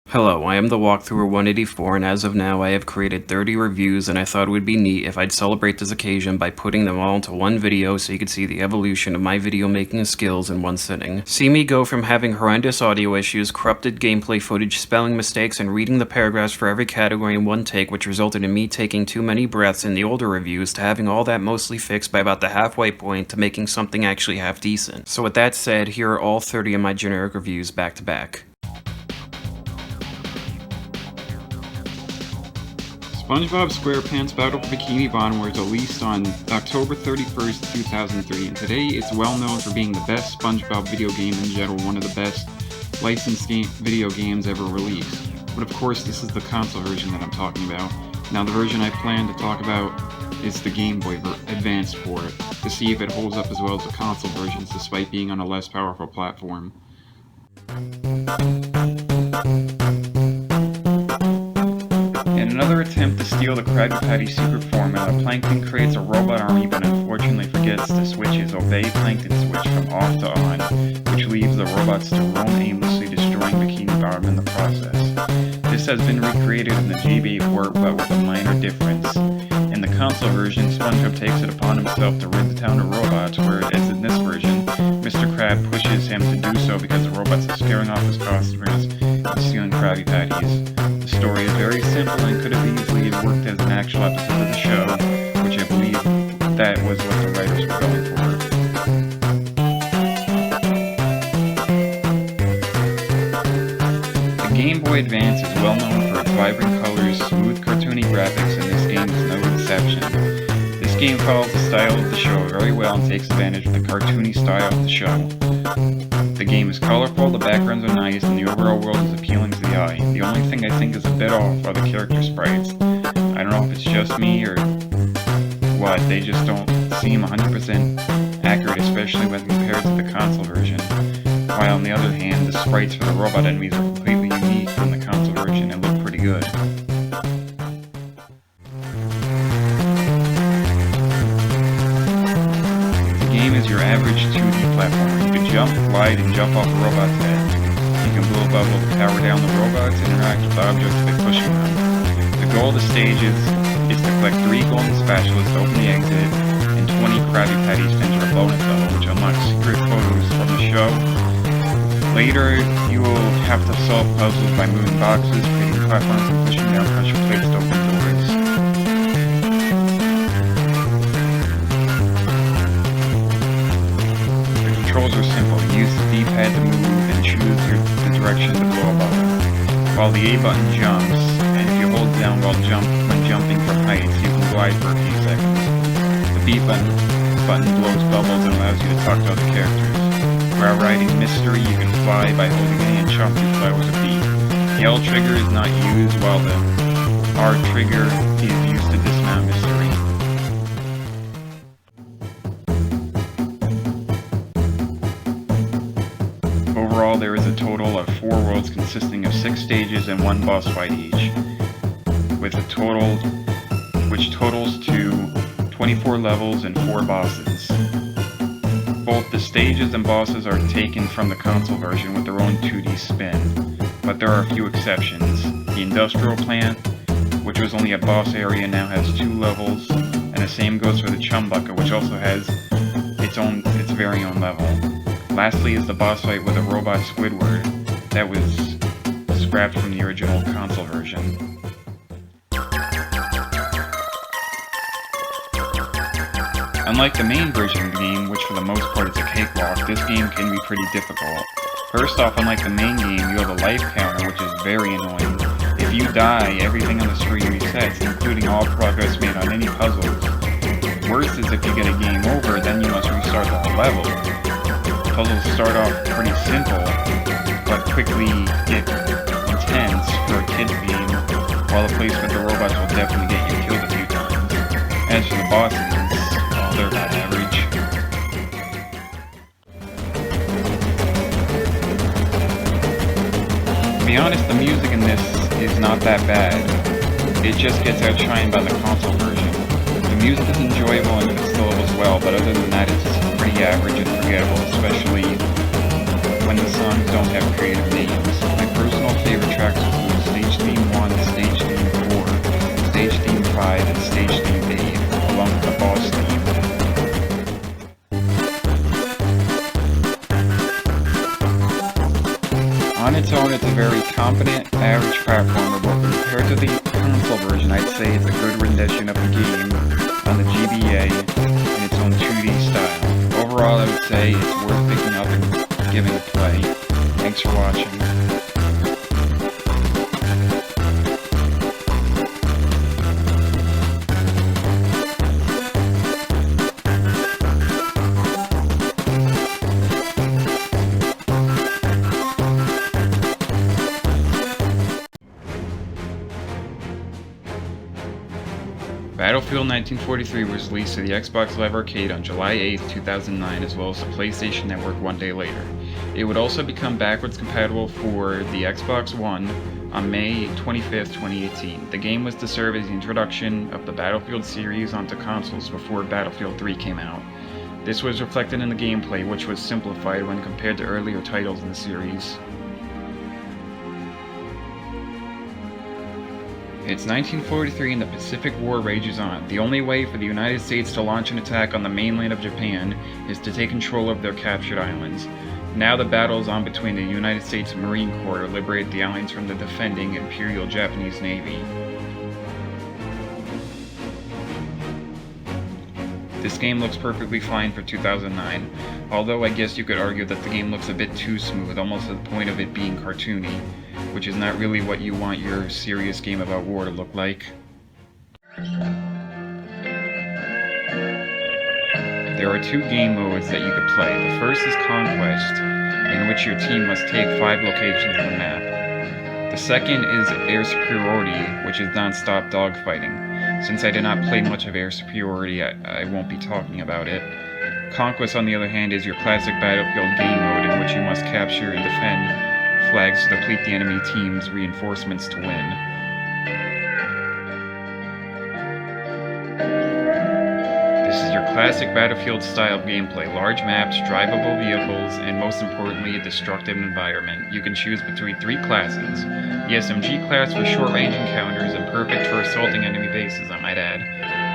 Hello, I am the Walkthrough 184, and as of now I have created 30 reviews, and I thought it would be neat if I'd celebrate this occasion by putting them all into one video so you could see the evolution of my video making skills in one sitting. See me go from having horrendous audio issues, corrupted gameplay footage, spelling mistakes, and reading the paragraphs for every category in one take, which resulted in me taking too many breaths in the older reviews, to having all that mostly fixed by about the halfway point to making something actually half decent. So with that said, here are all 30 of my generic reviews back to back. SpongeBob SquarePants Battle for Bikini Bottom was released on October 31st, 2003, and today it's well known for being the best SpongeBob video game in general, one of the best licensed video games ever released. But of course, this is the console version that I'm talking about. Now, the version I plan to talk about is the Game Boy Advance for it, to see if it holds up as well as the console versions despite being on a less powerful platform. In another attempt to steal the Krabby Patty secret formula, Plankton creates a robot army but unfortunately forgets to switch his Obey Plankton switch from off to on, which leaves the robots to roam aimlessly, destroying Bikini Bottom in the process. This has been recreated in the GB port, but with a minor difference. In the console version, SpongeBob takes it upon himself to rid the town of robots, whereas in this version, Mr. Krab pushes him to do so because the robots are scaring off his customers and stealing Krabby Patties. The story is very simple and could have easily worked as an actual episode of the show, which I believe that was what the writers were going for. The Game Boy Advance is well known for its vibrant colors, smooth cartoony graphics, and this game is no exception. This game follows the style of the show very well and takes advantage of the cartoony style of the show. The game is colorful, the backgrounds are nice, and the overall world is appealing to the eye. The only thing I think is a bit off are the character sprites. I don't know if it's just me or what, they just don't seem 100% accurate, especially when compared to the console version. While on the other hand, the sprites for the robot enemies are completely unique from the console version and look pretty good. The game is your average 2D platformer. You can jump, glide, and jump off a robot's head. You can blow bubbles to power down the robots, interact with objects by pushing them. The goal of the stages is to collect 3 golden spatulas to open the exit, and 20 Krabby Patties to enter a bonus level, which unlocks secret photos from the show. Later, you will have to solve puzzles by moving boxes, creating platforms, and pushing down pressure plates to open doors. The controls are simple. You use the D-pad to move and choose the direction to blow a bubble, while the A button jumps, and if you hold down when jumping from heights, you can glide for a few seconds. The B button blows bubbles and allows you to talk to other characters. While riding Mystery, you can fly by holding A and jump to fly with a B. The L trigger is not used, while the R trigger is used to dismount Mystery. Overall, there is a total of 4 worlds consisting of 6 stages and 1 boss fight each, which totals to 24 levels and 4 bosses. Both the stages and bosses are taken from the console version with their own 2D spin, but there are a few exceptions. The industrial plant, which was only a boss area, now has 2 levels, and the same goes for the Chum Bucket, which also has its very own level. Lastly is the boss fight with a robot Squidward that was scrapped from the original console version. Unlike the main version of the game, which for the most part is a cakewalk, this game can be pretty difficult. First off, unlike the main game, you have a life counter, which is very annoying. If you die, everything on the screen resets, including all progress made on any puzzles. Worse is if you get a game over, then you must restart the whole level. Puzzles start off pretty simple, but quickly get intense for a kid's game, while the place with the robots will definitely get you killed a few times. As for the bosses, they're about average. To be honest, the music in this is not that bad. It just gets outshined by the console version. The music is enjoyable and fits the levels well, but other than that, it's pretty average and forgettable, especially when the songs don't have creative names. My personal favorite tracks On its own, it's a very competent, average platformer, but compared to the console version, I'd say it's a good rendition of the game on the GBA in its own 2D style. Overall, I would say it's worth picking up and giving a play. Thanks for watching. Battlefield 1943 was released to the Xbox Live Arcade on July 8, 2009, as well as the PlayStation Network one day later. It would also become backwards compatible for the Xbox One on May 25, 2018. The game was to serve as the introduction of the Battlefield series onto consoles before Battlefield 3 came out. This was reflected in the gameplay, which was simplified when compared to earlier titles in the series. It's 1943 and the Pacific War rages on. The only way for the United States to launch an attack on the mainland of Japan is to take control of their captured islands. Now the battle is on between the United States Marine Corps to liberate the islands from the defending Imperial Japanese Navy. This game looks perfectly fine for 2009, although I guess you could argue that the game looks a bit too smooth, almost to the point of it being cartoony, which is not really what you want your serious game about war to look like. There are two game modes that you could play. The first is Conquest, in which your team must take 5 locations on the map. The second is Air Superiority, which is non-stop dogfighting. Since I did not play much of Air Superiority, I won't be talking about it. Conquest, on the other hand, is your classic Battlefield game mode in which you must capture and defend flags to deplete the enemy team's reinforcements to win. This is your classic Battlefield style gameplay: large maps, drivable vehicles, and most importantly, a destructive environment. You can choose between 3 classes. The SMG class for short-range encounters and perfect for assaulting enemy bases, I might add.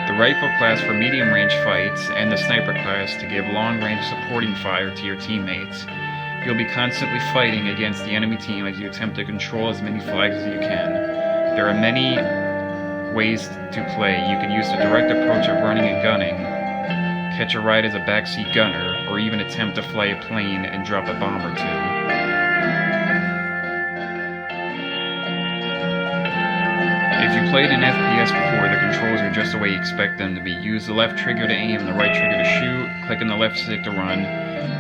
The rifle class for medium-range fights, and the sniper class to give long-range supporting fire to your teammates. You'll be constantly fighting against the enemy team as you attempt to control as many flags as you can. There are many ways to play. You can use the direct approach of running and gunning, catch a ride as a backseat gunner, or even attempt to fly a plane and drop a bomb or 2. If you played an FPS before, the controls are just the way you expect them to be. Use the left trigger to aim, the right trigger to shoot, clicking the left stick to run.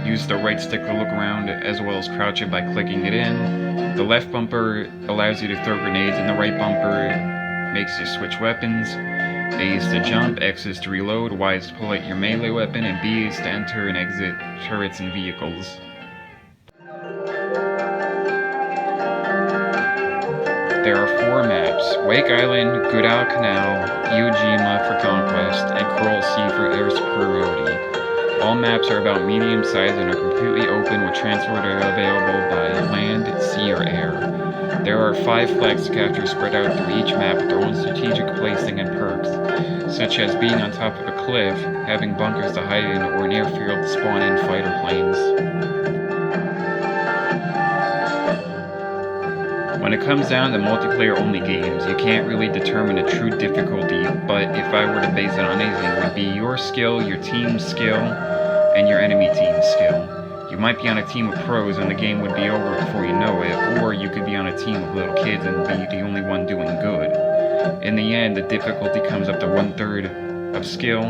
Use the right stick to look around, as well as crouch it by clicking it in. The left bumper allows you to throw grenades, and the right bumper makes you switch weapons. A is to jump, X is to reload, Y is to pull out your melee weapon, and B is to enter and exit turrets and vehicles. There are 4 maps: Wake Island, Guadalcanal, Iwo Jima for Conquest, and Coral Sea for Air Superiority. All maps are about medium size and are completely open with transport available by land, sea, or air. There are 5 flags to capture spread out through each map with their own strategic placing and perks, such as being on top of a cliff, having bunkers to hide in, or an airfield to spawn in fighter planes. When it comes down to multiplayer-only games, you can't really determine a true difficulty, but if I were to base it on anything, it would be your skill, your team's skill, and your enemy team's skill. You might be on a team of pros and the game would be over before you know it, or you could be on a team of little kids and be the only one doing good. In the end, the difficulty comes up to 1/3 of skill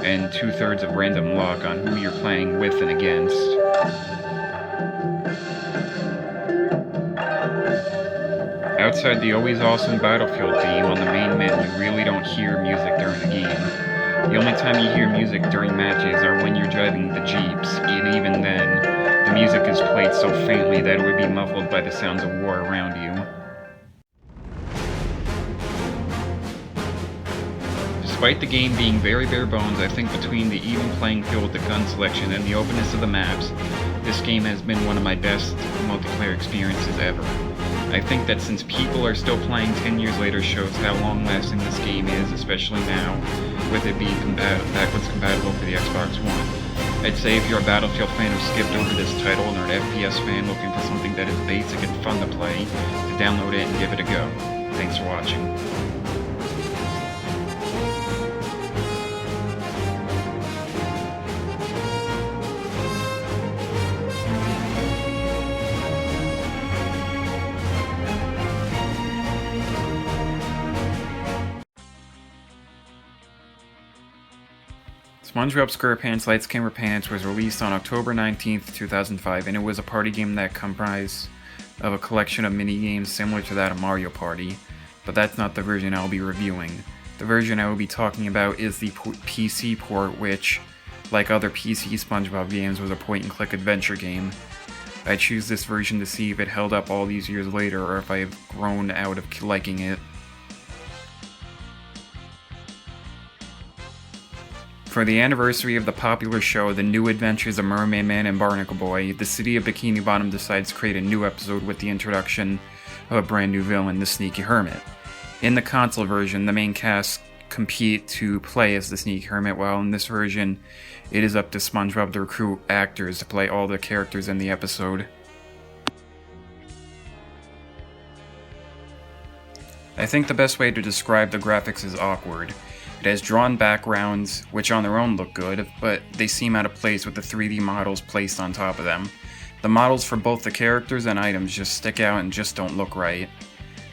and 2/3 of random luck on who you're playing with and against. Outside the always awesome Battlefield theme on the main menu, you really don't hear music during the game. The only time you hear music during matches are when you're driving the Jeeps, and even then, the music is played so faintly that it would be muffled by the sounds of war around you. Despite the game being very bare bones, I think between the even playing field with the gun selection and the openness of the maps, this game has been one of my best multiplayer experiences ever. I think that since people are still playing 10 years later shows how long-lasting this game is, especially now, with it being backwards compatible for the Xbox One. I'd say if you're a Battlefield fan who skipped over this title and are an FPS fan looking for something that is basic and fun to play, to download it and give it a go. Thanks for watching. SpongeBob SquarePants Lights Camera Pants was released on October 19th, 2005, and it was a party game that comprised of a collection of mini-games similar to that of Mario Party, but that's not the version I'll be reviewing. The version I will be talking about is the PC port, which, like other PC SpongeBob games, was a point-and-click adventure game. I choose this version to see if it held up all these years later or if I have grown out of liking it. For the anniversary of the popular show The New Adventures of Mermaid Man and Barnacle Boy, the city of Bikini Bottom decides to create a new episode with the introduction of a brand new villain, the Sneaky Hermit. In the console version, the main cast compete to play as the Sneaky Hermit, while in this version, it is up to SpongeBob to recruit actors to play all the characters in the episode. I think the best way to describe the graphics is awkward. It has drawn backgrounds, which on their own look good, but they seem out of place with the 3D models placed on top of them. The models for both the characters and items just stick out and just don't look right.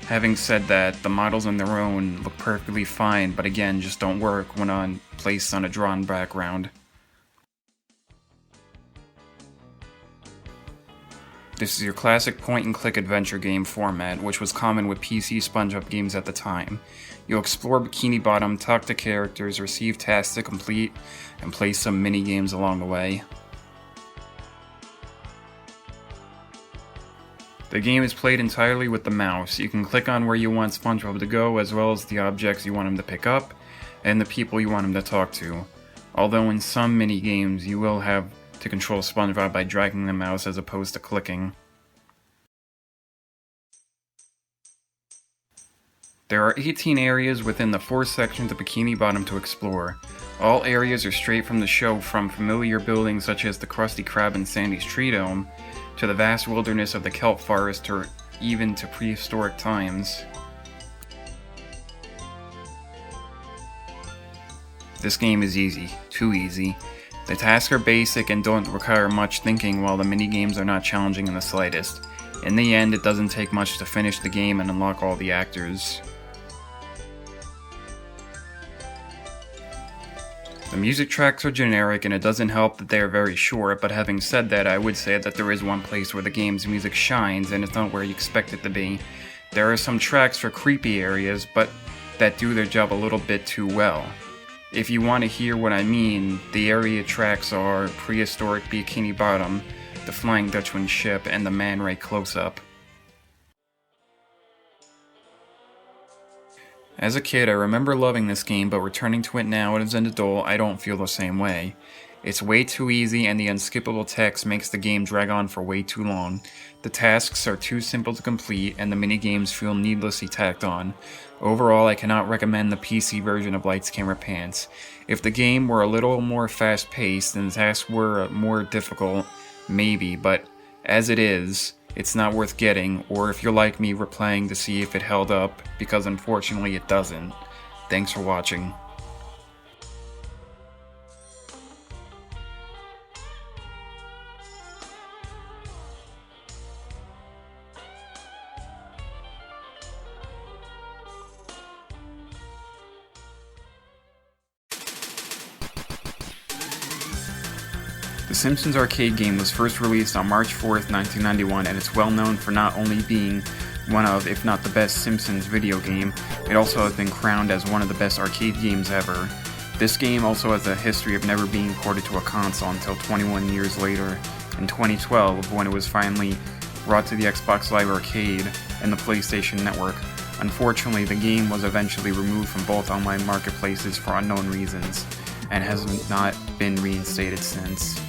Having said that, the models on their own look perfectly fine, but again just don't work when placed on a drawn background. This is your classic point-and-click adventure game format, which was common with PC SpongeBob games at the time. You'll explore Bikini Bottom, talk to characters, receive tasks to complete, and play some mini-games along the way. The game is played entirely with the mouse. You can click on where you want SpongeBob to go, as well as the objects you want him to pick up, and the people you want him to talk to. Although in some mini-games you will have to control SpongeBob by dragging the mouse as opposed to clicking. There are 18 areas within the 4 sections of Bikini Bottom to explore. All areas are straight from the show, from familiar buildings such as the Krusty Krab and Sandy's Tree Dome, to the vast wilderness of the kelp forest, or even to prehistoric times. This game is easy, too easy. The tasks are basic and don't require much thinking, while the mini-games are not challenging in the slightest. In the end, it doesn't take much to finish the game and unlock all the actors. The music tracks are generic, and it doesn't help that they are very short, but having said that, I would say that there is one place where the game's music shines, and it's not where you expect it to be. There are some tracks for creepy areas, but that do their job a little bit too well. If you want to hear what I mean, the area tracks are Prehistoric Bikini Bottom, the Flying Dutchman ship, and the Man Ray close-up. As a kid, I remember loving this game, but returning to it now as an adult, I don't feel the same way. It's way too easy, and the unskippable text makes the game drag on for way too long. The tasks are too simple to complete, and the minigames feel needlessly tacked on. Overall, I cannot recommend the PC version of Lights Camera Pants. If the game were a little more fast-paced and the tasks were more difficult, maybe, but as it is, it's not worth getting, or if you're like me, replaying to see if it held up, because unfortunately it doesn't. Thanks for watching. The Simpsons arcade game was first released on March 4th, 1991, and it's well known for not only being one of, if not the best Simpsons video game, it also has been crowned as one of the best arcade games ever. This game also has a history of never being ported to a console until 21 years later, in 2012, when it was finally brought to the Xbox Live Arcade and the PlayStation Network. Unfortunately, the game was eventually removed from both online marketplaces for unknown reasons, and has not been reinstated since.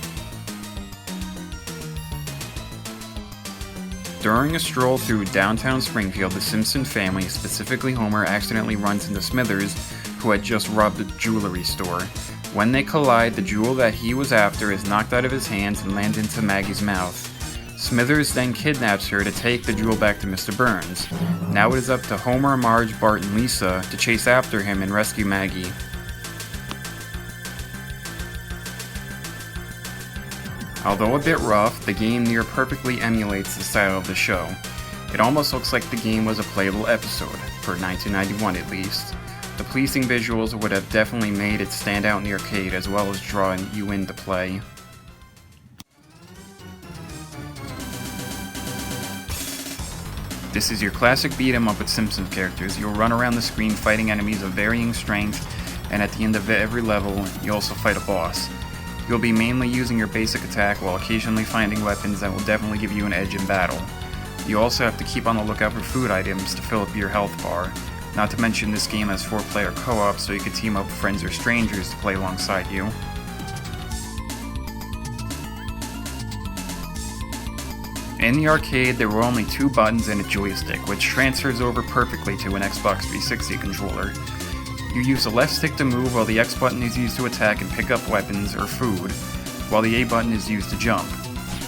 During a stroll through downtown Springfield, the Simpson family, specifically Homer, accidentally runs into Smithers, who had just robbed a jewelry store. When they collide, the jewel that he was after is knocked out of his hands and lands into Maggie's mouth. Smithers then kidnaps her to take the jewel back to Mr. Burns. Now it is up to Homer, Marge, Bart, and Lisa to chase after him and rescue Maggie. Although a bit rough, the game near perfectly emulates the style of the show. It almost looks like the game was a playable episode, for 1991 at least. The pleasing visuals would have definitely made it stand out in the arcade as well as drawing you in to play. This is your classic beat 'em up with Simpsons characters. You'll run around the screen fighting enemies of varying strength, and at the end of every level, you also fight a boss. You'll be mainly using your basic attack while occasionally finding weapons that will definitely give you an edge in battle. You also have to keep on the lookout for food items to fill up your health bar. Not to mention this game has 4-player co-op, so you can team up with friends or strangers to play alongside you. In the arcade, there were only 2 buttons and a joystick, which transfers over perfectly to an Xbox 360 controller. You use the left stick to move while the X button is used to attack and pick up weapons or food, while the A button is used to jump.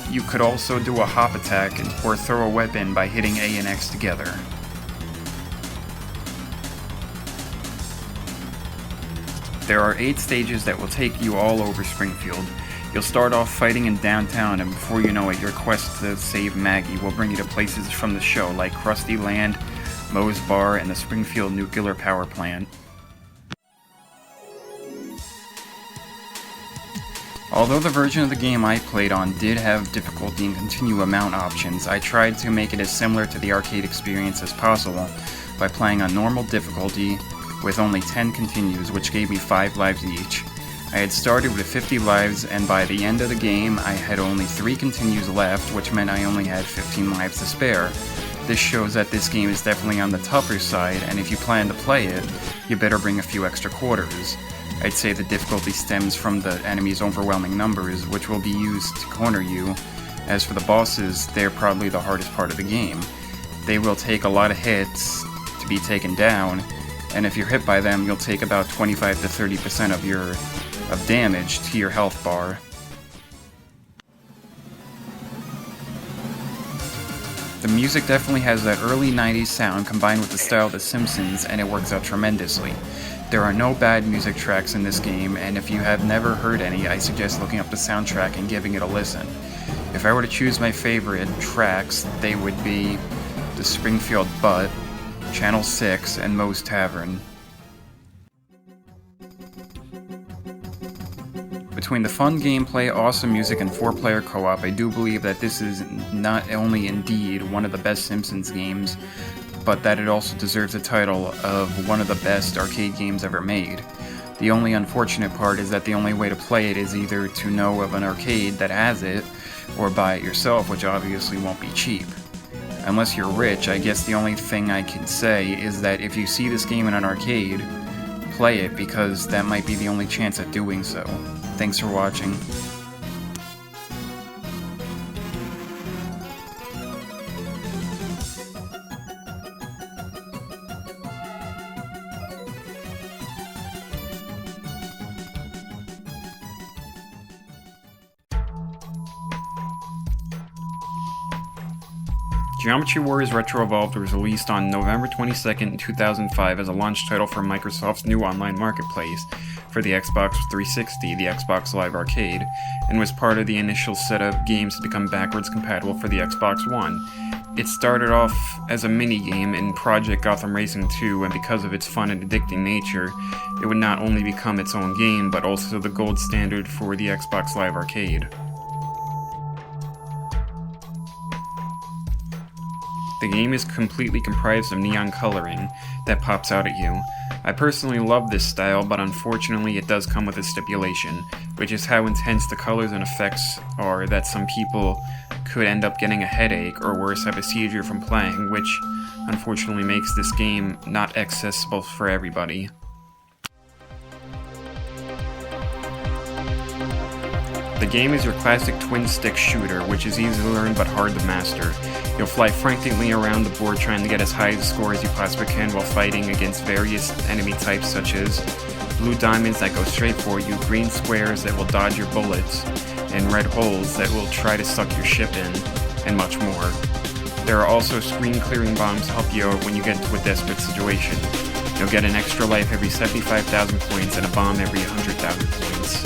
You could also do a hop attack or throw a weapon by hitting A and X together. There are 8 stages that will take you all over Springfield. You'll start off fighting in downtown, and before you know it, your quest to save Maggie will bring you to places from the show like Krusty Land, Moe's Bar, and the Springfield Nuclear Power Plant. Although the version of the game I played on did have difficulty and continue amount options, I tried to make it as similar to the arcade experience as possible by playing on normal difficulty with only 10 continues, which gave me 5 lives each. I had started with 50 lives, and by the end of the game I had only 3 continues left, which meant I only had 15 lives to spare. This shows that this game is definitely on the tougher side, and if you plan to play it, you better bring a few extra quarters. I'd say the difficulty stems from the enemy's overwhelming numbers, which will be used to corner you. As for the bosses, they're probably the hardest part of the game. They will take a lot of hits to be taken down, and if you're hit by them, you'll take about 25 to 30% of damage to your health bar. The music definitely has that early 90s sound combined with the style of The Simpsons, and it works out tremendously. There are no bad music tracks in this game, and if you have never heard any, I suggest looking up the soundtrack and giving it a listen. If I were to choose my favorite tracks, they would be The Springfield Butt, Channel 6, and Moe's Tavern. Between the fun gameplay, awesome music, and 4-player co-op, I do believe that this is not only indeed one of the best Simpsons games, but that it also deserves the title of one of the best arcade games ever made. The only unfortunate part is that the only way to play it is either to know of an arcade that has it, or buy it yourself, which obviously won't be cheap. Unless you're rich, I guess the only thing I can say is that if you see this game in an arcade, play it, because that might be the only chance at doing so. Thanks for watching. Geometry Wars Retro Evolved was released on November 22nd, 2005 as a launch title for Microsoft's new online marketplace for the Xbox 360, the Xbox Live Arcade, and was part of the initial set of games to become backwards compatible for the Xbox One. It started off as a mini-game in Project Gotham Racing 2, and because of its fun and addicting nature, it would not only become its own game, but also the gold standard for the Xbox Live Arcade. The game is completely comprised of neon coloring that pops out at you. I personally love this style, but unfortunately it does come with a stipulation, which is how intense the colors and effects are that some people could end up getting a headache or worse have a seizure from playing, which unfortunately makes this game not accessible for everybody. The game is your classic twin-stick shooter, which is easy to learn but hard to master. You'll fly frantically around the board trying to get as high a score as you possibly can while fighting against various enemy types such as blue diamonds that go straight for you, green squares that will dodge your bullets, and red holes that will try to suck your ship in, and much more. There are also screen clearing bombs to help you out when you get into a desperate situation. You'll get an extra life every 75,000 points and a bomb every 100,000 points.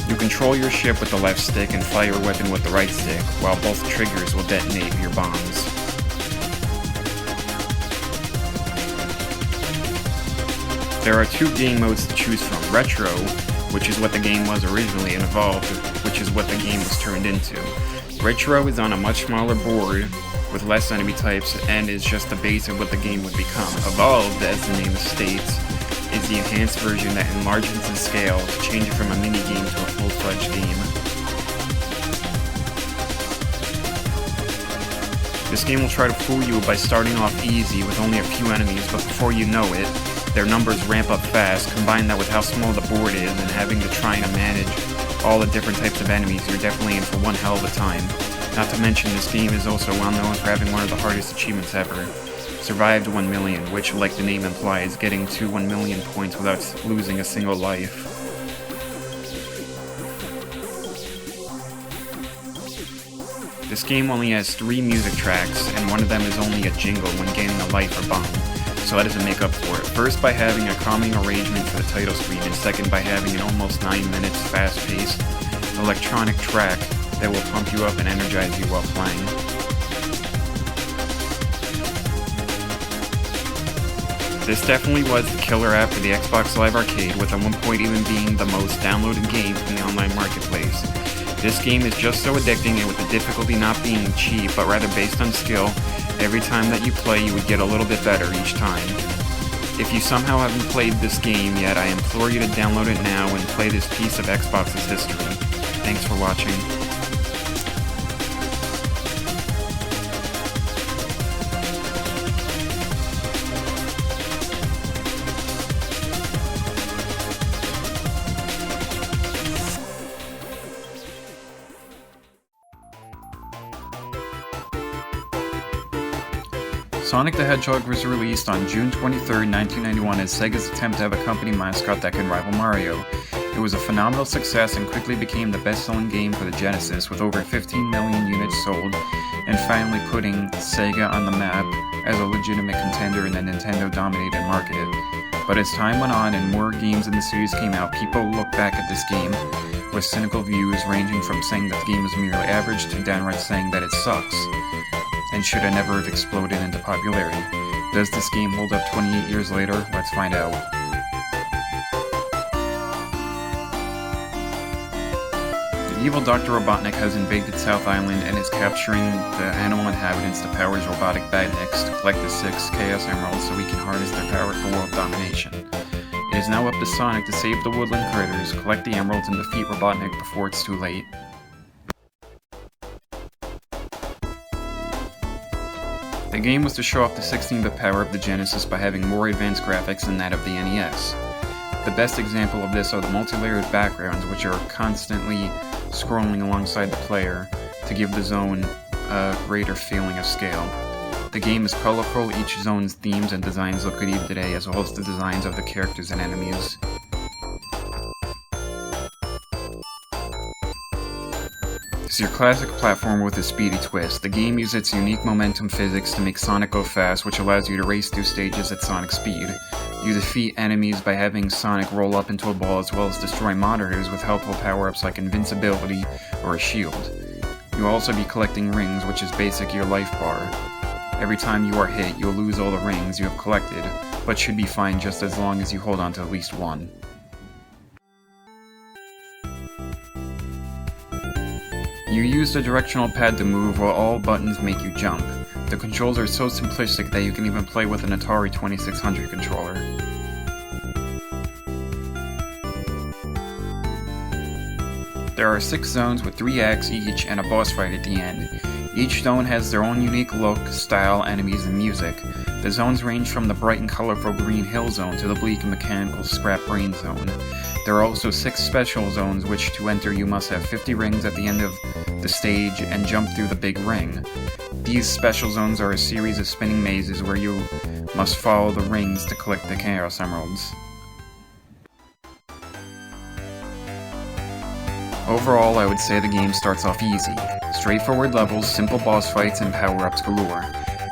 You control your ship with the left stick and fire your weapon with the right stick, while both triggers will detonate your bombs. There are two game modes to choose from: Retro, which is what the game was originally, and Evolved, which is what the game was turned into. Retro is on a much smaller board with less enemy types and is just the base of what the game would become. Evolved, as the name states, is the enhanced version that enlarges the scale to change it from a mini-game to a full-fledged game. This game will try to fool you by starting off easy with only a few enemies, but before you know it, their numbers ramp up fast. Combine that with how small the board is and having to try and manage all the different types of enemies, you're definitely in for one hell of a time. Not to mention, this game is also well known for having one of the hardest achievements ever. Survived 1 million, which, like the name implies, getting to 1 million points without losing a single life. This game only has 3 music tracks, and one of them is only a jingle when gaining a life or bomb, so that doesn't make up for it. First by having a calming arrangement for the title screen, and second by having an almost 9 minutes fast-paced electronic track that will pump you up and energize you while playing. This definitely was the killer app for the Xbox Live Arcade, with at one point even being the most downloaded game from the online marketplace. This game is just so addicting, and with the difficulty not being cheap, but rather based on skill, every time that you play you would get a little bit better each time. If you somehow haven't played this game yet, I implore you to download it now and play this piece of Xbox's history. Thanks for watching. Sonic the Hedgehog was released on June 23, 1991 as Sega's attempt to have a company mascot that can rival Mario. It was a phenomenal success and quickly became the best-selling game for the Genesis, with over 15 million units sold, and finally putting Sega on the map as a legitimate contender in the Nintendo-dominated market. But as time went on and more games in the series came out, people looked back at this game with cynical views ranging from saying that the game is merely average to downright saying that it sucks and should have never have exploded into popularity. Does this game hold up 28 years later? Let's find out. The evil Dr. Robotnik has invaded South Island and is capturing the animal inhabitants to power his robotic badniks to collect the 6 Chaos Emeralds so he can harness their power for world domination. It is now up to Sonic to save the woodland critters, collect the emeralds, and defeat Robotnik before it's too late. The game was to show off the 16-bit power of the Genesis by having more advanced graphics than that of the NES. The best example of this are the multi-layered backgrounds, which are constantly scrolling alongside the player to give the zone a greater feeling of scale. The game is colorful, each zone's themes and designs look good even today, as well as the designs of the characters and enemies. It's your classic platformer with a speedy twist. The game uses its unique momentum physics to make Sonic go fast, which allows you to race through stages at Sonic speed. You defeat enemies by having Sonic roll up into a ball, as well as destroy monitors with helpful power-ups like invincibility or a shield. You'll also be collecting rings, which is basically your life bar. Every time you are hit, you'll lose all the rings you have collected, but should be fine just as long as you hold on to at least one. You use the directional pad to move, while all buttons make you jump. The controls are so simplistic that you can even play with an Atari 2600 controller. There are 6 zones with 3 acts each and a boss fight at the end. Each zone has their own unique look, style, enemies, and music. The zones range from the bright and colorful Green Hill Zone to the bleak and mechanical Scrap Brain Zone. There are also 6 special zones, which to enter you must have 50 rings at the end of the stage and jump through the big ring. These special zones are a series of spinning mazes where you must follow the rings to collect the Chaos Emeralds. Overall, I would say the game starts off easy. Straightforward levels, simple boss fights, and power-ups galore.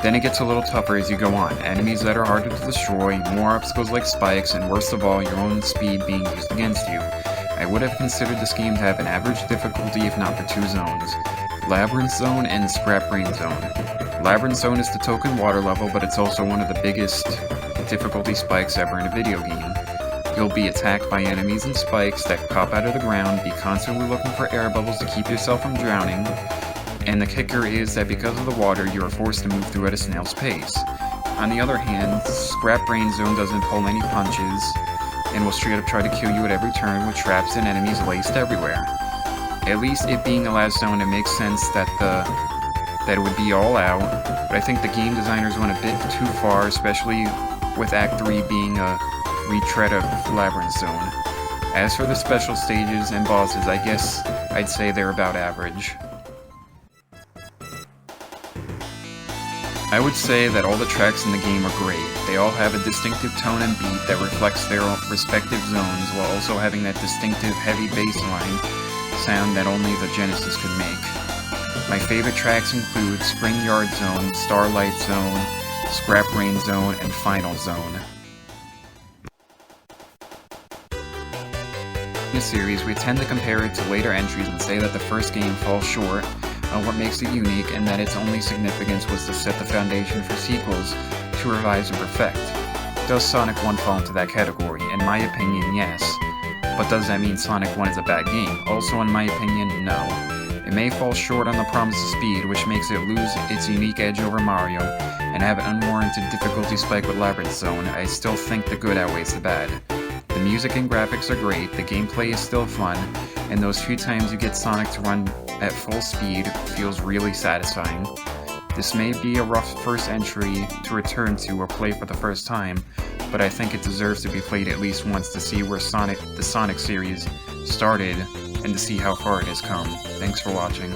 Then it gets a little tougher as you go on, enemies that are harder to destroy, more obstacles like spikes, and worst of all, your own speed being used against you. I would have considered this game to have an average difficulty if not for 2 zones, Labyrinth Zone and Scrap Brain Zone. Labyrinth Zone is the token water level, but it's also one of the biggest difficulty spikes ever in a video game. You'll be attacked by enemies and spikes that pop out of the ground, be constantly looking for air bubbles to keep yourself from drowning, and the kicker is that because of the water, you are forced to move through at a snail's pace. On the other hand, Scrap Brain Zone doesn't pull any punches, and will straight up try to kill you at every turn with traps and enemies laced everywhere. At least it being the last zone, it makes sense that it would be all out, but I think the game designers went a bit too far, especially with Act 3 being a retread of Labyrinth Zone. As for the special stages and bosses, I guess I'd say they're about average. I would say that all the tracks in the game are great. They all have a distinctive tone and beat that reflects their respective zones while also having that distinctive heavy bass line sound that only the Genesis could make. My favorite tracks include Spring Yard Zone, Starlight Zone, Scrap Brain Zone, and Final Zone. In the series, we tend to compare it to later entries and say that the first game falls short on what makes it unique and that its only significance was to set the foundation for sequels to revise and perfect. Does Sonic 1 fall into that category? In my opinion, yes. But does that mean Sonic 1 is a bad game? Also, in my opinion, no. It may fall short on the promise of speed, which makes it lose its unique edge over Mario, and have an unwarranted difficulty spike with Labyrinth Zone. I still think the good outweighs the bad. The music and graphics are great, the gameplay is still fun, and those few times you get Sonic to run at full speed feels really satisfying. This may be a rough first entry to return to or play for the first time, but I think it deserves to be played at least once to see where the Sonic series started and to see how far it has come. Thanks for watching.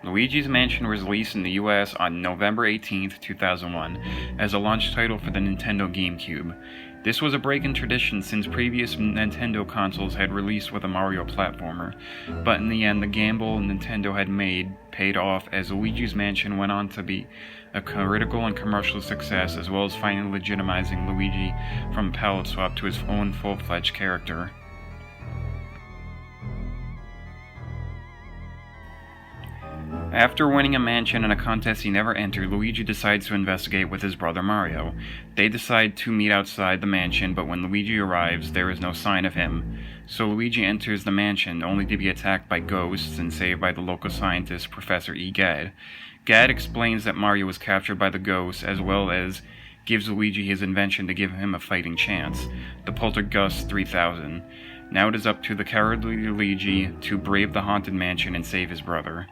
Luigi's Mansion was released in the US on November 18, 2001, as a launch title for the Nintendo GameCube. This was a break in tradition since previous Nintendo consoles had released with a Mario platformer, but in the end the gamble Nintendo had made paid off as Luigi's Mansion went on to be a critical and commercial success, as well as finally legitimizing Luigi from a palette swap to his own full-fledged character. After winning a mansion in a contest he never entered, Luigi decides to investigate with his brother Mario. They decide to meet outside the mansion, but when Luigi arrives, there is no sign of him. So Luigi enters the mansion, only to be attacked by ghosts and saved by the local scientist, Professor E. Gadd. Gadd explains that Mario was captured by the ghosts, as well as gives Luigi his invention to give him a fighting chance, the Poltergust 3000. Now it is up to the cowardly Luigi to brave the haunted mansion and save his brother.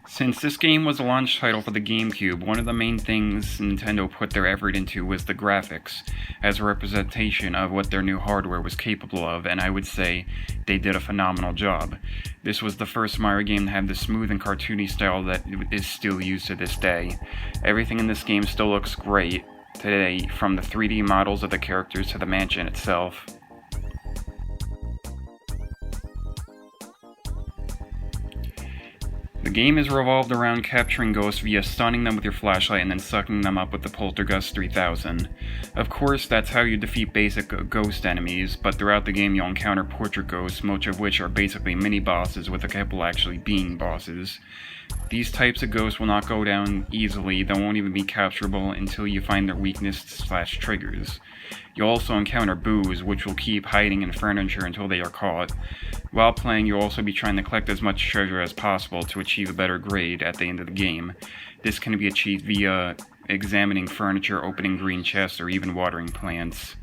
Since this game was a launch title for the GameCube, one of the main things Nintendo put their effort into was the graphics, as a representation of what their new hardware was capable of, and I would say they did a phenomenal job. This was the first Mario game to have the smooth and cartoony style that is still used to this day. Everything in this game still looks great today, from the 3D models of the characters to the mansion itself. The game is revolved around capturing ghosts via stunning them with your flashlight and then sucking them up with the Poltergust 3000. Of course, that's how you defeat basic ghost enemies, but throughout the game you'll encounter portrait ghosts, most of which are basically mini-bosses, with a couple actually being bosses. These types of ghosts will not go down easily, they won't even be capturable until you find their weakness/triggers. You'll also encounter boos, which will keep hiding in furniture until they are caught. While playing, you'll also be trying to collect as much treasure as possible to achieve a better grade at the end of the game. This can be achieved via examining furniture, opening green chests, or even watering plants.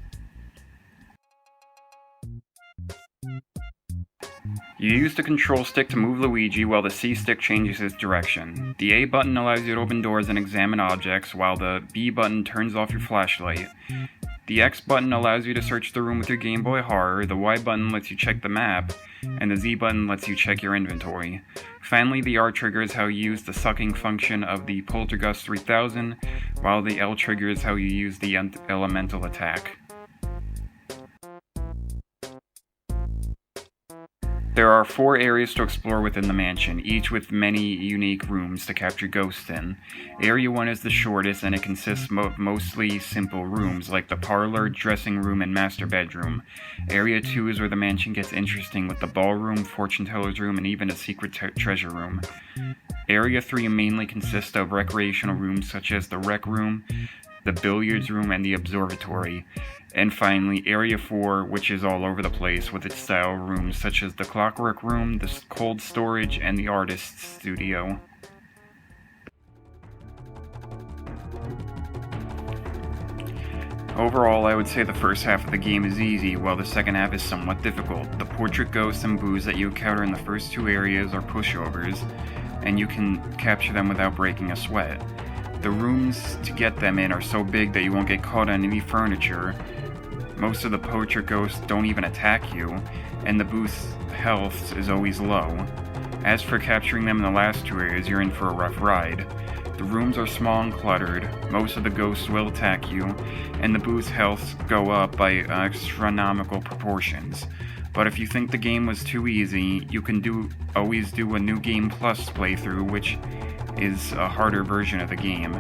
You use the control stick to move Luigi while the C stick changes its direction. The A button allows you to open doors and examine objects, while the B button turns off your flashlight. The X button allows you to search the room with your Game Boy Horror, the Y button lets you check the map, and the Z button lets you check your inventory. Finally, the R trigger is how you use the sucking function of the Poltergust 3000, while the L trigger is how you use the elemental attack. There are 4 areas to explore within the mansion, each with many unique rooms to capture ghosts in. Area 1 is the shortest, and it consists of mostly simple rooms, like the parlor, dressing room, and master bedroom. Area 2 is where the mansion gets interesting, with the ballroom, fortune teller's room, and even a secret treasure room. Area 3 mainly consists of recreational rooms such as the rec room, the billiards room, and the observatory. And finally, Area 4, which is all over the place with its style rooms such as the clockwork room, the cold storage, and the artist's studio. Overall, I would say the first half of the game is easy, while the second half is somewhat difficult. The portrait ghosts and boos that you encounter in the first 2 areas are pushovers, and you can capture them without breaking a sweat. The rooms to get them in are so big that you won't get caught on any furniture. Most of the portrait ghosts don't even attack you, and the boost's health is always low. As for capturing them in the last 2 areas, you're in for a rough ride. The rooms are small and cluttered, most of the ghosts will attack you, and the boost's health go up by astronomical proportions. But if you think the game was too easy, you can always do a New Game Plus playthrough, which is a harder version of the game.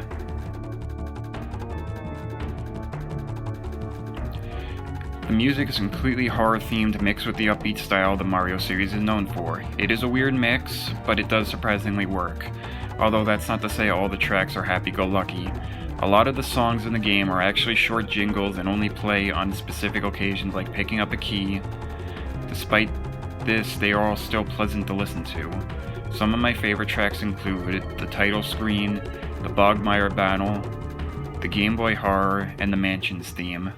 The music is completely horror-themed, mixed with the upbeat style the Mario series is known for. It is a weird mix, but it does surprisingly work. Although that's not to say all the tracks are happy-go-lucky. A lot of the songs in the game are actually short jingles and only play on specific occasions like picking up a key. Despite this, they are all still pleasant to listen to. Some of my favorite tracks include the title screen, the Bogmire Battle, the Game Boy Horror, and the Mansion's theme.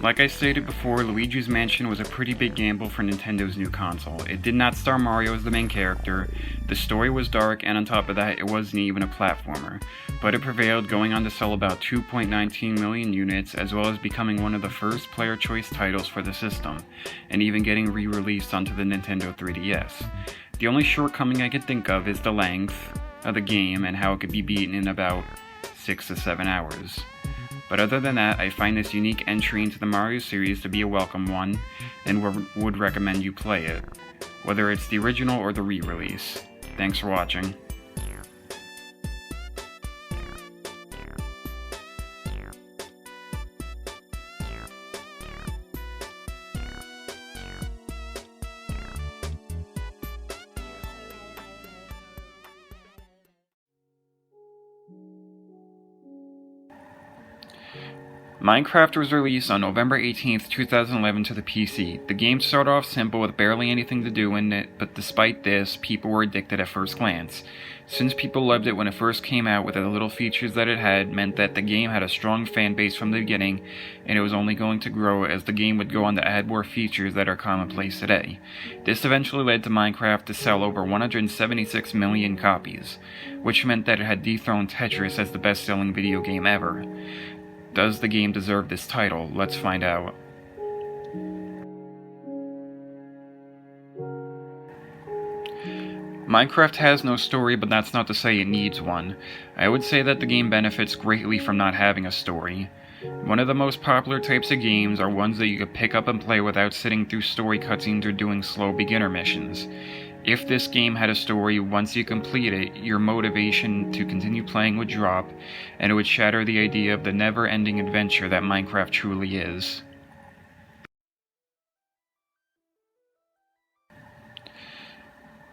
Like I stated before, Luigi's Mansion was a pretty big gamble for Nintendo's new console. It did not star Mario as the main character, the story was dark, and on top of that, it wasn't even a platformer. But it prevailed, going on to sell about 2.19 million units, as well as becoming one of the first player choice titles for the system, and even getting re-released onto the Nintendo 3DS. The only shortcoming I can think of is the length of the game and how it could be beaten in about 6 to 7 hours. But other than that, I find this unique entry into the Mario series to be a welcome one, and would recommend you play it, whether it's the original or the re-release. Thanks for watching. Minecraft was released on November 18th, 2011 to the PC. The game started off simple with barely anything to do in it, but despite this, people were addicted at first glance. Since people loved it when it first came out with the little features that it had, meant that the game had a strong fan base from the beginning, and it was only going to grow as the game would go on to add more features that are commonplace today. This eventually led to Minecraft to sell over 176 million copies, which meant that it had dethroned Tetris as the best-selling video game ever. Does the game deserve this title? Let's find out. Minecraft has no story, but that's not to say it needs one. I would say that the game benefits greatly from not having a story. One of the most popular types of games are ones that you could pick up and play without sitting through story cutscenes or doing slow beginner missions. If this game had a story, once you complete it, your motivation to continue playing would drop, and it would shatter the idea of the never-ending adventure that Minecraft truly is.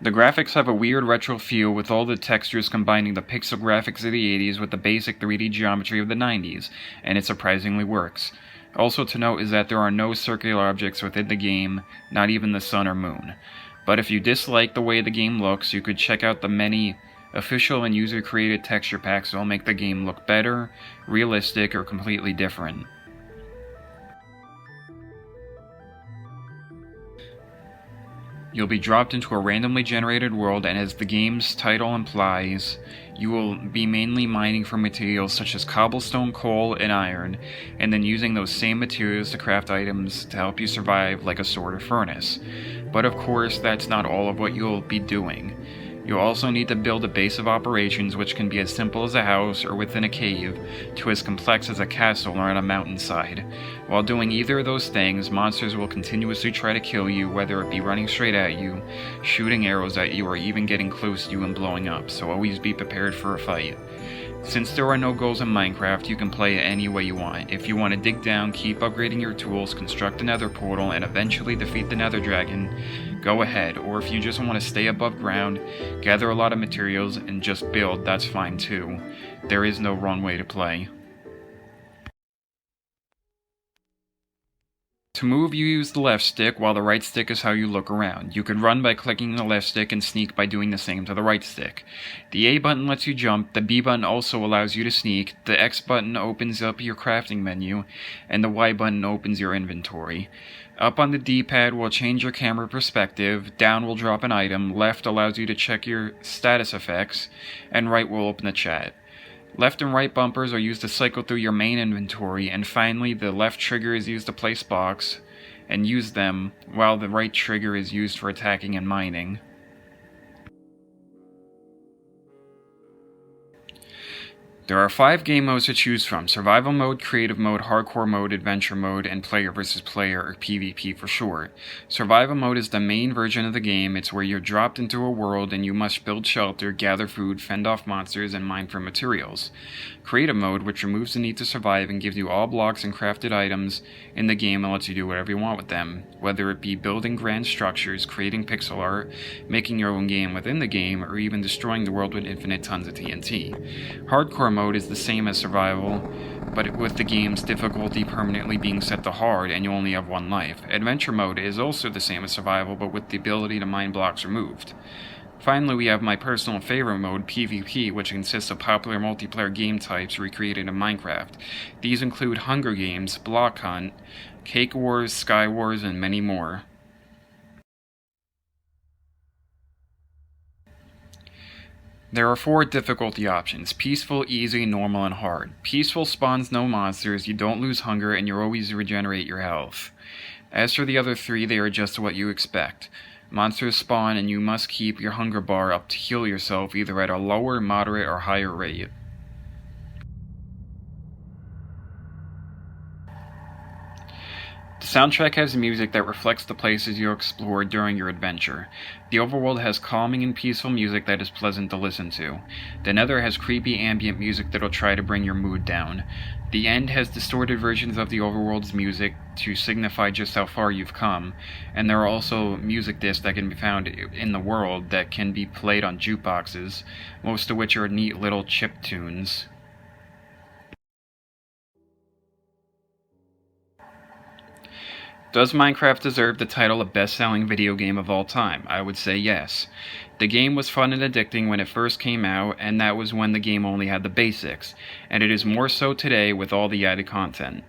The graphics have a weird retro feel, with all the textures combining the pixel graphics of the 80s with the basic 3D geometry of the 90s, and it surprisingly works. Also to note is that there are no circular objects within the game, not even the sun or moon. But if you dislike the way the game looks, you could check out the many official and user-created texture packs that will make the game look better, realistic, or completely different. You'll be dropped into a randomly generated world, and as the game's title implies, you will be mainly mining for materials such as cobblestone, coal, and iron, and then using those same materials to craft items to help you survive, like a sword or furnace. But of course, that's not all of what you'll be doing. You'll also need to build a base of operations, which can be as simple as a house or within a cave, to as complex as a castle or on a mountainside. While doing either of those things, monsters will continuously try to kill you, whether it be running straight at you, shooting arrows at you, or even getting close to you and blowing up, so always be prepared for a fight. Since there are no goals in Minecraft, you can play it any way you want. If you want to dig down, keep upgrading your tools, construct a nether portal, and eventually defeat the nether dragon, go ahead. Or if you just want to stay above ground, gather a lot of materials, and just build, that's fine too. There is no wrong way to play. To move, you use the left stick, while the right stick is how you look around. You can run by clicking the left stick and sneak by doing the same to the right stick. The A button lets you jump, the B button also allows you to sneak, the X button opens up your crafting menu, and the Y button opens your inventory. Up on the D-pad will change your camera perspective, down will drop an item, left allows you to check your status effects, and right will open the chat. Left and right bumpers are used to cycle through your main inventory, and finally the left trigger is used to place blocks and use them, while the right trigger is used for attacking and mining. There are 5 game modes to choose from: Survival Mode, Creative Mode, Hardcore Mode, Adventure Mode, and Player vs. Player, or PvP for short. Survival Mode is the main version of the game. It's where you're dropped into a world and you must build shelter, gather food, fend off monsters, and mine for materials. Creative Mode, which removes the need to survive and gives you all blocks and crafted items in the game and lets you do whatever you want with them, whether it be building grand structures, creating pixel art, making your own game within the game, or even destroying the world with infinite tons of TNT. Hardcore Mode is the same as survival, but with the game's difficulty permanently being set to hard and you only have 1 life. Adventure Mode is also the same as survival, but with the ability to mine blocks removed. Finally, we have my personal favorite mode, PvP, which consists of popular multiplayer game types recreated in Minecraft. These include Hunger Games, Block Hunt, Cake Wars, Sky Wars, and many more. There are 4 difficulty options: Peaceful, Easy, Normal, and Hard. Peaceful spawns no monsters, you don't lose hunger, and you always regenerate your health. As for the other 3, they are just what you expect. Monsters spawn and you must keep your hunger bar up to heal yourself either at a lower, moderate, or higher rate. The soundtrack has music that reflects the places you explore during your adventure. The overworld has calming and peaceful music that is pleasant to listen to. The Nether has creepy ambient music that'll try to bring your mood down. The End has distorted versions of the overworld's music to signify just how far you've come, and there are also music discs that can be found in the world that can be played on jukeboxes, most of which are neat little chip tunes. Does Minecraft deserve the title of best-selling video game of all time? I would say yes. The game was fun and addicting when it first came out, and that was when the game only had the basics, and it is more so today with all the added content.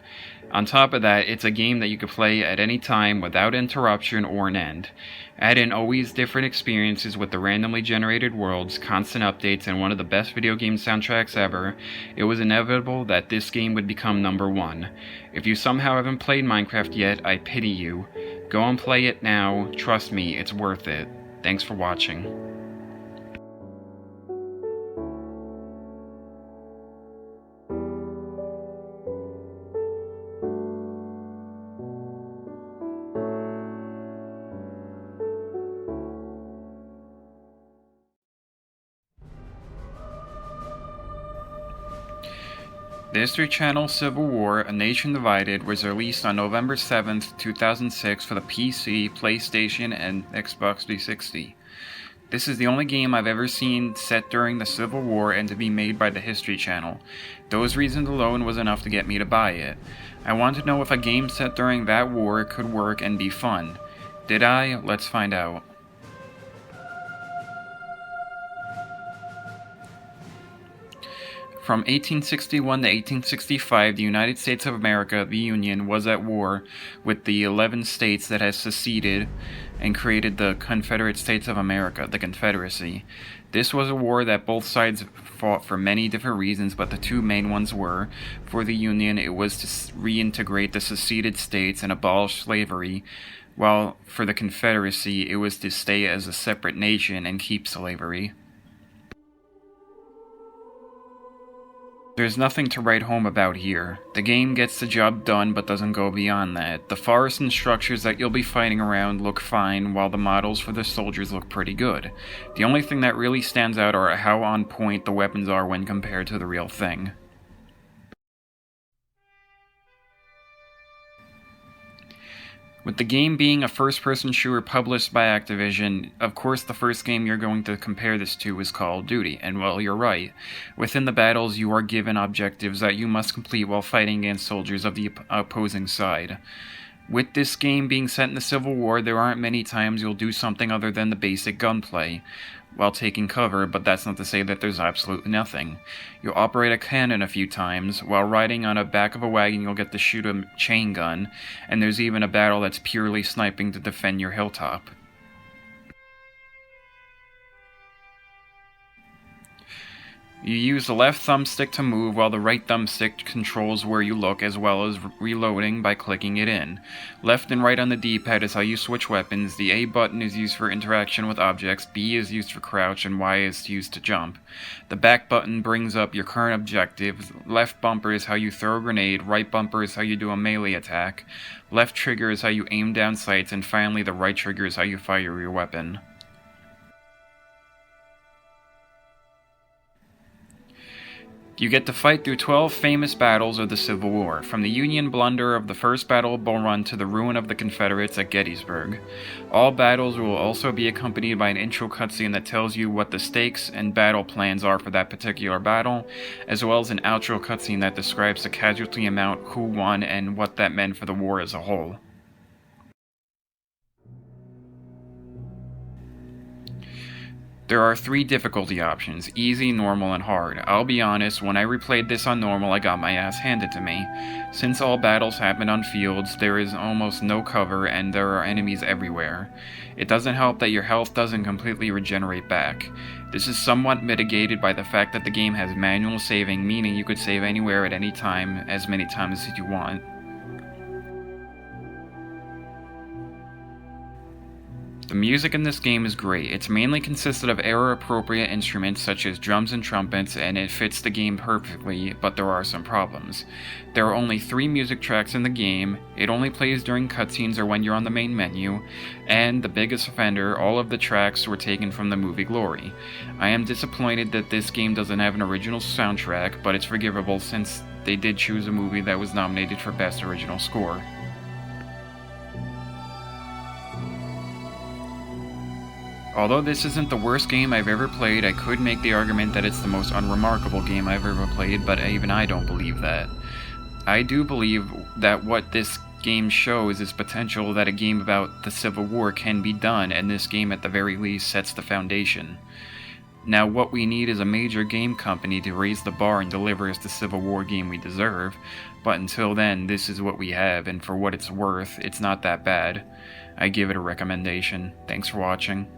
On top of that, it's a game that you can play at any time without interruption or an end. Add in always different experiences with the randomly generated worlds, constant updates, and one of the best video game soundtracks ever, it was inevitable that this game would become #1. If you somehow haven't played Minecraft yet, I pity you. Go and play it now, trust me, it's worth it. Thanks for watching. The History Channel Civil War, A Nation Divided was released on November 7th, 2006 for the PC, PlayStation, and Xbox 360. This is the only game I've ever seen set during the Civil War and to be made by the History Channel. Those reasons alone was enough to get me to buy it. I wanted to know if a game set during that war could work and be fun. Did I? Let's find out. From 1861 to 1865, the United States of America, the Union, was at war with the 11 states that had seceded and created the Confederate States of America, the Confederacy. This was a war that both sides fought for many different reasons, but the two main ones were, for the Union, it was to reintegrate the seceded states and abolish slavery, while for the Confederacy, it was to stay as a separate nation and keep slavery. There's nothing to write home about here. The game gets the job done but doesn't go beyond that. The forests and structures that you'll be fighting around look fine, while the models for the soldiers look pretty good. The only thing that really stands out are how on point the weapons are when compared to the real thing. With the game being a first-person shooter published by Activision, of course the first game you're going to compare this to is Call of Duty, and well, you're right. Within the battles, you are given objectives that you must complete while fighting against soldiers of the opposing side. With this game being set in the Civil War, there aren't many times you'll do something other than the basic gunplay while taking cover, but that's not to say that there's absolutely nothing. You'll operate a cannon a few times. While riding on the back of a wagon, you'll get to shoot a chain gun, and there's even a battle that's purely sniping to defend your hilltop. You use the left thumbstick to move, while the right thumbstick controls where you look, as well as reloading by clicking it in. Left and right on the D-pad is how you switch weapons. The A button is used for interaction with objects, B is used for crouch, and Y is used to jump. The back button brings up your current objectives. Left bumper is how you throw a grenade, right bumper is how you do a melee attack, left trigger is how you aim down sights, and finally the right trigger is how you fire your weapon. You get to fight through 12 famous battles of the Civil War, from the Union blunder of the first Battle of Bull Run to the ruin of the Confederates at Gettysburg. All battles will also be accompanied by an intro cutscene that tells you what the stakes and battle plans are for that particular battle, as well as an outro cutscene that describes the casualty amount, who won, and what that meant for the war as a whole. There are 3 difficulty options, easy, normal, and hard. I'll be honest, when I replayed this on normal, I got my ass handed to me. Since all battles happen on fields, there is almost no cover and there are enemies everywhere. It doesn't help that your health doesn't completely regenerate back. This is somewhat mitigated by the fact that the game has manual saving, meaning you could save anywhere at any time, as many times as you want. The music in this game is great. It's mainly consisted of era-appropriate instruments such as drums and trumpets, and it fits the game perfectly, but there are some problems. There are only 3 music tracks in the game, it only plays during cutscenes or when you're on the main menu, and the biggest offender, all of the tracks were taken from the movie Glory. I am disappointed that this game doesn't have an original soundtrack, but it's forgivable since they did choose a movie that was nominated for Best Original Score. Although this isn't the worst game I've ever played, I could make the argument that it's the most unremarkable game I've ever played, but even I don't believe that. I do believe that what this game shows is potential that a game about the Civil War can be done, and this game at the very least sets the foundation. Now what we need is a major game company to raise the bar and deliver us the Civil War game we deserve, but until then, this is what we have, and for what it's worth, it's not that bad. I give it a recommendation. Thanks for watching.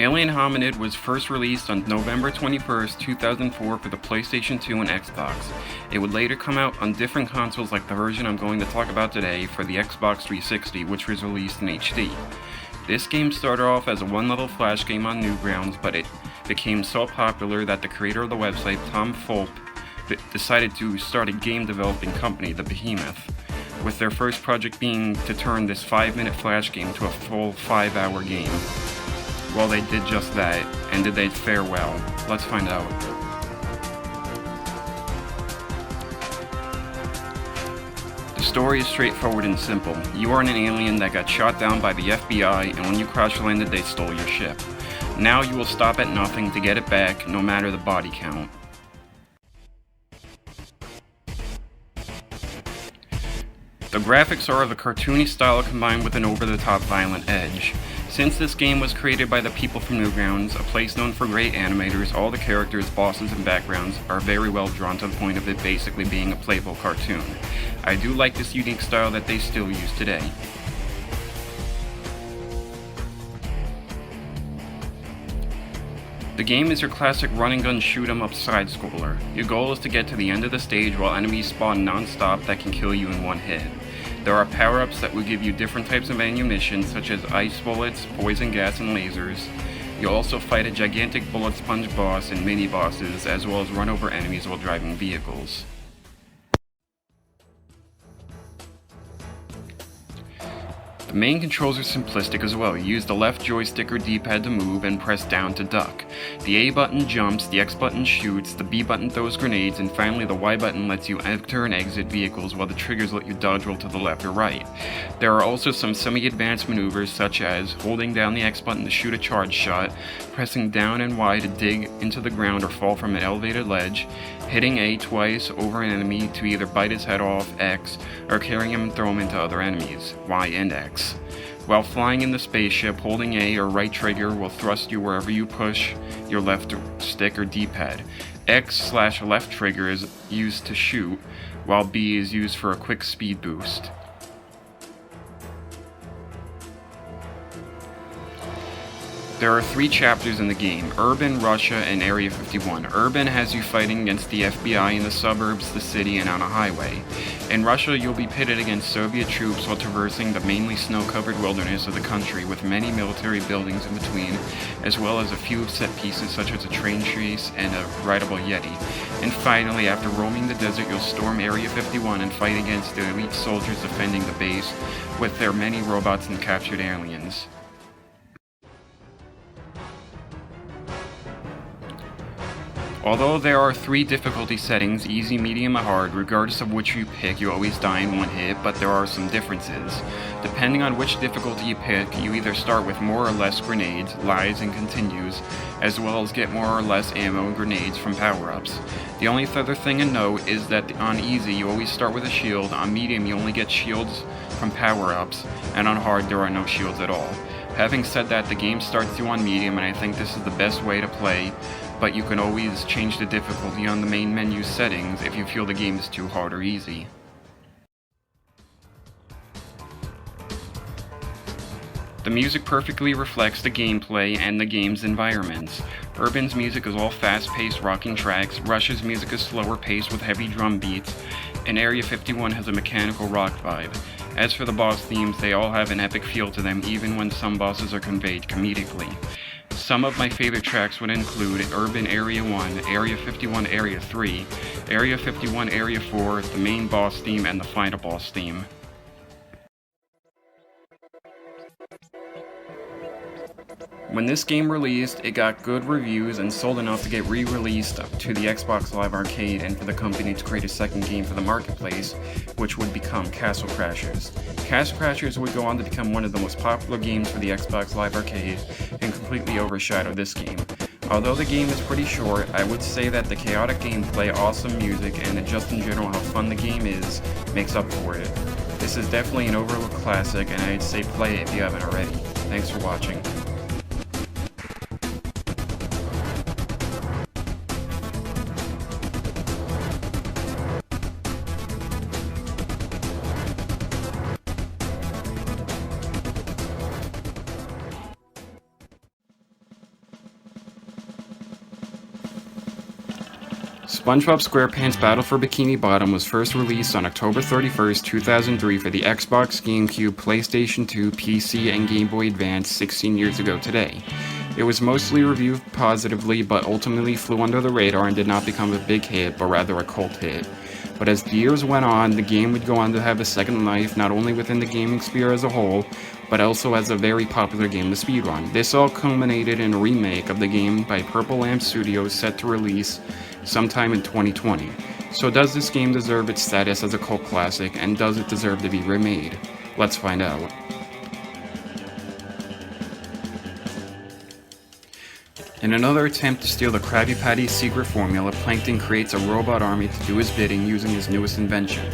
Alien Hominid was first released on November 21st, 2004 for the PlayStation 2 and Xbox. It would later come out on different consoles like the version I'm going to talk about today for the Xbox 360, which was released in HD. This game started off as a one-level flash game on Newgrounds, but it became so popular that the creator of the website, Tom Fulp, decided to start a game developing company, the Behemoth, with their first project being to turn this 5-minute flash game to a full 5-hour game. Well, they did just that, and did they fare well? Let's find out. The story is straightforward and simple. You are an alien that got shot down by the FBI, and when you crash landed, they stole your ship. Now you will stop at nothing to get it back, no matter the body count. The graphics are of a cartoony style combined with an over-the-top violent edge. Since this game was created by the people from Newgrounds, a place known for great animators, all the characters, bosses, and backgrounds are very well drawn to the point of it basically being a playable cartoon. I do like this unique style that they still use today. The game is your classic run-and-gun shoot-'em-up side-scroller. Your goal is to get to the end of the stage while enemies spawn non-stop that can kill you in one hit. There are power-ups that will give you different types of ammunition such as ice bullets, poison gas, and lasers. You'll also fight a gigantic bullet sponge boss and mini-bosses, as well as run over enemies while driving vehicles. The main controls are simplistic as well. You use the left joystick or D-pad to move and press down to duck. The A button jumps, the X button shoots, the B button throws grenades, and finally the Y button lets you enter and exit vehicles while the triggers let you dodge roll to the left or right. There are also some semi-advanced maneuvers such as holding down the X button to shoot a charge shot, pressing down and Y to dig into the ground or fall from an elevated ledge, hitting A twice over an enemy to either bite his head off, X, or carrying him and throw him into other enemies, Y and X. While flying in the spaceship, holding A or right trigger will thrust you wherever you push your left stick or D-pad. X/left trigger is used to shoot, while B is used for a quick speed boost. There are 3 chapters in the game: Urban, Russia, and Area 51. Urban has you fighting against the FBI in the suburbs, the city, and on a highway. In Russia, you'll be pitted against Soviet troops while traversing the mainly snow-covered wilderness of the country with many military buildings in between, as well as a few set pieces such as a train chase and a rideable Yeti. And finally, after roaming the desert, you'll storm Area 51 and fight against the elite soldiers defending the base with their many robots and captured aliens. Although there are 3 difficulty settings, easy, medium, and hard, regardless of which you pick, you always die in one hit, but there are some differences. Depending on which difficulty you pick, you either start with more or less grenades, lies, and continues, as well as get more or less ammo and grenades from power-ups. The only other thing to note is that on easy, you always start with a shield, on medium you only get shields from power-ups, and on hard there are no shields at all. Having said that, the game starts you on medium, and I think this is the best way to play, but you can always change the difficulty on the main menu settings if you feel the game is too hard or easy. The music perfectly reflects the gameplay and the game's environments. Urban's music is all fast-paced rocking tracks, Russia's music is slower paced with heavy drum beats, and Area 51 has a mechanical rock vibe. As for the boss themes, they all have an epic feel to them even when some bosses are conveyed comedically. Some of my favorite tracks would include Urban Area 1, Area 51 Area 3, Area 51 Area 4, the main boss theme, and the final boss theme. When this game released, it got good reviews and sold enough to get re-released to the Xbox Live Arcade and for the company to create a second game for the marketplace, which would become Castle Crashers. Castle Crashers would go on to become one of the most popular games for the Xbox Live Arcade and completely overshadow this game. Although the game is pretty short, I would say that the chaotic gameplay, awesome music, and just in general how fun the game is makes up for it. This is definitely an overlooked classic, and I'd say play it if you haven't already. Thanks for watching. SpongeBob SquarePants Battle for Bikini Bottom was first released on October 31st, 2003 for the Xbox, GameCube, PlayStation 2, PC, and Game Boy Advance 16 years ago today. It was mostly reviewed positively, but ultimately flew under the radar and did not become a big hit, but rather a cult hit. But as the years went on, the game would go on to have a second life, not only within the gaming sphere as a whole, but also as a very popular game to speedrun. This all culminated in a remake of the game by Purple Lamp Studios set to release sometime in 2020. So does this game deserve its status as a cult classic, and does it deserve to be remade? Let's find out. In another attempt to steal the Krabby Patty's secret formula, Plankton creates a robot army to do his bidding using his newest invention.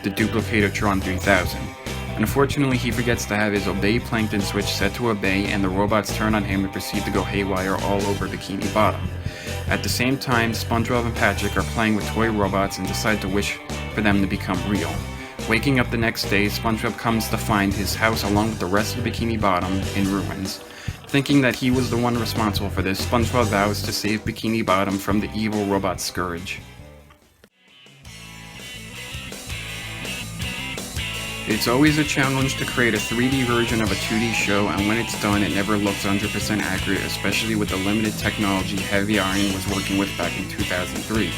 the Duplicatortron 3000. Unfortunately, he forgets to have his Obey Plankton switch set to obey, and the robots turn on him and proceed to go haywire all over Bikini Bottom. At the same time, SpongeBob and Patrick are playing with toy robots and decide to wish for them to become real. Waking up the next day, SpongeBob comes to find his house along with the rest of Bikini Bottom in ruins. Thinking that he was the one responsible for this, SpongeBob vows to save Bikini Bottom from the evil robot Scourge. It's always a challenge to create a 3D version of a 2D show, and when it's done, it never looks 100% accurate, especially with the limited technology Heavy Iron was working with back in 2003.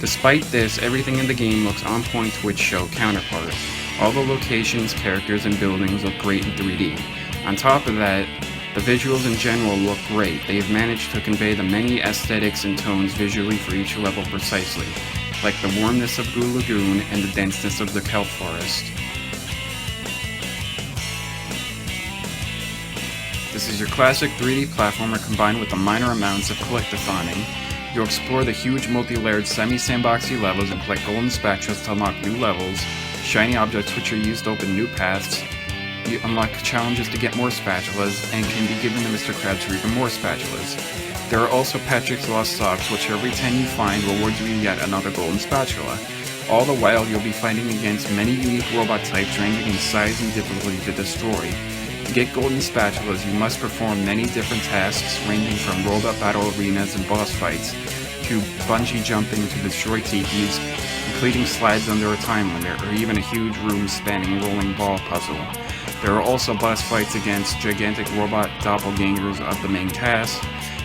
Despite this, everything in the game looks on point to its show counterpart. All the locations, characters, and buildings look great in 3D. On top of that, the visuals in general look great. They've managed to convey the many aesthetics and tones visually for each level precisely, like the warmness of Goo Lagoon and the denseness of the kelp forest. This is your classic 3D platformer combined with the minor amounts of collectathonic. You'll explore the huge multi-layered semi-sandboxy levels and collect golden spatulas to unlock new levels, shiny objects which are used to open new paths. You unlock challenges to get more spatulas, and can be given to Mr. Krabs for even more spatulas. There are also Patrick's Lost Socks, which every 10 you find rewards you yet another golden spatula. All the while, you'll be fighting against many unique robot types ranging in size and difficulty to destroy. To get golden spatulas, you must perform many different tasks ranging from robot battle arenas and boss fights, to bungee jumping to destroy tikis, completing slides under a time limit, or even a huge room spanning rolling ball puzzle. There are also boss fights against gigantic robot doppelgangers of the main cast,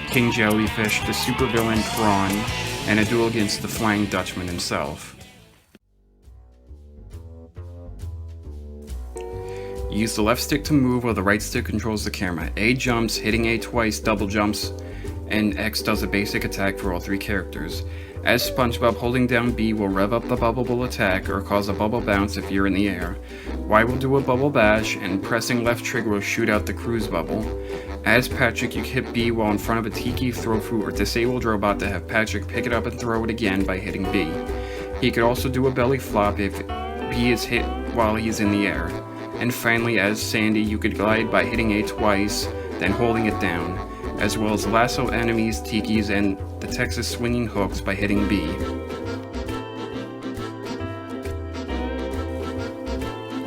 King Jellyfish, the supervillain Prawn, and a duel against the Flying Dutchman himself. Use the left stick to move while the right stick controls the camera. A jumps, hitting A twice double jumps, and X does a basic attack for all three characters. As SpongeBob, holding down B will rev up the bubble attack or cause a bubble bounce if you're in the air. Y will do a bubble bash, and pressing left trigger will shoot out the cruise bubble. As Patrick, you hit B while in front of a tiki, throw fruit, or disabled robot to have Patrick pick it up and throw it again by hitting B. He could also do a belly flop if B is hit while he's in the air. And finally, as Sandy, you could glide by hitting A twice, then holding it down, as well as lasso enemies, tikis, and the Texas swinging hooks by hitting B.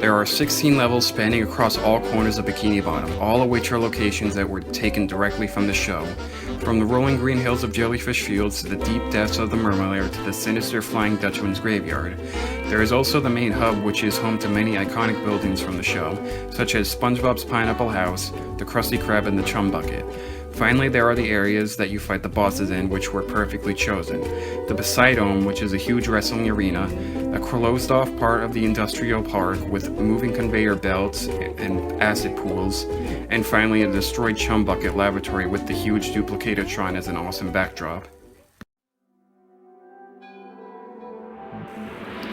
There are 16 levels spanning across all corners of Bikini Bottom, all of which are locations that were taken directly from the show. From the rolling green hills of Jellyfish Fields to the deep depths of the Mermaid Lair to the sinister Flying Dutchman's graveyard. There is also the main hub, which is home to many iconic buildings from the show, such as SpongeBob's Pineapple House, the Krusty Krab, and the Chum Bucket. Finally, there are the areas that you fight the bosses in, which were perfectly chosen. The Poseidome, which is a huge wrestling arena, a closed-off part of the industrial park with moving conveyor belts and acid pools, and finally a destroyed Chum Bucket laboratory with the huge Duplicatortron as an awesome backdrop.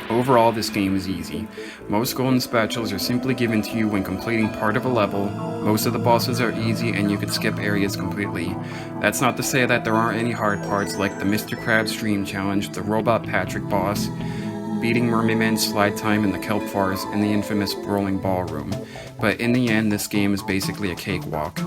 Overall, this game is easy. Most golden spatulas are simply given to you when completing part of a level, most of the bosses are easy and you can skip areas completely. That's not to say that there aren't any hard parts like the Mr. Krabs Dream Challenge, the Robot Patrick boss, beating Mermaidman's slide time in the kelp forest, and the infamous rolling ballroom. But in the end, this game is basically a cakewalk.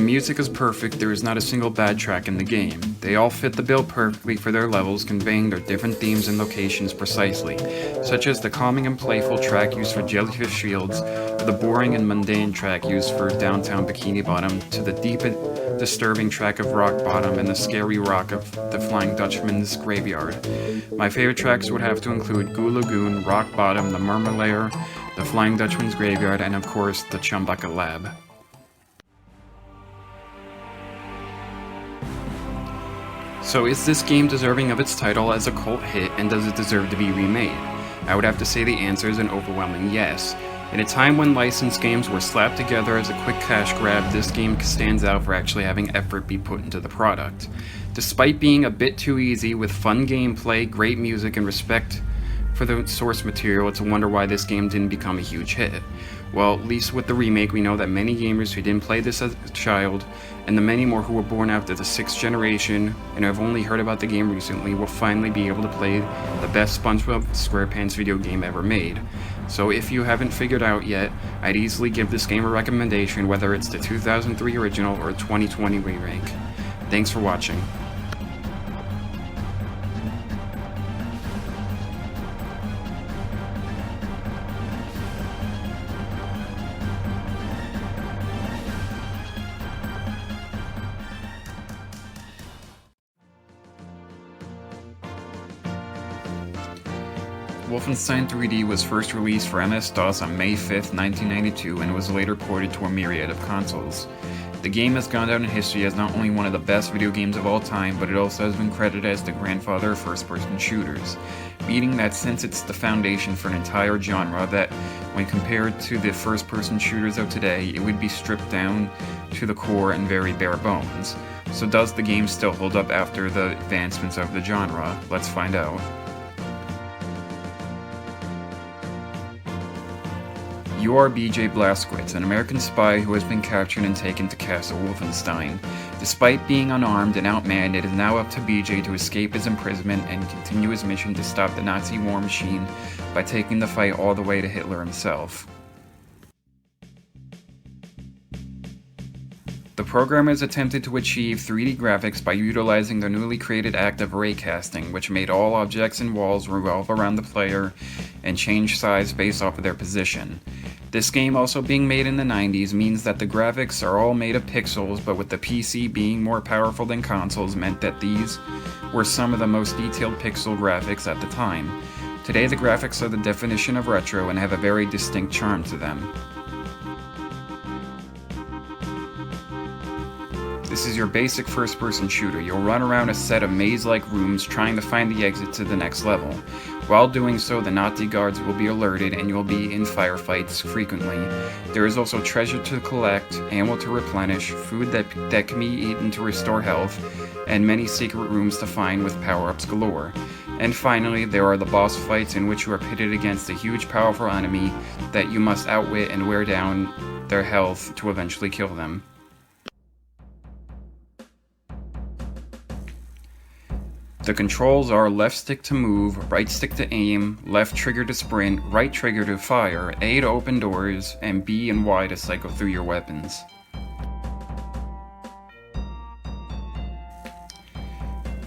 The music is perfect, there is not a single bad track in the game. They all fit the bill perfectly for their levels, conveying their different themes and locations precisely, such as the calming and playful track used for Jellyfish Fields, or the boring and mundane track used for downtown Bikini Bottom, to the deep and disturbing track of Rock Bottom and the scary rock of the Flying Dutchman's graveyard. My favorite tracks would have to include Goo Lagoon, Rock Bottom, the Mermaid Lair, the Flying Dutchman's graveyard, and of course, the Chum Bucket Lab. So is this game deserving of its title as a cult hit, and does it deserve to be remade? I would have to say the answer is an overwhelming yes. In a time when licensed games were slapped together as a quick cash grab, this game stands out for actually having effort be put into the product. Despite being a bit too easy, with fun gameplay, great music, and respect for the source material, it's a wonder why this game didn't become a huge hit. Well, at least with the remake, we know that many gamers who didn't play this as a child, and the many more who were born after the 6th generation and have only heard about the game recently, will finally be able to play the best SpongeBob SquarePants video game ever made. So if you haven't figured out yet, I'd easily give this game a recommendation, whether it's the 2003 original or 2020 remake. Thanks for watching. Wolfenstein 3D was first released for MS-DOS on May 5, 1992, and was later ported to a myriad of consoles. The game has gone down in history as not only one of the best video games of all time, but it also has been credited as the grandfather of first-person shooters, meaning that since it's the foundation for an entire genre that, when compared to the first-person shooters of today, it would be stripped down to the core and very bare bones. So does the game still hold up after the advancements of the genre? Let's find out. You are BJ Blazkowicz, an American spy who has been captured and taken to Castle Wolfenstein. Despite being unarmed and outmanned, it is now up to BJ to escape his imprisonment and continue his mission to stop the Nazi war machine by taking the fight all the way to Hitler himself. The programmers attempted to achieve 3D graphics by utilizing their newly created active raycasting, which made all objects and walls revolve around the player and change size based off of their position. This game, also being made in the 90s, means that the graphics are all made of pixels, but with the PC being more powerful than consoles meant that these were some of the most detailed pixel graphics at the time. Today the graphics are the definition of retro and have a very distinct charm to them. This is your basic first-person shooter. You'll run around a set of maze-like rooms trying to find the exit to the next level. While doing so, the Nazi guards will be alerted and you'll be in firefights frequently. There is also treasure to collect, ammo to replenish, food that can be eaten to restore health, and many secret rooms to find with power-ups galore. And finally, there are the boss fights in which you are pitted against a huge powerful enemy that you must outwit and wear down their health to eventually kill them. The controls are left stick to move, right stick to aim, left trigger to sprint, right trigger to fire, A to open doors, and B and Y to cycle through your weapons.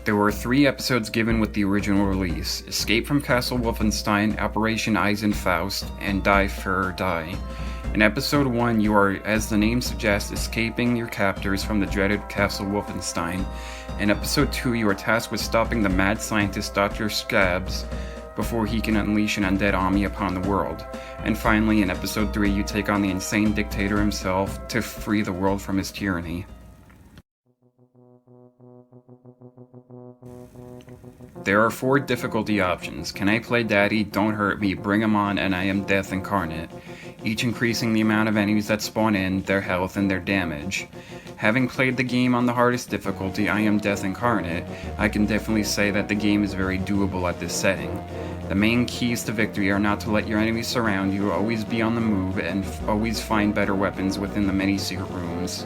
There were 3 episodes given with the original release: Escape from Castle Wolfenstein, Operation Eisenfaust, and Die für Die. In episode 1, you are, as the name suggests, escaping your captors from the dreaded Castle Wolfenstein. In episode 2, you are tasked with stopping the mad scientist Dr. Scabs before he can unleash an undead army upon the world. And finally, in episode 3, you take on the insane dictator himself to free the world from his tyranny. There are 4 difficulty options: Can I Play Daddy, Don't Hurt Me, Bring 'Em On, and I Am Death Incarnate, each increasing the amount of enemies that spawn in, their health, and their damage. Having played the game on the hardest difficulty, I Am Death Incarnate, I can definitely say that the game is very doable at this setting. The main keys to victory are not to let your enemies surround you, always be on the move, and always find better weapons within the many secret rooms.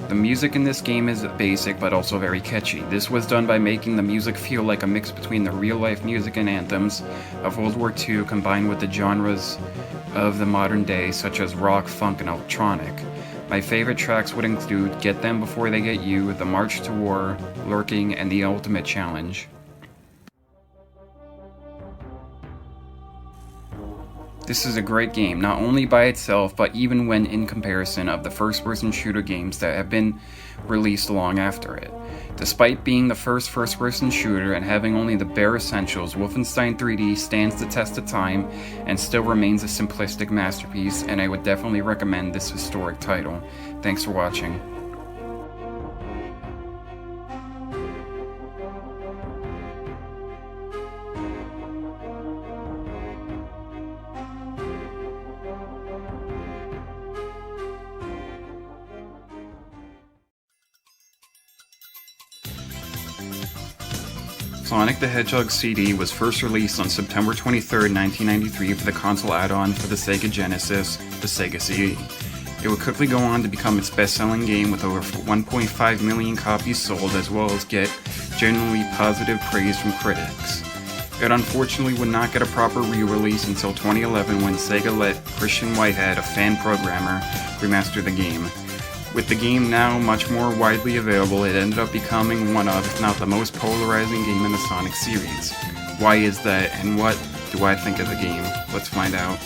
The music in this game is basic but also very catchy. This was done by making the music feel like a mix between the real-life music and anthems of World War II combined with the genres of the modern day, such as rock, funk, and electronic. My favorite tracks would include Get Them Before They Get You, The March to War, Lurking, and The Ultimate Challenge. This is a great game, not only by itself, but even when in comparison of the first-person shooter games that have been released long after it. Despite being the first-person shooter and having only the bare essentials, Wolfenstein 3D stands the test of time and still remains a simplistic masterpiece, and I would definitely recommend this historic title. Thanks for watching. Sonic the Hedgehog CD was first released on September 23, 1993 for the console add-on for the Sega Genesis, the Sega CD. It would quickly go on to become its best-selling game with over 1.5 million copies sold, as well as get generally positive praise from critics. It unfortunately would not get a proper re-release until 2011 when Sega let Christian Whitehead, a fan programmer, remaster the game. With the game now much more widely available, it ended up becoming one of, if not the most polarizing game in the Sonic series. Why is that, and what do I think of the game? Let's find out.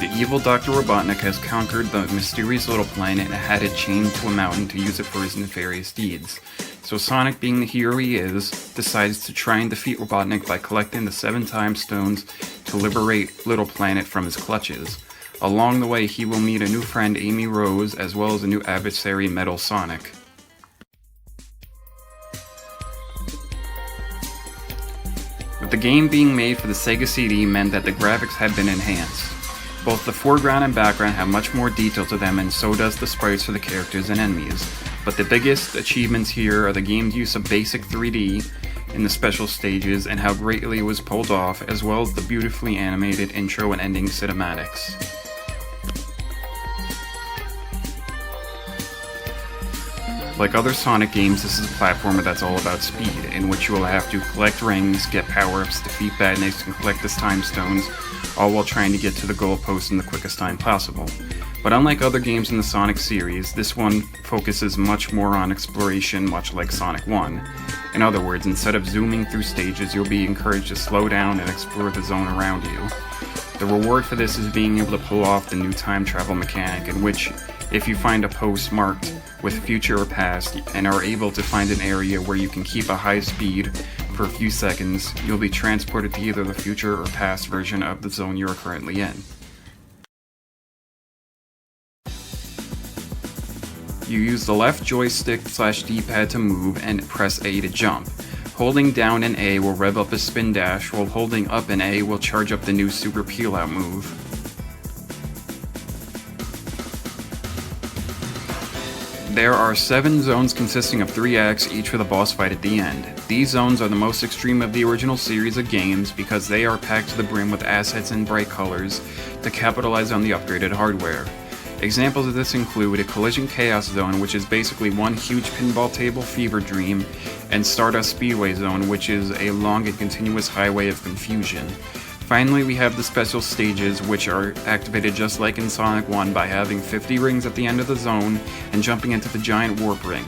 The evil Dr. Robotnik has conquered the mysterious little planet and had it chained to a mountain to use it for his nefarious deeds. So Sonic, being the hero he is, decides to try and defeat Robotnik by collecting the 7 time stones to liberate Little Planet from his clutches. Along the way, he will meet a new friend, Amy Rose, as well as a new adversary, Metal Sonic. With the game being made for the Sega CD meant that the graphics had been enhanced. Both the foreground and background have much more detail to them, and so does the sprites for the characters and enemies. But the biggest achievements here are the game's use of basic 3D in the special stages and how greatly it was pulled off, as well as the beautifully animated intro and ending cinematics. Like other Sonic games, this is a platformer that's all about speed, in which you will have to collect rings, get power-ups, defeat badniks, and collect the time stones, all while trying to get to the goalpost in the quickest time possible. But unlike other games in the Sonic series, this one focuses much more on exploration, much like Sonic 1. In other words, instead of zooming through stages, you'll be encouraged to slow down and explore the zone around you. The reward for this is being able to pull off the new time travel mechanic, in which, if you find a post marked with future or past, and are able to find an area where you can keep a high speed for a few seconds, you'll be transported to either the future or past version of the zone you are currently in. You use the left joystick/D-pad to move and press A to jump. Holding down an A will rev up a spin dash, while holding up an A will charge up the new super peel out move. There are 7 zones consisting of 3 acts, each with a boss fight at the end. These zones are the most extreme of the original series of games because they are packed to the brim with assets in bright colors to capitalize on the upgraded hardware. Examples of this include a Collision Chaos Zone, which is basically one huge pinball table fever dream, and Stardust Speedway Zone, which is a long and continuous highway of confusion. Finally, we have the special stages, which are activated just like in Sonic 1 by having 50 rings at the end of the zone and jumping into the giant warp ring.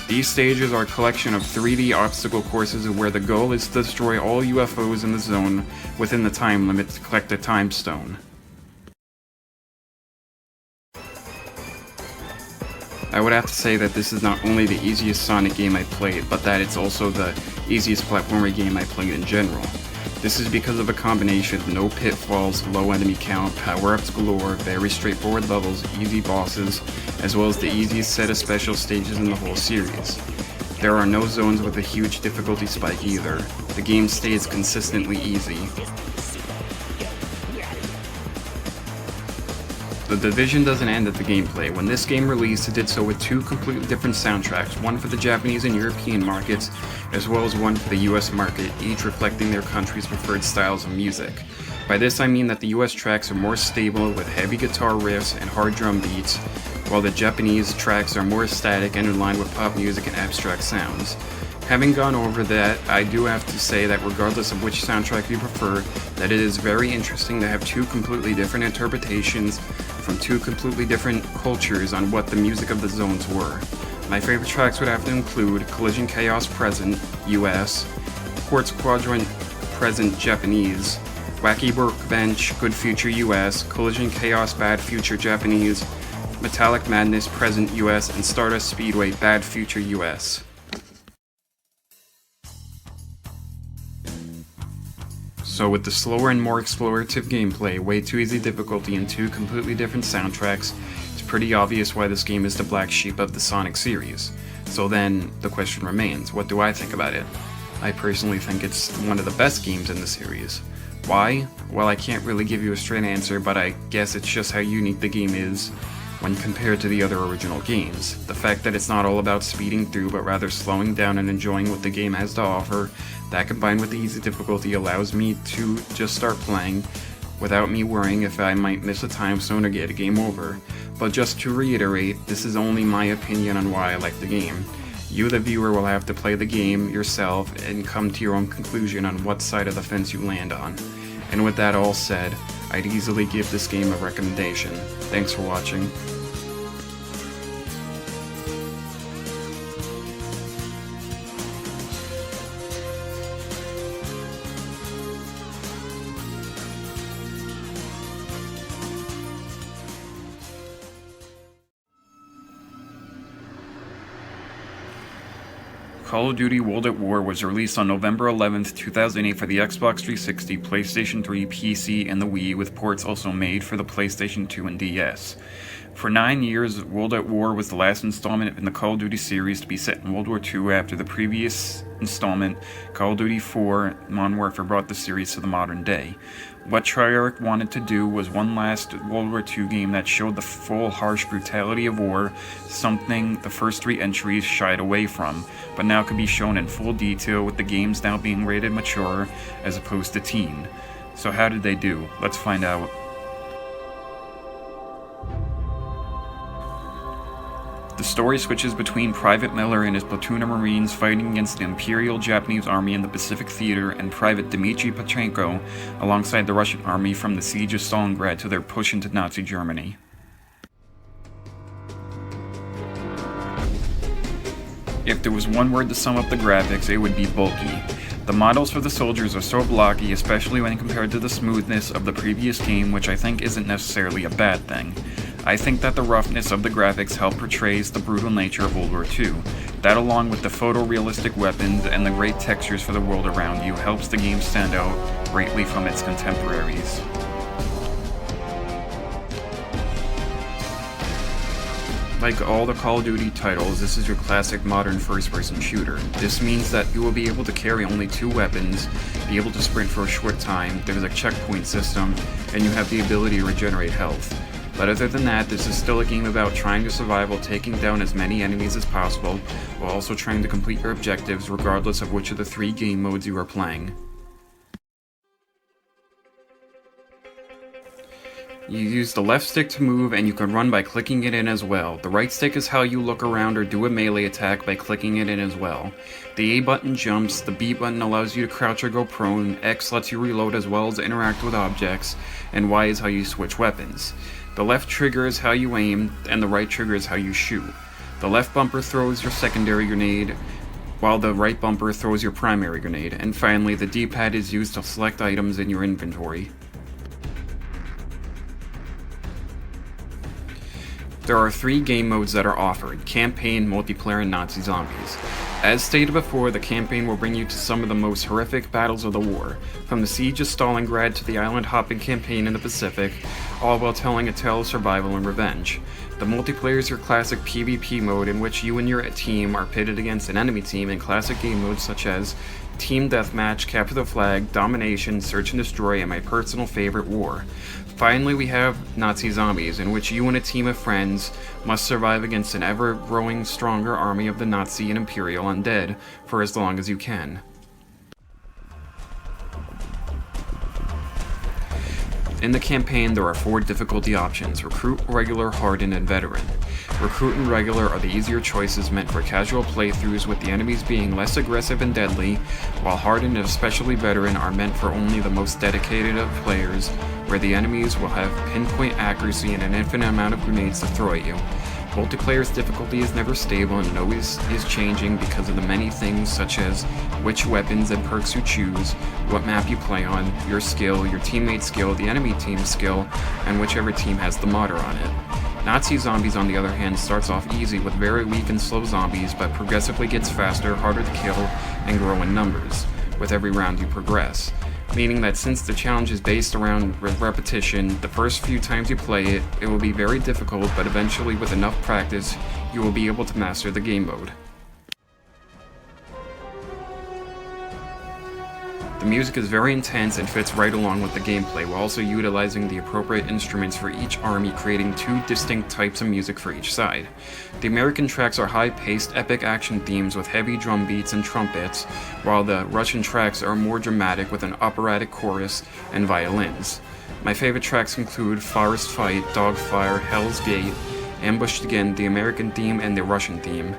These stages are a collection of 3D obstacle courses where the goal is to destroy all UFOs in the zone within the time limit to collect a time stone. I would have to say that this is not only the easiest Sonic game I played, but that it's also the easiest platformer game I played in general. This is because of a combination of no pitfalls, low enemy count, power-ups galore, very straightforward levels, easy bosses, as well as the easiest set of special stages in the whole series. There are no zones with a huge difficulty spike either. The game stays consistently easy. The division doesn't end at the gameplay. When this game released, it did so with 2 completely different soundtracks, one for the Japanese and European markets, as well as one for the US market, each reflecting their country's preferred styles of music. By this I mean that the US tracks are more stable with heavy guitar riffs and hard drum beats, while the Japanese tracks are more static and in line with pop music and abstract sounds. Having gone over that, I do have to say that regardless of which soundtrack you prefer, that it is very interesting to have 2 completely different interpretations from 2 completely different cultures on what the music of the zones were. My favorite tracks would have to include Collision Chaos Present, US, Quartz Quadrant Present Japanese, Wacky Workbench Good Future US, Collision Chaos Bad Future Japanese, Metallic Madness Present US, and Stardust Speedway Bad Future US. So with the slower and more explorative gameplay, way too easy difficulty, and 2 completely different soundtracks, it's pretty obvious why this game is the black sheep of the Sonic series. So then, the question remains, what do I think about it? I personally think it's one of the best games in the series. Why? Well, I can't really give you a straight answer, but I guess it's just how unique the game is. when compared to the other original games. The fact that it's not all about speeding through, but rather slowing down and enjoying what the game has to offer, that combined with the easy difficulty allows me to just start playing without me worrying if I might miss a time zone or get a game over. But just to reiterate, this is only my opinion on why I like the game. You, the viewer, will have to play the game yourself and come to your own conclusion on what side of the fence you land on. And with that all said, I'd easily give this game a recommendation. Thanks for watching. Call of Duty World at War was released on November 11th, 2008 for the Xbox 360, PlayStation 3, PC, and the Wii, with ports also made for the PlayStation 2 and DS. For 9 years, World at War was the last installment in the Call of Duty series to be set in World War II after the previous installment, Call of Duty 4 Modern Warfare, brought the series to the modern day. What Treyarch wanted to do was one last World War II game that showed the full harsh brutality of war, something the first 3 entries shied away from, but now could be shown in full detail with the games now being rated mature as opposed to teen. So how did they do? Let's find out. The story switches between Private Miller and his platoon of Marines fighting against the Imperial Japanese Army in the Pacific Theater and Private Dmitry Petrenko alongside the Russian army from the siege of Stalingrad to their push into Nazi Germany. If there was one word to sum up the graphics, it would be bulky. The models for the soldiers are so blocky, especially when compared to the smoothness of the previous game, which I think isn't necessarily a bad thing. I think that the roughness of the graphics help portrays the brutal nature of World War II. That, along with the photorealistic weapons and the great textures for the world around you, helps the game stand out greatly from its contemporaries. Like all the Call of Duty titles, this is your classic modern first-person shooter. This means that you will be able to carry only 2 weapons, be able to sprint for a short time, there's a checkpoint system, and you have the ability to regenerate health. But other than that, this is still a game about trying to survive while taking down as many enemies as possible, while also trying to complete your objectives regardless of which of the 3 game modes you are playing. You use the left stick to move, and you can run by clicking it in as well. The right stick is how you look around or do a melee attack by clicking it in as well. The A button jumps, the B button allows you to crouch or go prone, X lets you reload as well as interact with objects, and Y is how you switch weapons. The left trigger is how you aim, and the right trigger is how you shoot. The left bumper throws your secondary grenade, while the right bumper throws your primary grenade, and finally the D-pad is used to select items in your inventory. There are 3 game modes that are offered: Campaign, Multiplayer, and Nazi Zombies. As stated before, the campaign will bring you to some of the most horrific battles of the war, from the siege of Stalingrad to the island-hopping campaign in the Pacific, all while telling a tale of survival and revenge. The multiplayer is your classic PvP mode in which you and your team are pitted against an enemy team in classic game modes such as Team Deathmatch, Capture the Flag, Domination, Search and Destroy, and my personal favorite, War. Finally, we have Nazi Zombies, in which you and a team of friends must survive against an ever-growing stronger army of the Nazi and Imperial undead for as long as you can. In the campaign, there are 4 difficulty options: Recruit, Regular, Hardened, and Veteran. Recruit and Regular are the easier choices meant for casual playthroughs, with the enemies being less aggressive and deadly, while Hardened and especially Veteran are meant for only the most dedicated of players, where the enemies will have pinpoint accuracy and an infinite amount of grenades to throw at you. Multiplayer's difficulty is never stable and always is changing because of the many things such as which weapons and perks you choose, what map you play on, your skill, your teammate's skill, the enemy team's skill, and whichever team has the modder on it. Nazi Zombies, on the other hand, starts off easy with very weak and slow zombies, but progressively gets faster, harder to kill, and grow in numbers with every round you progress. Meaning that since the challenge is based around repetition, the first few times you play it, it will be very difficult, but eventually with enough practice, you will be able to master the game mode. The music is very intense and fits right along with the gameplay, while also utilizing the appropriate instruments for each army, creating two distinct types of music for each side. The American tracks are high-paced, epic action themes with heavy drum beats and trumpets, while the Russian tracks are more dramatic with an operatic chorus and violins. My favorite tracks include Forest Fight, Dogfire, Hell's Gate, Ambushed Again, the American theme, and the Russian theme.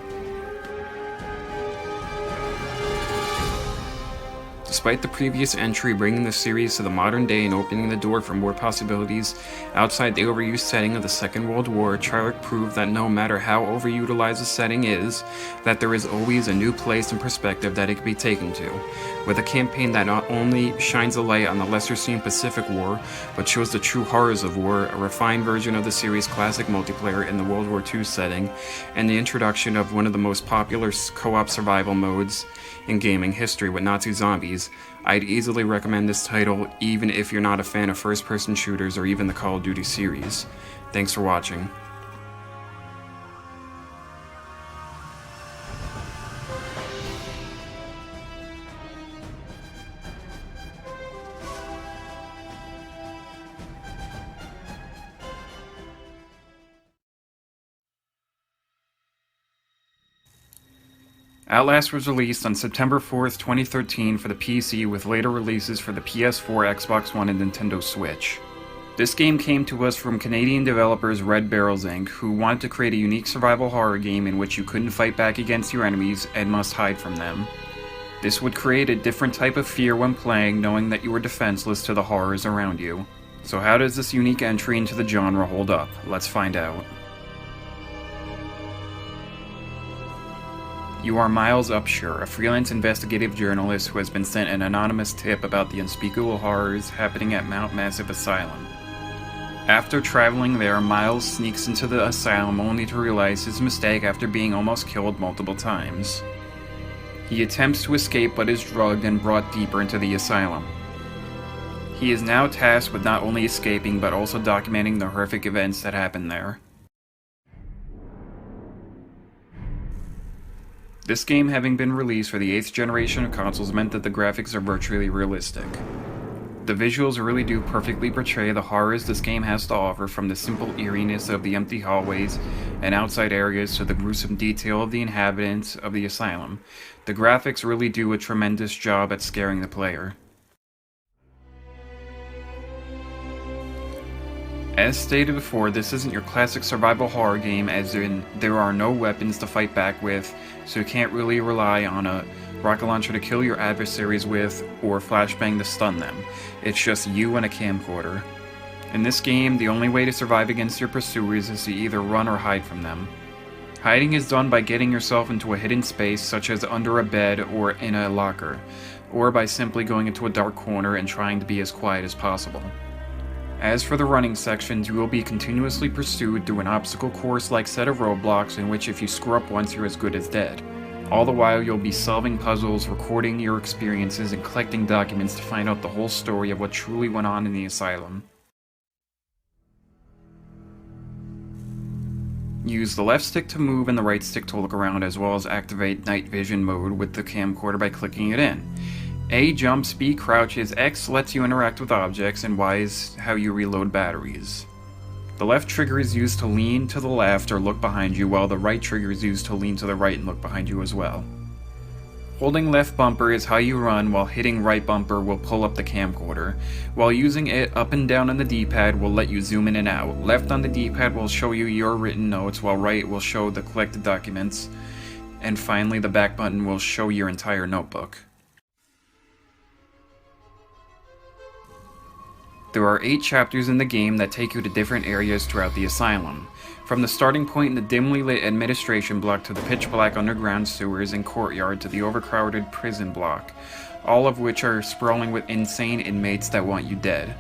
Despite the previous entry bringing the series to the modern day and opening the door for more possibilities outside the overused setting of the Second World War, Treyarch proved that no matter how overutilized a setting is, that there is always a new place and perspective that it can be taken to. With a campaign that not only shines a light on the lesser-seen Pacific War, but shows the true horrors of war, a refined version of the series' classic multiplayer in the World War II setting, and the introduction of one of the most popular co-op survival modes in gaming history with Nazi zombies, I'd easily recommend this title even if you're not a fan of first-person shooters or even the Call of Duty series. Thanks for watching. Outlast was released on September 4th, 2013 for the PC, with later releases for the PS4, Xbox One, and Nintendo Switch. This game came to us from Canadian developers Red Barrels Inc., who wanted to create a unique survival horror game in which you couldn't fight back against your enemies and must hide from them. This would create a different type of fear when playing, knowing that you were defenseless to the horrors around you. So how does this unique entry into the genre hold up? Let's find out. You are Miles Upshur, a freelance investigative journalist who has been sent an anonymous tip about the unspeakable horrors happening at Mount Massive Asylum. After traveling there, Miles sneaks into the asylum only to realize his mistake after being almost killed multiple times. He attempts to escape but is drugged and brought deeper into the asylum. He is now tasked with not only escaping but also documenting the horrific events that happened there. This game, having been released for the 8th generation of consoles, meant that the graphics are virtually realistic. The visuals really do perfectly portray the horrors this game has to offer, from the simple eeriness of the empty hallways and outside areas to the gruesome detail of the inhabitants of the asylum. The graphics really do a tremendous job at scaring the player. As stated before, this isn't your classic survival horror game, as in there are no weapons to fight back with, so you can't really rely on a rocket launcher to kill your adversaries with or flashbang to stun them. It's just you and a camcorder. In this game, the only way to survive against your pursuers is to either run or hide from them. Hiding is done by getting yourself into a hidden space, such as under a bed or in a locker, or by simply going into a dark corner and trying to be as quiet as possible. As for the running sections, you will be continuously pursued through an obstacle course-like set of roadblocks in which if you screw up once, you're as good as dead. All the while, you'll be solving puzzles, recording your experiences, and collecting documents to find out the whole story of what truly went on in the asylum. Use the left stick to move and the right stick to look around, as well as activate night vision mode with the camcorder by clicking it in. A jumps, B crouches, X lets you interact with objects, and Y is how you reload batteries. The left trigger is used to lean to the left or look behind you, while the right trigger is used to lean to the right and look behind you as well. Holding left bumper is how you run, while hitting right bumper will pull up the camcorder. While using it up and down on the D-pad will let you zoom in and out. Left on the D-pad will show you your written notes, while right will show the collected documents. And finally, the back button will show your entire notebook. There are 8 chapters in the game that take you to different areas throughout the asylum. From the starting point in the dimly lit administration block to the pitch black underground sewers and courtyard to the overcrowded prison block, all of which are sprawling with insane inmates that want you dead.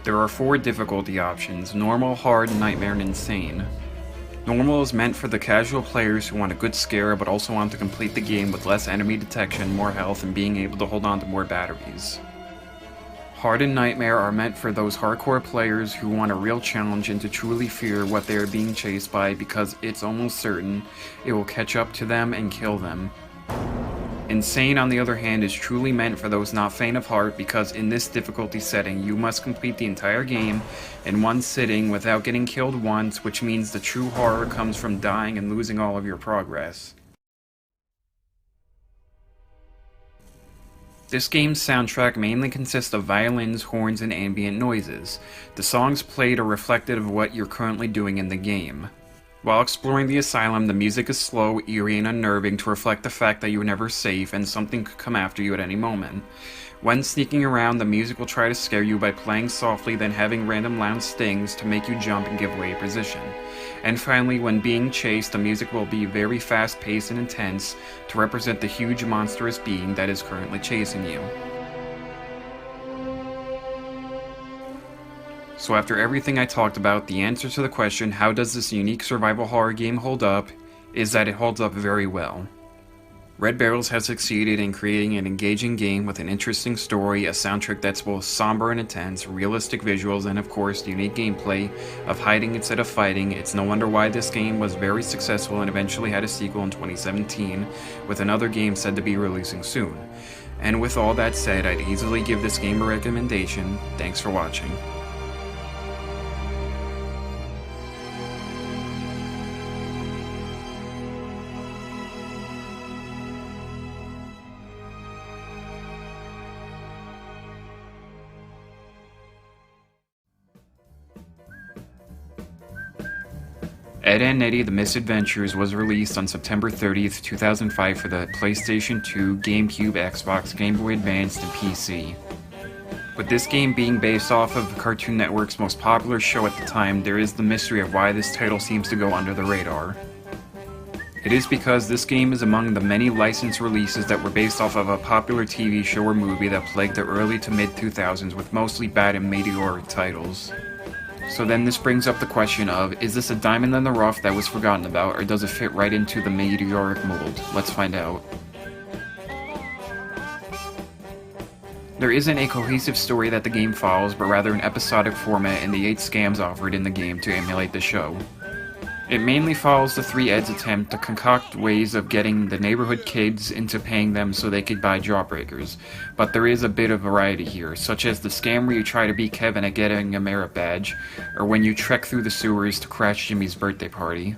There are 4 difficulty options: normal, hard, nightmare, and insane. Normal is meant for the casual players who want a good scare but also want to complete the game with less enemy detection, more health, and being able to hold on to more batteries. Hard and Nightmare are meant for those hardcore players who want a real challenge and to truly fear what they are being chased by, because it's almost certain it will catch up to them and kill them. Insane, on the other hand, is truly meant for those not faint of heart, because in this difficulty setting, you must complete the entire game in one sitting without getting killed once, which means the true horror comes from dying and losing all of your progress. This game's soundtrack mainly consists of violins, horns, and ambient noises. The songs played are reflective of what you're currently doing in the game. While exploring the asylum, the music is slow, eerie, and unnerving to reflect the fact that you are never safe and something could come after you at any moment. When sneaking around, the music will try to scare you by playing softly, then having random loud stings to make you jump and give away your position. And finally, when being chased, the music will be very fast-paced and intense to represent the huge monstrous being that is currently chasing you. So after everything I talked about, the answer to the question, how does this unique survival horror game hold up, is that it holds up very well. Red Barrels has succeeded in creating an engaging game with an interesting story, a soundtrack that's both somber and intense, realistic visuals, and of course unique gameplay of hiding instead of fighting. It's no wonder why this game was very successful and eventually had a sequel in 2017, with another game said to be releasing soon. And with all that said, I'd easily give this game a recommendation. Thanks for watching. Ed and Eddy: The Mis-Edventures was released on September 30th, 2005 for the PlayStation 2, GameCube, Xbox, Game Boy Advance, and PC. With this game being based off of Cartoon Network's most popular show at the time, there is the mystery of why this title seems to go under the radar. It is because this game is among the many licensed releases that were based off of a popular TV show or movie that plagued the early to mid-2000s with mostly bad and meteoric titles. So then this brings up the question of, is this a diamond in the rough that was forgotten about, or does it fit right into the meteoric mold? Let's find out. There isn't a cohesive story that the game follows, but rather an episodic format in the 8 scams offered in the game to emulate the show. It mainly follows the 3 Eds' attempt to concoct ways of getting the neighborhood kids into paying them so they could buy jawbreakers, but there is a bit of variety here, such as the scam where you try to beat Kevin at getting a merit badge, or when you trek through the sewers to crash Jimmy's birthday party.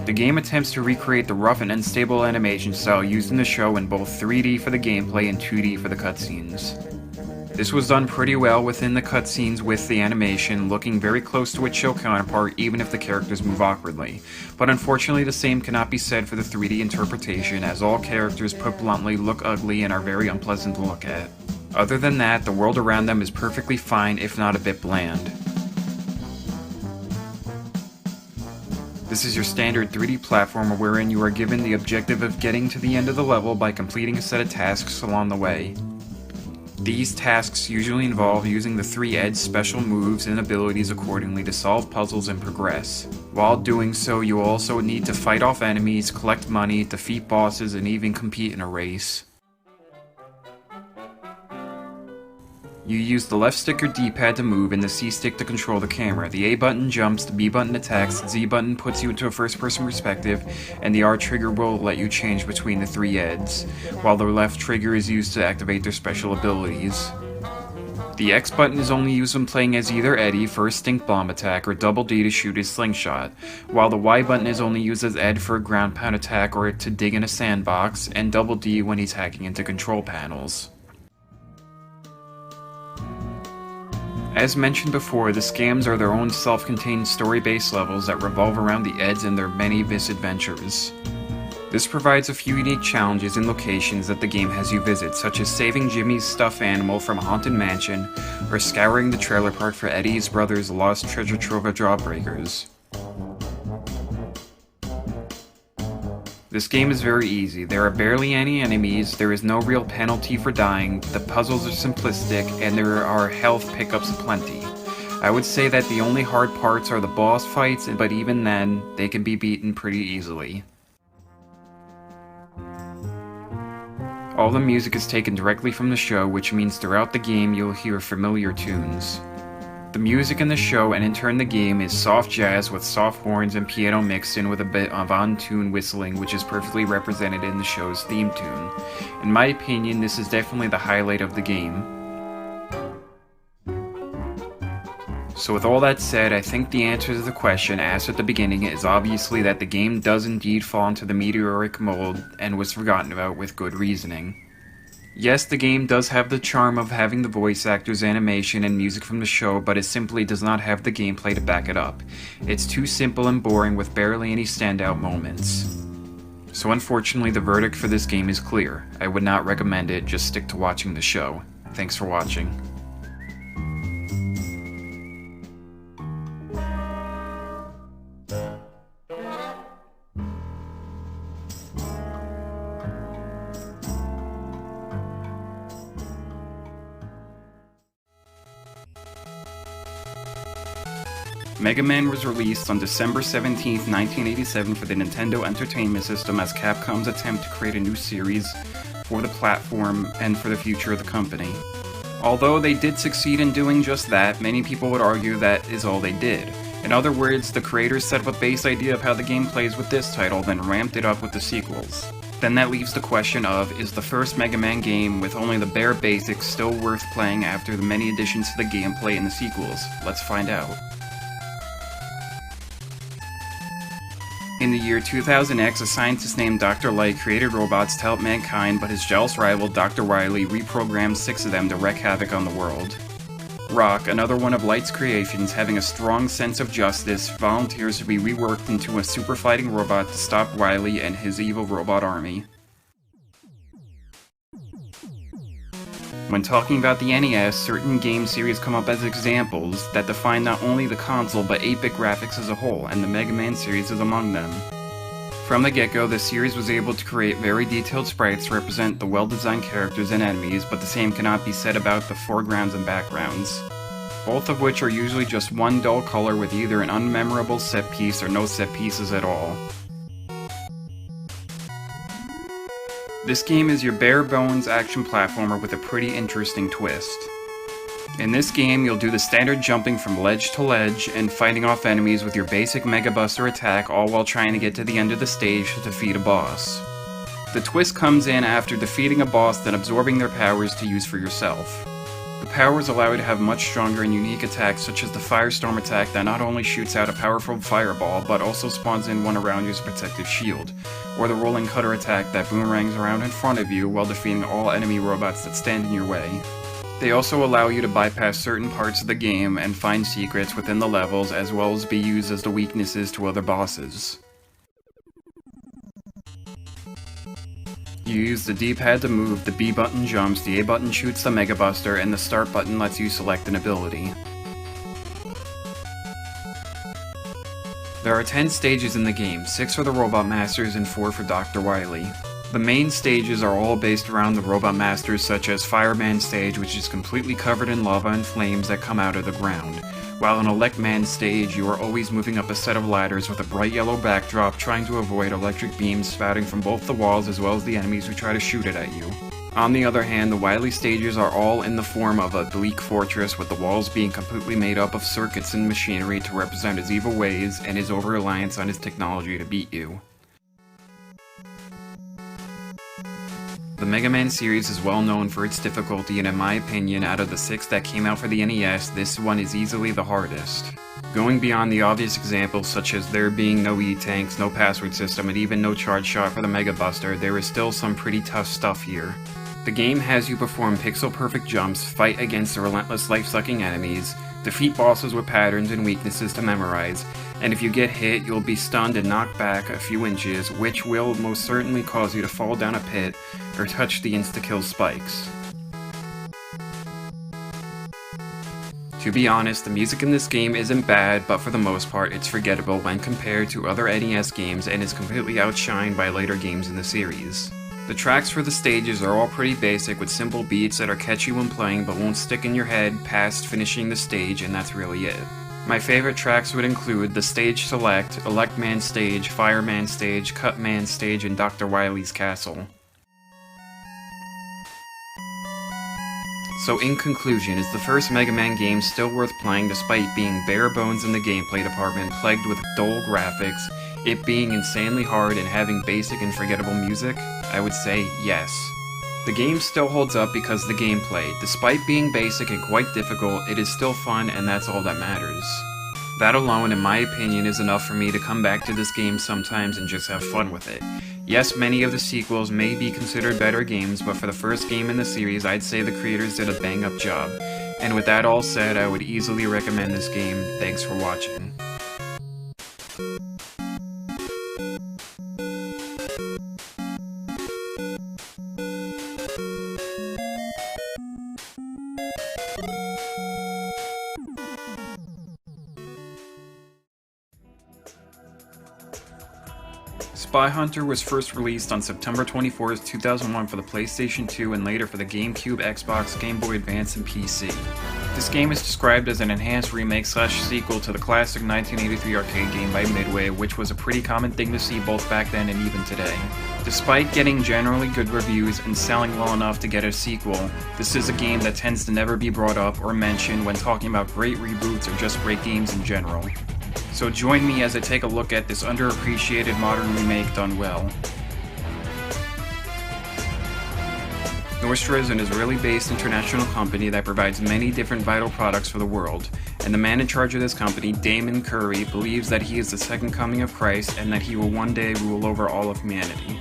The game attempts to recreate the rough and unstable animation style used in the show in both 3D for the gameplay and 2D for the cutscenes. This was done pretty well within the cutscenes with the animation, looking very close to its show counterpart even if the characters move awkwardly. But unfortunately the same cannot be said for the 3D interpretation, as all characters, put bluntly, look ugly and are very unpleasant to look at. Other than that, the world around them is perfectly fine, if not a bit bland. This is your standard 3D platformer wherein you are given the objective of getting to the end of the level by completing a set of tasks along the way. These tasks usually involve using the 3 Eds' special moves and abilities accordingly to solve puzzles and progress. While doing so, you also need to fight off enemies, collect money, defeat bosses, and even compete in a race. You use the left stick or D-pad to move and the C stick to control the camera. The A button jumps, the B button attacks, the Z button puts you into a first-person perspective, and the R trigger will let you change between the 3 Eds, while the left trigger is used to activate their special abilities. The X button is only used when playing as either Eddy for a stink bomb attack or double D to shoot his slingshot, while the Y button is only used as Ed for a ground pound attack or to dig in a sandbox, and double D when he's hacking into control panels. As mentioned before, the scams are their own self-contained story-based levels that revolve around the Eds and their many misadventures. This provides a few unique challenges and locations that the game has you visit, such as saving Jimmy's stuffed animal from a haunted mansion, or scouring the trailer park for Eddy's brother's lost treasure trove of jawbreakers. This game is very easy. There are barely any enemies, there is no real penalty for dying, the puzzles are simplistic, and there are health pickups aplenty. I would say that the only hard parts are the boss fights, but even then, they can be beaten pretty easily. All the music is taken directly from the show, which means throughout the game you'll hear familiar tunes. The music in the show, and in turn the game, is soft jazz with soft horns and piano mixed in with a bit of on-tune whistling, which is perfectly represented in the show's theme tune. In my opinion, this is definitely the highlight of the game. So with all that said, I think the answer to the question asked at the beginning is obviously that the game does indeed fall into the meteoric mold and was forgotten about with good reasoning. Yes, the game does have the charm of having the voice actors, animation, and music from the show, but it simply does not have the gameplay to back it up. It's too simple and boring with barely any standout moments. So unfortunately, the verdict for this game is clear. I would not recommend it, just stick to watching the show. Thanks for watching. Mega Man was released on December 17, 1987 for the Nintendo Entertainment System as Capcom's attempt to create a new series for the platform and for the future of the company. Although they did succeed in doing just that, many people would argue that is all they did. In other words, the creators set up a base idea of how the game plays with this title, then ramped it up with the sequels. Then that leaves the question of, is the first Mega Man game with only the bare basics still worth playing after the many additions to the gameplay in the sequels? Let's find out. In the year 2000X, a scientist named Dr. Light created robots to help mankind, but his jealous rival, Dr. Wily, reprogrammed 6 of them to wreak havoc on the world. Rock, another one of Light's creations, having a strong sense of justice, volunteers to be reworked into a super fighting robot to stop Wily and his evil robot army. When talking about the NES, certain game series come up as examples that define not only the console but 8-bit graphics as a whole, and the Mega Man series is among them. From the get-go, the series was able to create very detailed sprites to represent the well-designed characters and enemies, but the same cannot be said about the foregrounds and backgrounds, both of which are usually just one dull color with either an unmemorable set piece or no set pieces at all. This game is your bare-bones action platformer with a pretty interesting twist. In this game, you'll do the standard jumping from ledge to ledge and fighting off enemies with your basic Mega Buster attack, all while trying to get to the end of the stage to defeat a boss. The twist comes in after defeating a boss, then absorbing their powers to use for yourself. The powers allow you to have much stronger and unique attacks, such as the Firestorm attack that not only shoots out a powerful fireball, but also spawns in one around you as a protective shield, or the Rolling Cutter attack that boomerangs around in front of you while defeating all enemy robots that stand in your way. They also allow you to bypass certain parts of the game and find secrets within the levels, as well as be used as the weaknesses to other bosses. You use the D-pad to move, the B button jumps, the A button shoots the Mega Buster, and the start button lets you select an ability. There are 10 stages in the game, 6 for the Robot Masters and 4 for Dr. Wily. The main stages are all based around the Robot Masters, such as Fireman stage, which is completely covered in lava and flames that come out of the ground, while in Electman stage you are always moving up a set of ladders with a bright yellow backdrop, trying to avoid electric beams spouting from both the walls as well as the enemies who try to shoot it at you. On the other hand, the Wily stages are all in the form of a bleak fortress, with the walls being completely made up of circuits and machinery to represent his evil ways and his over-reliance on his technology to beat you. The Mega Man series is well known for its difficulty, and in my opinion, out of the 6 that came out for the NES, this one is easily the hardest. Going beyond the obvious examples such as there being no E-tanks, no password system, and even no charge shot for the Mega Buster, there is still some pretty tough stuff here. The game has you perform pixel-perfect jumps, fight against the relentless life-sucking enemies, defeat bosses with patterns and weaknesses to memorize, and if you get hit, you'll be stunned and knocked back a few inches, which will most certainly cause you to fall down a pit or touch the insta-kill spikes. To be honest, the music in this game isn't bad, but for the most part it's forgettable when compared to other NES games and is completely outshined by later games in the series. The tracks for the stages are all pretty basic with simple beats that are catchy when playing but won't stick in your head past finishing the stage, and that's really it. My favorite tracks would include the Stage Select, Electman stage, Fireman stage, Cutman stage, and Dr. Wily's castle. So in conclusion, is the first Mega Man game still worth playing despite being bare bones in the gameplay department, plagued with dull graphics, it being insanely hard and having basic and forgettable music? I would say yes. The game still holds up because the gameplay, despite being basic and quite difficult, it is still fun and that's all that matters. That alone, in my opinion, is enough for me to come back to this game sometimes and just have fun with it. Yes, many of the sequels may be considered better games, but for the first game in the series, I'd say the creators did a bang-up job. And with that all said, I would easily recommend this game. Thanks for watching. SpyHunter was first released on September 24, 2001 for the PlayStation 2 and later for the GameCube, Xbox, Game Boy Advance, and PC. This game is described as an enhanced remake/sequel to the classic 1983 arcade game by Midway, which was a pretty common thing to see both back then and even today. Despite getting generally good reviews and selling well enough to get a sequel, this is a game that tends to never be brought up or mentioned when talking about great reboots or just great games in general. So join me as I take a look at this underappreciated modern remake done well. Nordstra is an Israeli-based international company that provides many different vital products for the world, and the man in charge of this company, Damon Curry, believes that he is the second coming of Christ and that he will one day rule over all of humanity.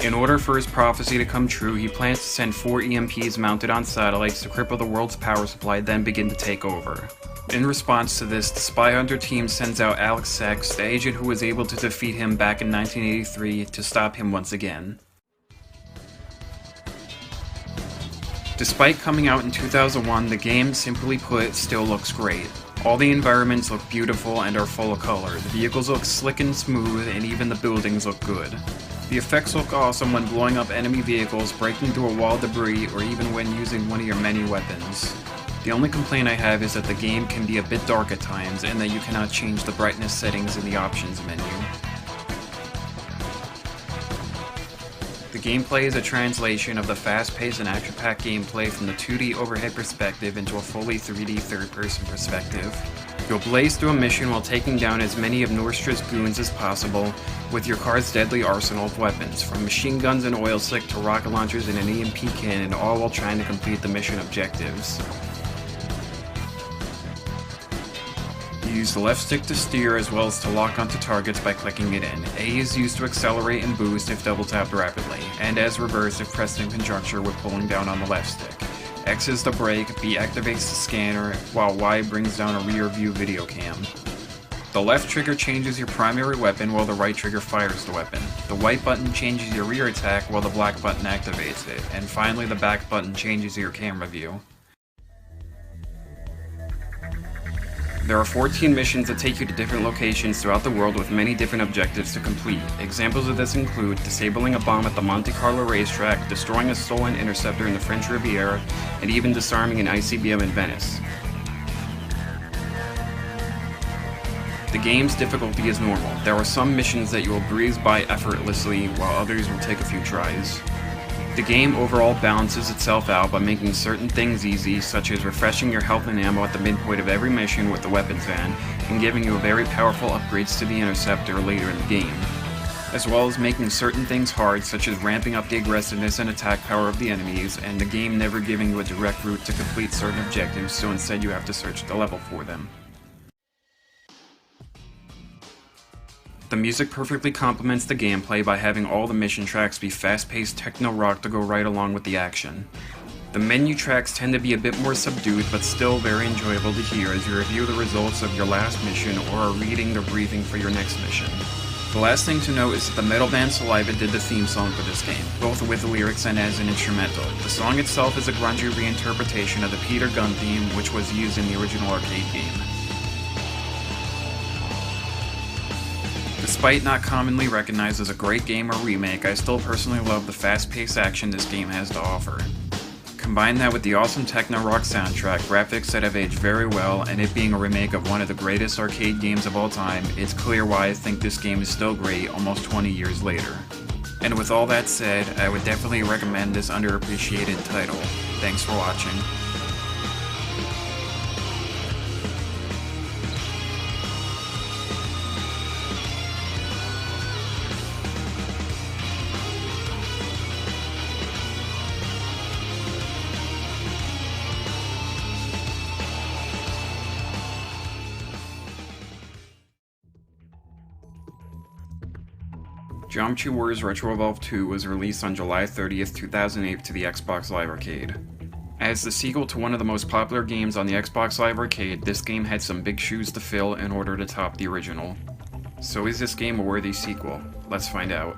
In order for his prophecy to come true, he plans to send 4 EMPs mounted on satellites to cripple the world's power supply, then begin to take over. In response to this, the SpyHunter team sends out Alex Sex, the agent who was able to defeat him back in 1983, to stop him once again. Despite coming out in 2001, the game, simply put, still looks great. All the environments look beautiful and are full of color, the vehicles look slick and smooth, and even the buildings look good. The effects look awesome when blowing up enemy vehicles, breaking through a wall of debris, or even when using one of your many weapons. The only complaint I have is that the game can be a bit dark at times, and that you cannot change the brightness settings in the options menu. The gameplay is a translation of the fast-paced and action-packed gameplay from the 2D overhead perspective into a fully 3D third-person perspective. You'll blaze through a mission while taking down as many of Nordstra's goons as possible with your car's deadly arsenal of weapons, from machine guns and oil slick to rocket launchers and an EMP cannon, all while trying to complete the mission objectives. You use the left stick to steer as well as to lock onto targets by clicking it in. A is used to accelerate and boost if double tapped rapidly, and as reverse if pressed in conjunction with pulling down on the left stick. X is the brake, B activates the scanner, while Y brings down a rear view video cam. The left trigger changes your primary weapon while the right trigger fires the weapon. The white button changes your rear attack while the black button activates it, and finally the back button changes your camera view. There are 14 missions that take you to different locations throughout the world with many different objectives to complete. Examples of this include disabling a bomb at the Monte Carlo racetrack, destroying a stolen interceptor in the French Riviera, and even disarming an ICBM in Venice. The game's difficulty is normal. There are some missions that you will breeze by effortlessly, while others will take a few tries. The game overall balances itself out by making certain things easy, such as refreshing your health and ammo at the midpoint of every mission with the weapons van, and giving you very powerful upgrades to the interceptor later in the game, as well as making certain things hard, such as ramping up the aggressiveness and attack power of the enemies, and the game never giving you a direct route to complete certain objectives, so instead you have to search the level for them. The music perfectly complements the gameplay by having all the mission tracks be fast-paced techno rock to go right along with the action. The menu tracks tend to be a bit more subdued, but still very enjoyable to hear as you review the results of your last mission or are reading or briefing for your next mission. The last thing to note is that the metal band Saliva did the theme song for this game, both with lyrics and as an instrumental. The song itself is a grungy reinterpretation of the Peter Gunn theme, which was used in the original arcade game. Despite not commonly recognized as a great game or remake, I still personally love the fast-paced action this game has to offer. Combine that with the awesome techno-rock soundtrack, graphics that have aged very well, and it being a remake of one of the greatest arcade games of all time, it's clear why I think this game is still great almost 20 years later. And with all that said, I would definitely recommend this underappreciated title. Thanks for watching. Geometry Wars Retro Evolve 2 was released on July 30th, 2008 to the Xbox Live Arcade. As the sequel to one of the most popular games on the Xbox Live Arcade, this game had some big shoes to fill in order to top the original. So is this game a worthy sequel? Let's find out.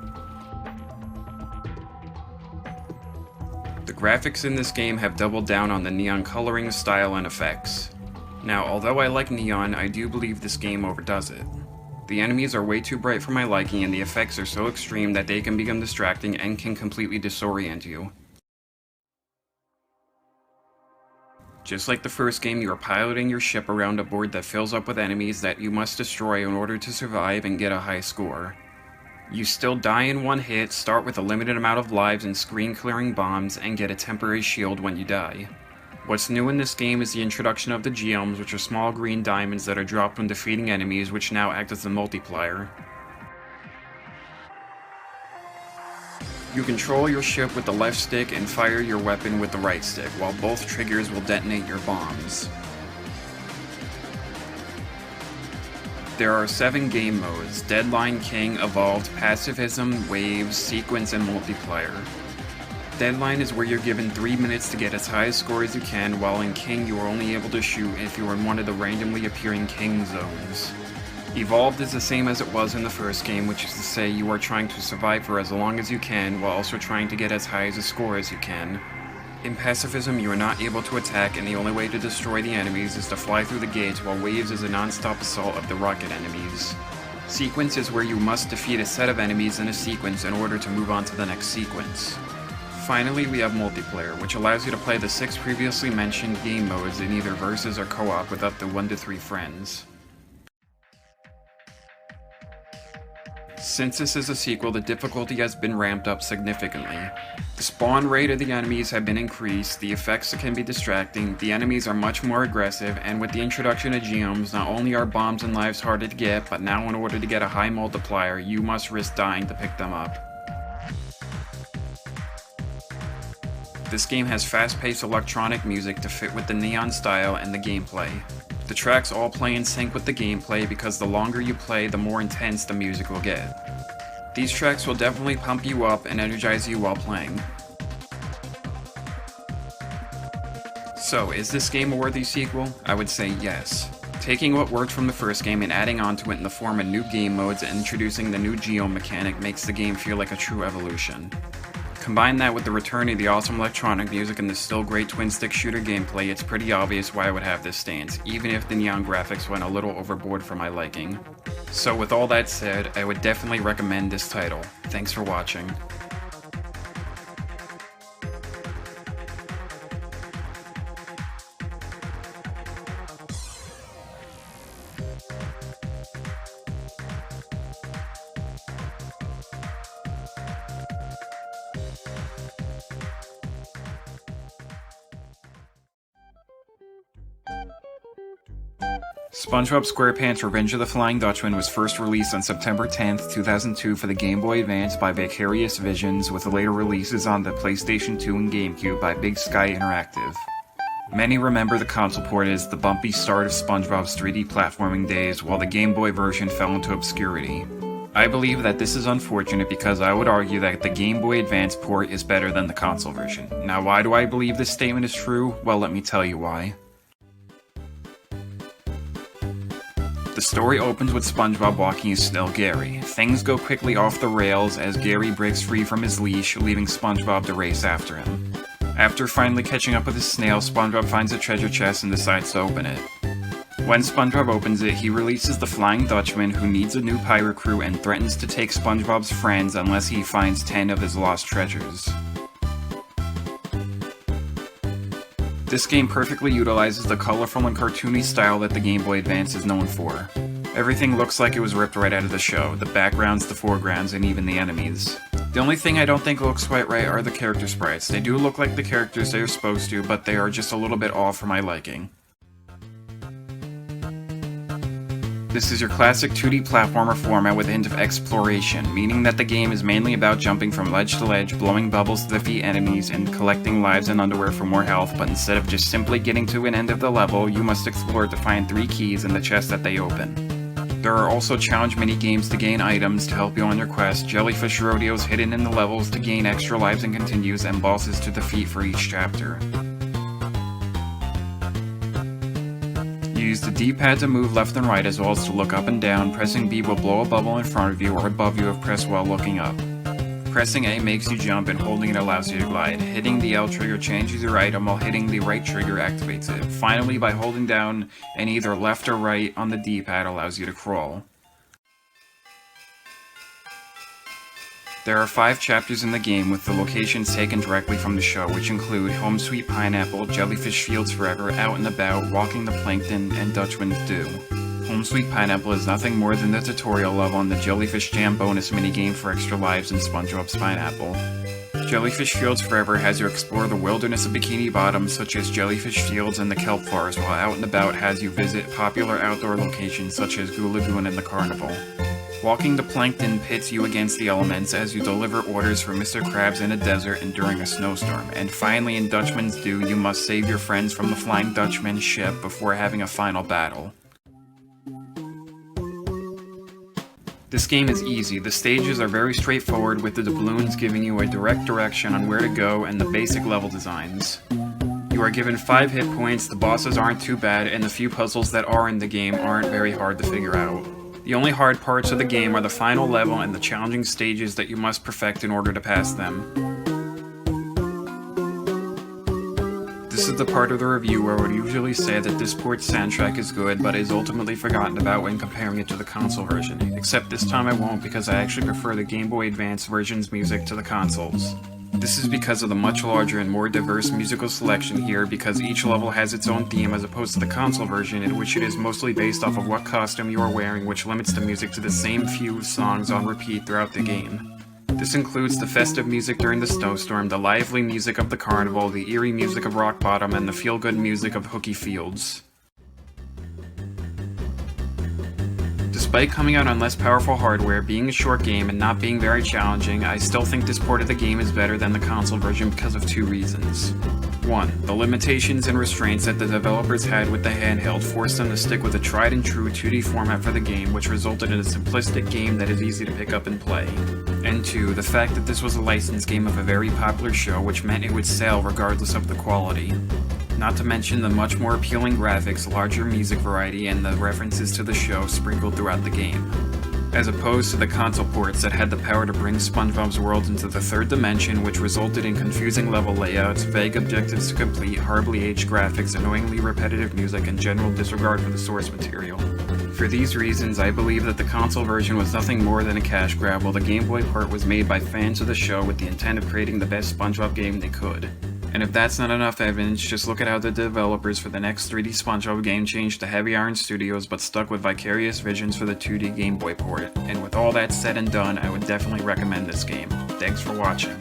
The graphics in this game have doubled down on the neon coloring, style, and effects. Now, although I like neon, I do believe this game overdoes it. The enemies are way too bright for my liking, and the effects are so extreme that they can become distracting and can completely disorient you. Just like the first game, you are piloting your ship around a board that fills up with enemies that you must destroy in order to survive and get a high score. You still die in one hit, start with a limited amount of lives and screen-clearing bombs, and get a temporary shield when you die. What's new in this game is the introduction of the gems, which are small green diamonds that are dropped when defeating enemies, which now act as a multiplier. You control your ship with the left stick and fire your weapon with the right stick, while both triggers will detonate your bombs. There are 7 game modes: Deadline, King, Evolved, Pacifism, Waves, Sequence, and Multiplayer. Deadline is where you're given 3 minutes to get as high a score as you can, while in King you are only able to shoot if you are in one of the randomly appearing King zones. Evolved is the same as it was in the first game, which is to say you are trying to survive for as long as you can, while also trying to get as high as a score as you can. In Pacifism you are not able to attack, and the only way to destroy the enemies is to fly through the gates, while Waves is a non-stop assault of the rocket enemies. Sequence is where you must defeat a set of enemies in a sequence in order to move on to the next sequence. Finally, we have Multiplayer, which allows you to play the 6 previously mentioned game modes in either versus or co-op with up to 1 to 3 friends. Since this is a sequel, the difficulty has been ramped up significantly. The spawn rate of the enemies have been increased, the effects can be distracting, the enemies are much more aggressive, and with the introduction of gems, not only are bombs and lives harder to get, but now in order to get a high multiplier, you must risk dying to pick them up. This game has fast-paced electronic music to fit with the neon style and the gameplay. The tracks all play in sync with the gameplay because the longer you play, the more intense the music will get. These tracks will definitely pump you up and energize you while playing. So, is this game a worthy sequel? I would say yes. Taking what worked from the first game and adding onto it in the form of new game modes and introducing the new geo mechanic makes the game feel like a true evolution. Combine that with the return of the awesome electronic music and the still great twin-stick shooter gameplay, it's pretty obvious why I would have this stance, even if the neon graphics went a little overboard for my liking. So with all that said, I would definitely recommend this title. Thanks for watching. SpongeBob SquarePants Revenge of the Flying Dutchman was first released on September 10th, 2002 for the Game Boy Advance by Vicarious Visions, with later releases on the PlayStation 2 and GameCube by Big Sky Interactive. Many remember the console port as the bumpy start of SpongeBob's 3D platforming days, while the Game Boy version fell into obscurity. I believe that this is unfortunate because I would argue that the Game Boy Advance port is better than the console version. Now, why do I believe this statement is true? Well, let me tell you why. The story opens with SpongeBob walking his snail Gary. Things go quickly off the rails as Gary breaks free from his leash, leaving SpongeBob to race after him. After finally catching up with his snail, SpongeBob finds a treasure chest and decides to open it. When SpongeBob opens it, he releases the Flying Dutchman, who needs a new pirate crew and threatens to take SpongeBob's friends unless he finds 10 of his lost treasures. This game perfectly utilizes the colorful and cartoony style that the Game Boy Advance is known for. Everything looks like it was ripped right out of the show, the backgrounds, the foregrounds, and even the enemies. The only thing I don't think looks quite right are the character sprites. They do look like the characters they're supposed to, but they are just a little bit off for my liking. This is your classic 2D platformer format with a hint of exploration, meaning that the game is mainly about jumping from ledge to ledge, blowing bubbles to defeat enemies, and collecting lives and underwear for more health, but instead of just simply getting to an end of the level, you must explore to find 3 keys in the chest that they open. There are also challenge mini-games to gain items to help you on your quest, jellyfish rodeos hidden in the levels to gain extra lives and continues, and bosses to defeat for each chapter. You use the D-pad to move left and right as well as to look up and down. Pressing B will blow a bubble in front of you or above you if pressed while looking up. Pressing A makes you jump and holding it allows you to glide. Hitting the L trigger changes your item while hitting the right trigger activates it. Finally, by holding down and either left or right on the D-pad allows you to crawl. There are 5 chapters in the game with the locations taken directly from the show, which include Home Sweet Pineapple, Jellyfish Fields Forever, Out and About, Walking the Plankton, and Dutchman's Dew. Home Sweet Pineapple is nothing more than the tutorial level on the Jellyfish Jam bonus minigame for extra lives in SpongeBob's Pineapple. Jellyfish Fields Forever has you explore the wilderness of Bikini Bottom, such as Jellyfish Fields and the Kelp Forest, while Out and About has you visit popular outdoor locations such as Goo Lagoon and the Carnival. Walking the Plankton pits you against the elements as you deliver orders for Mr. Krabs in a desert and during a snowstorm. And finally in Dutchman's Dew, you must save your friends from the Flying Dutchman ship before having a final battle. This game is easy. The stages are very straightforward with the doubloons giving you a direct direction on where to go and the basic level designs. You are given 5 hit points, the bosses aren't too bad, and the few puzzles that are in the game aren't very hard to figure out. The only hard parts of the game are the final level and the challenging stages that you must perfect in order to pass them. This is the part of the review where I would usually say that this port's soundtrack is good, but is ultimately forgotten about when comparing it to the console version. Except this time I won't, because I actually prefer the Game Boy Advance version's music to the consoles. This is because of the much larger and more diverse musical selection here, because each level has its own theme as opposed to the console version, in which it is mostly based off of what costume you are wearing, which limits the music to the same few songs on repeat throughout the game. This includes the festive music during the snowstorm, the lively music of the carnival, the eerie music of Rock Bottom, and the feel-good music of Hooky Fields. Despite coming out on less powerful hardware, being a short game, and not being very challenging, I still think this port of the game is better than the console version because of 2 reasons. 1. The limitations and restraints that the developers had with the handheld forced them to stick with a tried and true 2D format for the game, which resulted in a simplistic game that is easy to pick up and play. And 2. The fact that this was a licensed game of a very popular show, which meant it would sell regardless of the quality. Not to mention the much more appealing graphics, larger music variety, and the references to the show sprinkled throughout the game. As opposed to the console ports that had the power to bring SpongeBob's world into the 3rd dimension, which resulted in confusing level layouts, vague objectives to complete, horribly aged graphics, annoyingly repetitive music, and general disregard for the source material. For these reasons, I believe that the console version was nothing more than a cash grab, while the Game Boy port was made by fans of the show with the intent of creating the best SpongeBob game they could. And if that's not enough evidence, just look at how the developers for the next 3D SpongeBob game changed to Heavy Iron Studios but stuck with vicarious visions for the 2D Game Boy port. And with all that said and done, I would definitely recommend this game. Thanks for watching.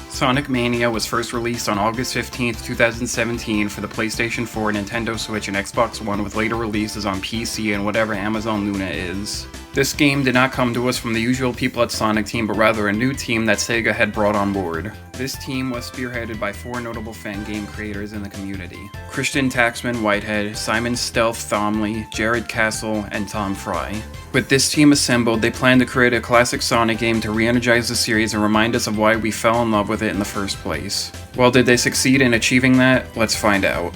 Sonic Mania was first released on August 15, 2017 for the PlayStation 4, Nintendo Switch, and Xbox One, with later releases on PC and whatever Amazon Luna is. This game did not come to us from the usual people at Sonic Team, but rather a new team that Sega had brought on board. This team was spearheaded by 4 notable fan game creators in the community: Christian Taxman Whitehead, Simon Stealth Thomley, Jared Castle, and Tom Fry. With this team assembled, they planned to create a classic Sonic game to re-energize the series and remind us of why we fell in love with it in the first place. Well, did they succeed in achieving that? Let's find out.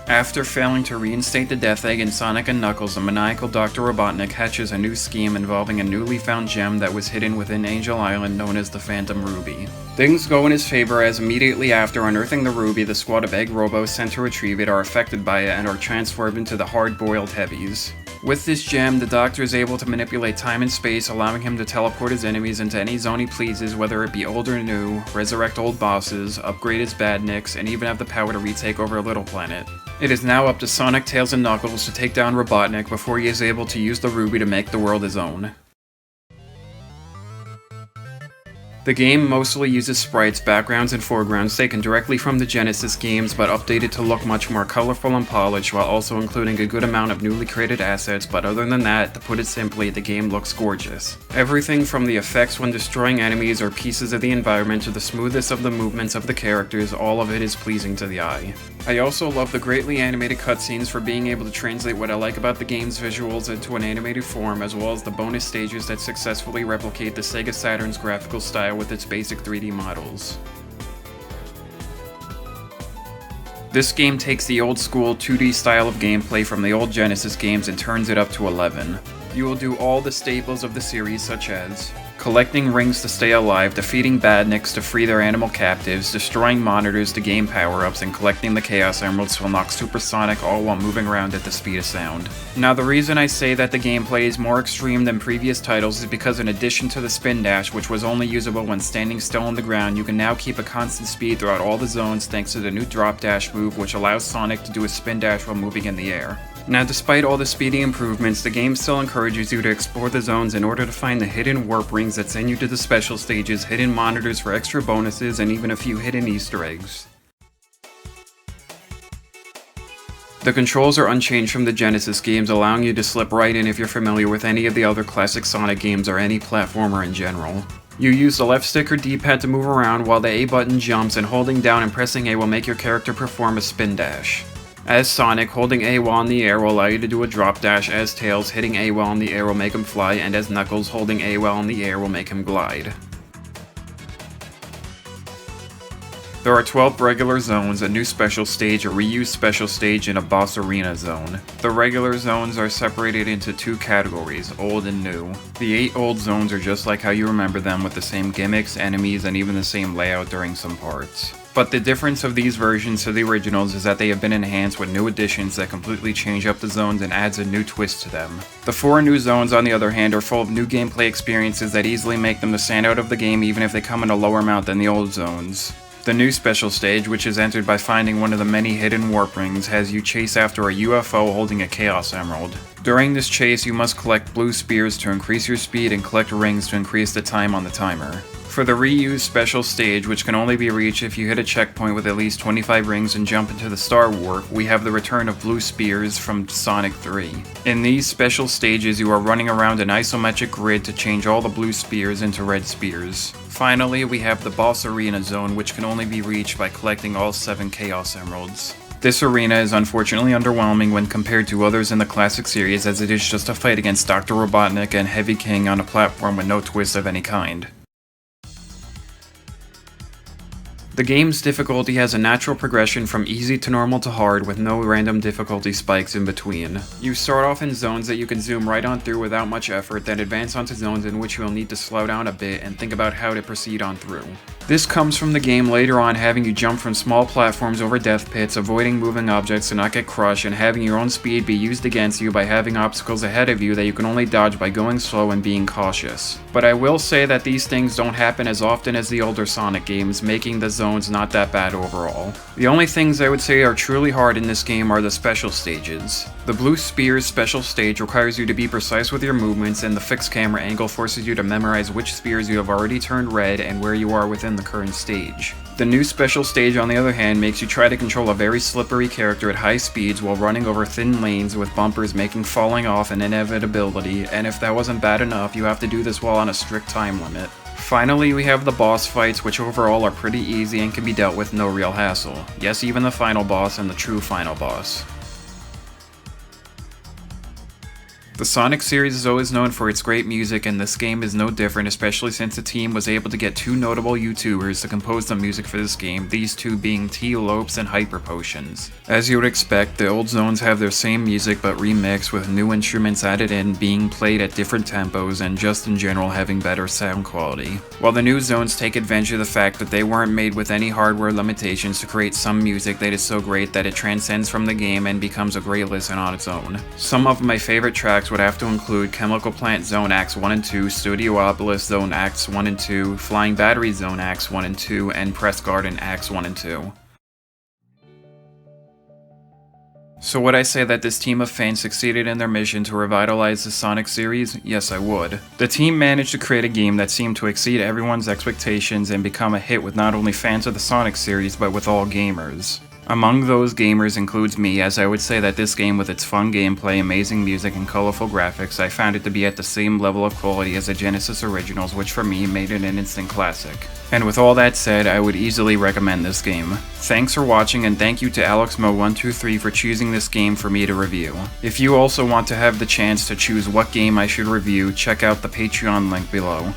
After failing to reinstate the Death Egg in Sonic and Knuckles, the maniacal Dr. Robotnik hatches a new scheme involving a newly found gem that was hidden within Angel Island known as the Phantom Ruby. Things go in his favor as immediately after unearthing the ruby, the squad of egg robos sent to retrieve it are affected by it and are transformed into the hard-boiled heavies. With this gem, the Doctor is able to manipulate time and space, allowing him to teleport his enemies into any zone he pleases, whether it be old or new, resurrect old bosses, upgrade his badniks, and even have the power to retake over a little planet. It is now up to Sonic, Tails, and Knuckles to take down Robotnik before he is able to use the ruby to make the world his own. The game mostly uses sprites, backgrounds, and foregrounds taken directly from the Genesis games but updated to look much more colorful and polished while also including a good amount of newly created assets, but other than that, to put it simply, the game looks gorgeous. Everything from the effects when destroying enemies or pieces of the environment to the smoothness of the movements of the characters, all of it is pleasing to the eye. I also love the greatly animated cutscenes for being able to translate what I like about the game's visuals into an animated form, as well as the bonus stages that successfully replicate the Sega Saturn's graphical style with its basic 3D models. This game takes the old school 2D style of gameplay from the old Genesis games and turns it up to 11. You will do all the staples of the series such as collecting rings to stay alive, defeating badniks to free their animal captives, destroying monitors to gain power-ups, and collecting the Chaos Emeralds to unlock Supersonic, all while moving around at the speed of sound. Now the reason I say that the gameplay is more extreme than previous titles is because in addition to the spin dash, which was only usable when standing still on the ground, you can now keep a constant speed throughout all the zones thanks to the new drop dash move, which allows Sonic to do a spin dash while moving in the air. Now, despite all the speedy improvements, the game still encourages you to explore the zones in order to find the hidden warp rings that send you to the special stages, hidden monitors for extra bonuses, and even a few hidden Easter eggs. The controls are unchanged from the Genesis games, allowing you to slip right in if you're familiar with any of the other classic Sonic games or any platformer in general. You use the left stick or D-pad to move around, while the A button jumps, and holding down and pressing A will make your character perform a spin dash. As Sonic, holding A while in the air will allow you to do a drop dash. As Tails, hitting A while in the air will make him fly, and as Knuckles, holding A while in the air will make him glide. There are 12 regular zones, a new special stage, a reused special stage, and a boss arena zone. The regular zones are separated into two categories, old and new. The 8 old zones are just like how you remember them, with the same gimmicks, enemies, and even the same layout during some parts. But the difference of these versions to the originals is that they have been enhanced with new additions that completely change up the zones and adds a new twist to them. The 4 new zones, on the other hand, are full of new gameplay experiences that easily make them the standout of the game even if they come in a lower amount than the old zones. The new special stage, which is entered by finding one of the many hidden warp rings, has you chase after a UFO holding a Chaos Emerald. During this chase, you must collect blue spears to increase your speed and collect rings to increase the time on the timer. For the reused special stage, which can only be reached if you hit a checkpoint with at least 25 rings and jump into the Star Warp, we have the return of blue spears from Sonic 3. In these special stages, you are running around an isometric grid to change all the blue spears into red spears. Finally, we have the boss arena zone, which can only be reached by collecting all 7 Chaos Emeralds. This arena is unfortunately underwhelming when compared to others in the classic series, as it is just a fight against Dr. Robotnik and Heavy King on a platform with no twist of any kind. The game's difficulty has a natural progression from easy to normal to hard with no random difficulty spikes in between. You start off in zones that you can zoom right on through without much effort, then advance onto zones in which you will need to slow down a bit and think about how to proceed on through. This comes from the game later on having you jump from small platforms over death pits, avoiding moving objects to not get crushed, and having your own speed be used against you by having obstacles ahead of you that you can only dodge by going slow and being cautious. But I will say that these things don't happen as often as the older Sonic games, making the zones not that bad overall. The only things I would say are truly hard in this game are the special stages. The Blue Spears special stage requires you to be precise with your movements, and the fixed camera angle forces you to memorize which spears you have already turned red and where you are within the current stage. The new special stage, on the other hand, makes you try to control a very slippery character at high speeds while running over thin lanes with bumpers making falling off an inevitability, and if that wasn't bad enough, you have to do this while on a strict time limit. Finally, we have the boss fights, which overall are pretty easy and can be dealt with no real hassle. Yes, even the final boss and the true final boss. The Sonic series is always known for its great music, and this game is no different, especially since the team was able to get two notable YouTubers to compose the music for this game, these two being T-Lopes and Hyper Potions. As you would expect, the old zones have their same music but remixed with new instruments added in, being played at different tempos, and just in general having better sound quality. While the new zones take advantage of the fact that they weren't made with any hardware limitations to create some music that is so great that it transcends from the game and becomes a great listen on its own. Some of my favorite tracks would have to include Chemical Plant Zone Acts 1 and 2, Studiopolis Zone Acts 1 and 2, Flying Battery Zone Acts 1 and 2, and Press Garden Acts 1 and 2. So would I say that this team of fans succeeded in their mission to revitalize the Sonic series? Yes, I would. The team managed to create a game that seemed to exceed everyone's expectations and become a hit with not only fans of the Sonic series, but with all gamers. Among those gamers includes me, as I would say that this game with its fun gameplay, amazing music, and colorful graphics, I found it to be at the same level of quality as the Genesis originals, which for me made it an instant classic. And with all that said, I would easily recommend this game. Thanks for watching, and thank you to AlexMo123 for choosing this game for me to review. If you also want to have the chance to choose what game I should review, check out the Patreon link below.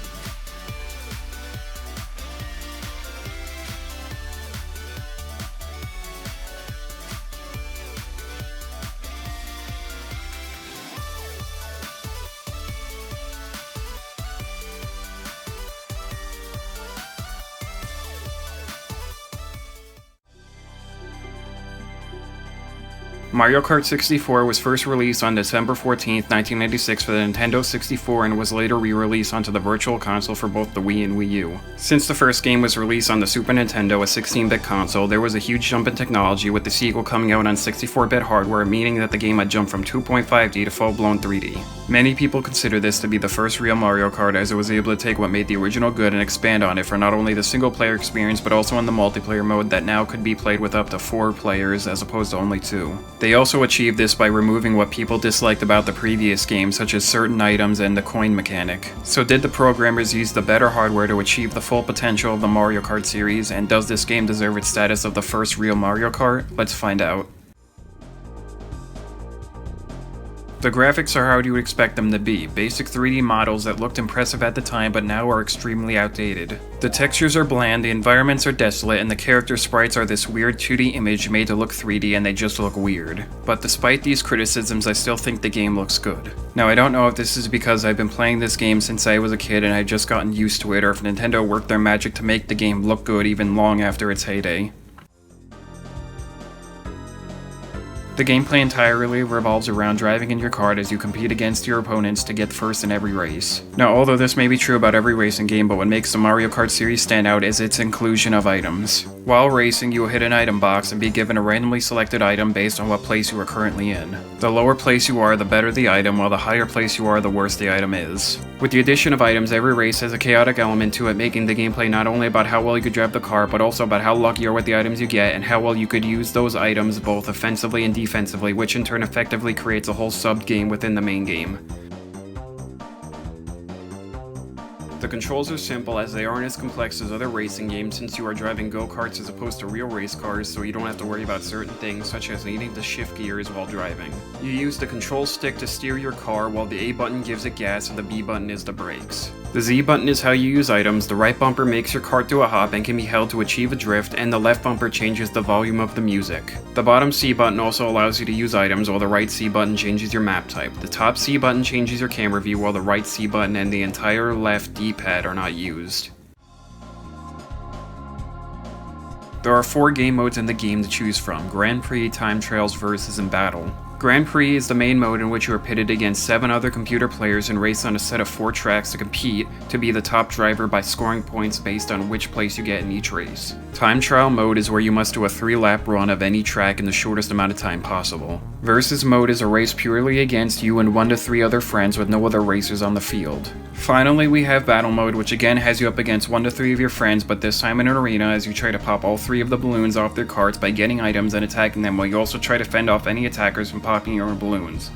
Mario Kart 64 was first released on December 14, 1996 for the Nintendo 64 and was later re-released onto the Virtual Console for both the Wii and Wii U. Since the first game was released on the Super Nintendo, a 16-bit console, there was a huge jump in technology with the sequel coming out on 64-bit hardware, meaning that the game had jumped from 2.5D to full-blown 3D. Many people consider this to be the first real Mario Kart, as it was able to take what made the original good and expand on it for not only the single-player experience but also in the multiplayer mode that now could be played with up to 4 players as opposed to only 2. They also achieved this by removing what people disliked about the previous game, such as certain items and the coin mechanic. So did the programmers use the better hardware to achieve the full potential of the Mario Kart series, and does this game deserve its status of the first real Mario Kart? Let's find out. The graphics are how you would expect them to be, basic 3D models that looked impressive at the time but now are extremely outdated. The textures are bland, the environments are desolate, and the character sprites are this weird 2D image made to look 3D and they just look weird. But despite these criticisms, I still think the game looks good. Now I don't know if this is because I've been playing this game since I was a kid and I've just gotten used to it, or if Nintendo worked their magic to make the game look good even long after its heyday. The gameplay entirely revolves around driving in your kart as you compete against your opponents to get first in every race. Now, although this may be true about every racing game, but what makes the Mario Kart series stand out is its inclusion of items. While racing, you will hit an item box and be given a randomly selected item based on what place you are currently in. The lower place you are, the better the item, while the higher place you are, the worse the item is. With the addition of items, every race has a chaotic element to it, making the gameplay not only about how well you could drive the car, but also about how lucky you are with the items you get, and how well you could use those items both offensively and defensively, which in turn effectively creates a whole sub-game within the main game. The controls are simple, as they aren't as complex as other racing games since you are driving go-karts as opposed to real race cars, so you don't have to worry about certain things such as needing to shift gears while driving. You use the control stick to steer your car, while the A button gives it gas and the B button is the brakes. The Z button is how you use items, the right bumper makes your kart do a hop and can be held to achieve a drift, and the left bumper changes the volume of the music. The bottom C button also allows you to use items, while the right C button changes your map type. The top C button changes your camera view, while the right C button and the entire left D-pad are not used. There are 4 game modes in the game to choose from: Grand Prix, Time Trials, Versus, and Battle. Grand Prix is the main mode in which you are pitted against 7 other computer players and race on a set of 4 tracks to compete to be the top driver by scoring points based on which place you get in each race. Time Trial mode is where you must do a 3-lap run of any track in the shortest amount of time possible. Versus mode is a race purely against you and 1 to 3 other friends with no other racers on the field. Finally, we have Battle mode, which again has you up against 1 to 3 of your friends, but this time in an arena as you try to pop all 3 of the balloons off their carts by getting items and attacking them, while you also try to fend off any attackers from popping your own balloons.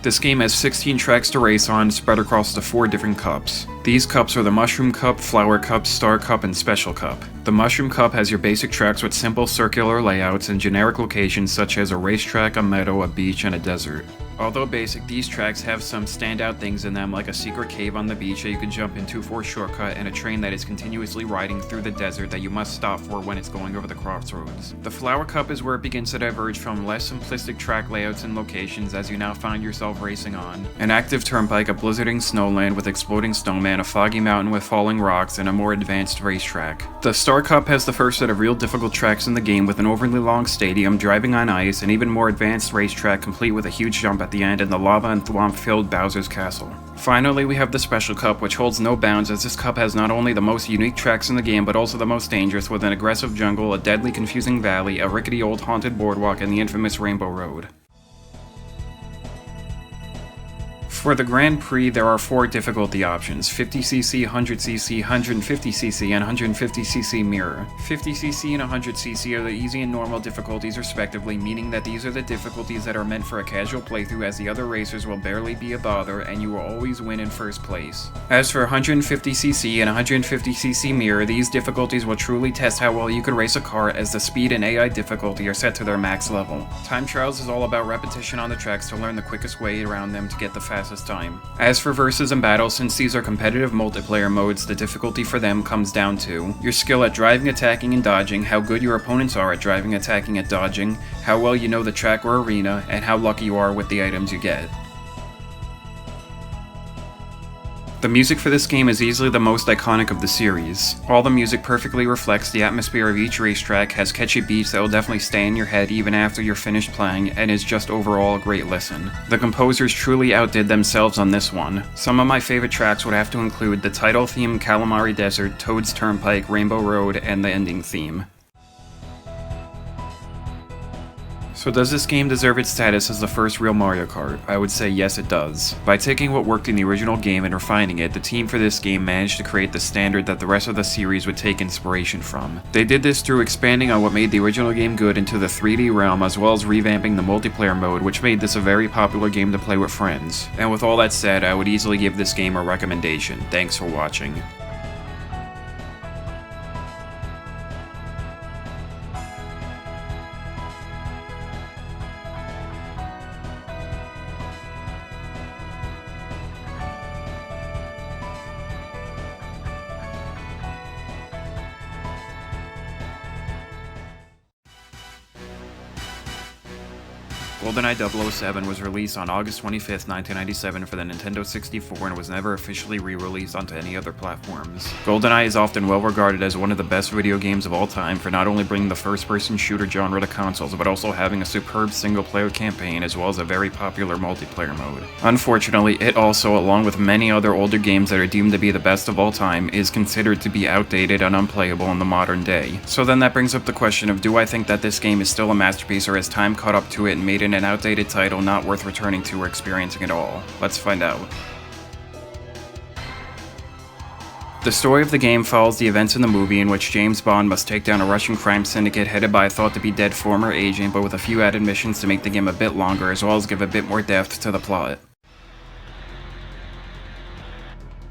This game has 16 tracks to race on, spread across the 4 different cups. These cups are the Mushroom Cup, Flower Cup, Star Cup, and Special Cup. The Mushroom Cup has your basic tracks with simple circular layouts and generic locations such as a racetrack, a meadow, a beach, and a desert. Although basic, these tracks have some standout things in them, like a secret cave on the beach that you can jump into for a shortcut, and a train that is continuously riding through the desert that you must stop for when it's going over the crossroads. The Flower Cup is where it begins to diverge from less simplistic track layouts and locations, as you now find yourself racing on an active turnpike, a blizzarding snowland with exploding snowman, a foggy mountain with falling rocks, and a more advanced racetrack. The Star Cup has the first set of real difficult tracks in the game, with an overly long stadium, driving on ice, an even more advanced racetrack complete with a huge jump at the end and the lava and thwomp-filled Bowser's Castle. Finally, we have the Special Cup, which holds no bounds, as this cup has not only the most unique tracks in the game, but also the most dangerous, with an aggressive jungle, a deadly confusing valley, a rickety old haunted boardwalk, and the infamous Rainbow Road. For the Grand Prix, there are 4 difficulty options: 50cc, 100cc, 150cc, and 150cc mirror. 50cc and 100cc are the easy and normal difficulties respectively, meaning that these are the difficulties that are meant for a casual playthrough, as the other racers will barely be a bother and you will always win in first place. As for 150cc and 150cc mirror, these difficulties will truly test how well you could race a kart, as the speed and AI difficulty are set to their max level. Time trials is all about repetition on the tracks to learn the quickest way around them to get the fastest time. As for versus and battle, since these are competitive multiplayer modes, the difficulty for them comes down to your skill at driving, attacking, and dodging, how good your opponents are at driving, attacking, and dodging, how well you know the track or arena, and how lucky you are with the items you get. The music for this game is easily the most iconic of the series. All the music perfectly reflects the atmosphere of each racetrack, has catchy beats that will definitely stay in your head even after you're finished playing, and is just overall a great listen. The composers truly outdid themselves on this one. Some of my favorite tracks would have to include the title theme, Calamari Desert, Toad's Turnpike, Rainbow Road, and the ending theme. So does this game deserve its status as the first real Mario Kart? I would say yes, it does. By taking what worked in the original game and refining it, the team for this game managed to create the standard that the rest of the series would take inspiration from. They did this through expanding on what made the original game good into the 3D realm, as well as revamping the multiplayer mode, which made this a very popular game to play with friends. And with all that said, I would easily give this game a recommendation. Thanks for watching. GoldenEye 007 was released on August 25th, 1997 for the Nintendo 64 and was never officially re-released onto any other platforms. GoldenEye is often well regarded as one of the best video games of all time for not only bringing the first-person shooter genre to consoles, but also having a superb single-player campaign as well as a very popular multiplayer mode. Unfortunately, it also, along with many other older games that are deemed to be the best of all time, is considered to be outdated and unplayable in the modern day. So then that brings up the question of, do I think that this game is still a masterpiece, or has time caught up to it and made it an outdated title not worth returning to or experiencing at all? Let's find out. The story of the game follows the events in the movie, in which James Bond must take down a Russian crime syndicate headed by a thought-to-be-dead former agent, but with a few added missions to make the game a bit longer, as well as give a bit more depth to the plot.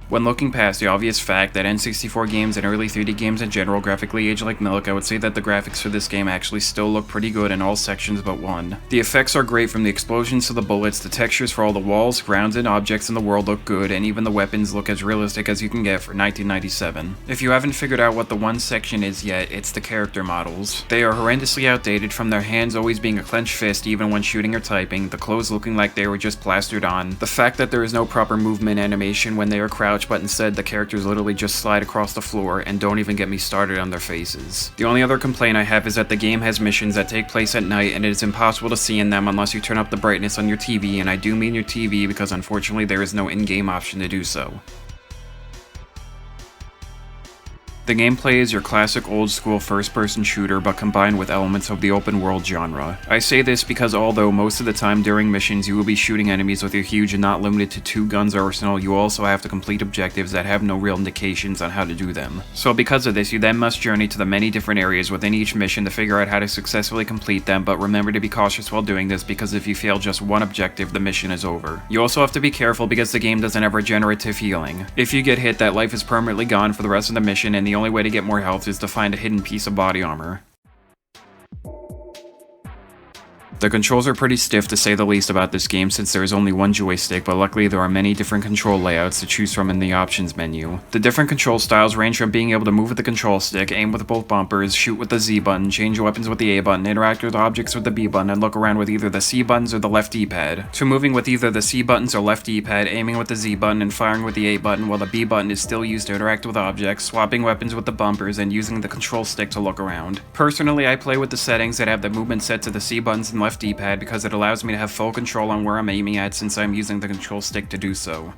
When looking past the obvious fact that N64 games and early 3D games in general graphically age like milk, I would say that the graphics for this game actually still look pretty good in all sections but one. The effects are great, from the explosions to the bullets, the textures for all the walls, grounds, and objects in the world look good, and even the weapons look as realistic as you can get for 1997. If you haven't figured out what the one section is yet, it's the character models. They are horrendously outdated, from their hands always being a clenched fist even when shooting or typing, the clothes looking like they were just plastered on, the fact that there is no proper movement animation when they are crouched, but instead the characters literally just slide across the floor, and don't even get me started on their faces. The only other complaint I have is that the game has missions that take place at night, and it is impossible to see in them unless you turn up the brightness on your TV, and I do mean your TV because unfortunately there is no in-game option to do so. The gameplay is your classic old-school first-person shooter, but combined with elements of the open-world genre. I say this because although most of the time during missions you will be shooting enemies with your huge and not limited to 2 guns arsenal, you also have to complete objectives that have no real indications on how to do them. So because of this, you then must journey to the many different areas within each mission to figure out how to successfully complete them, but remember to be cautious while doing this because if you fail just one objective, the mission is over. You also have to be careful because the game doesn't have regenerative healing. If you get hit, that life is permanently gone for the rest of the mission, and the only way to get more health is to find a hidden piece of body armor. The controls are pretty stiff to say the least about this game since there is only one joystick, but luckily there are many different control layouts to choose from in the options menu. The different control styles range from being able to move with the control stick, aim with both bumpers, shoot with the Z button, change weapons with the A button, interact with objects with the B button, and look around with either the C buttons or the left D-pad, to moving with either the C buttons or left D-pad, aiming with the Z button, and firing with the A button while the B button is still used to interact with objects, swapping weapons with the bumpers, and using the control stick to look around. Personally, I play with the settings that have the movement set to the C buttons and left D-pad because it allows me to have full control on where I'm aiming at since I'm using the control stick to do so.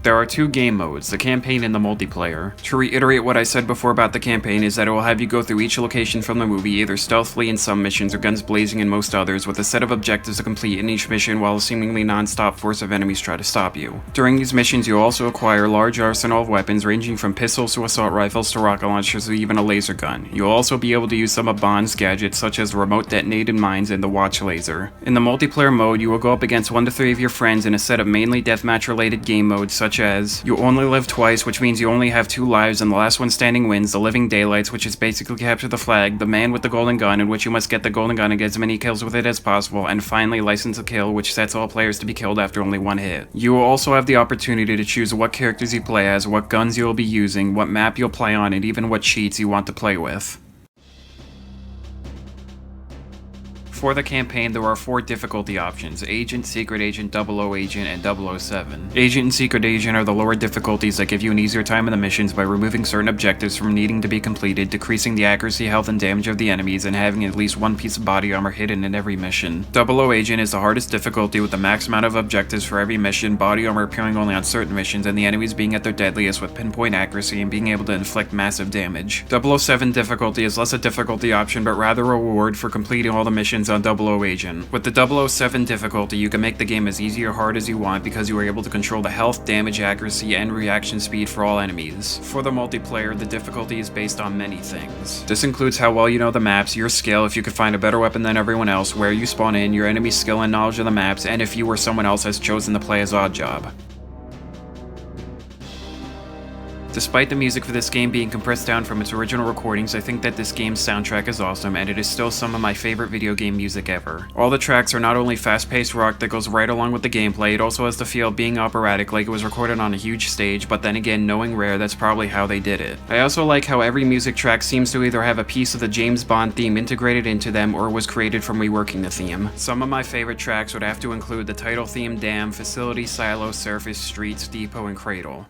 There are 2 game modes, the campaign and the multiplayer. To reiterate what I said before about the campaign is that it will have you go through each location from the movie either stealthily in some missions or guns blazing in most others with a set of objectives to complete in each mission while a seemingly non-stop force of enemies try to stop you. During these missions you'll also acquire a large arsenal of weapons ranging from pistols to assault rifles to rocket launchers or even a laser gun. You'll also be able to use some of Bond's gadgets such as the remote detonated mines and the watch laser. In the multiplayer mode you will go up against 1 to 3 of your friends in a set of mainly deathmatch related game modes such as you only live twice, which means you only have 2 lives and the last one standing wins, the living daylights, which is basically capture the flag, the man with the golden gun, in which you must get the golden gun and get as many kills with it as possible, and finally license to kill, which sets all players to be killed after only 1 hit. You will also have the opportunity to choose what characters you play as, what guns you will be using, what map you'll play on, and even what cheats you want to play with. For the campaign, there are 4 difficulty options: Agent, Secret Agent, 00 Agent, and 007. Agent and Secret Agent are the lower difficulties that give you an easier time in the missions by removing certain objectives from needing to be completed, decreasing the accuracy, health, and damage of the enemies, and having at least 1 piece of body armor hidden in every mission. 00 Agent is the hardest difficulty with the max amount of objectives for every mission, body armor appearing only on certain missions, and the enemies being at their deadliest with pinpoint accuracy and being able to inflict massive damage. 007 difficulty is less a difficulty option, but rather a reward for completing all the missions on 00 Agent. With the 007 difficulty, you can make the game as easy or hard as you want because you are able to control the health, damage, accuracy, and reaction speed for all enemies. For the multiplayer, the difficulty is based on many things. This includes how well you know the maps, your skill, if you can find a better weapon than everyone else, where you spawn in, your enemy's skill and knowledge of the maps, and if you or someone else has chosen to play as Oddjob. Despite the music for this game being compressed down from its original recordings, I think that this game's soundtrack is awesome, and it is still some of my favorite video game music ever. All the tracks are not only fast-paced rock that goes right along with the gameplay, it also has the feel of being operatic, like it was recorded on a huge stage, but then again, knowing Rare, that's probably how they did it. I also like how every music track seems to either have a piece of the James Bond theme integrated into them, or was created from reworking the theme. Some of my favorite tracks would have to include the title theme, Dam, Facility, Silo, Surface, Streets, Depot, and Cradle.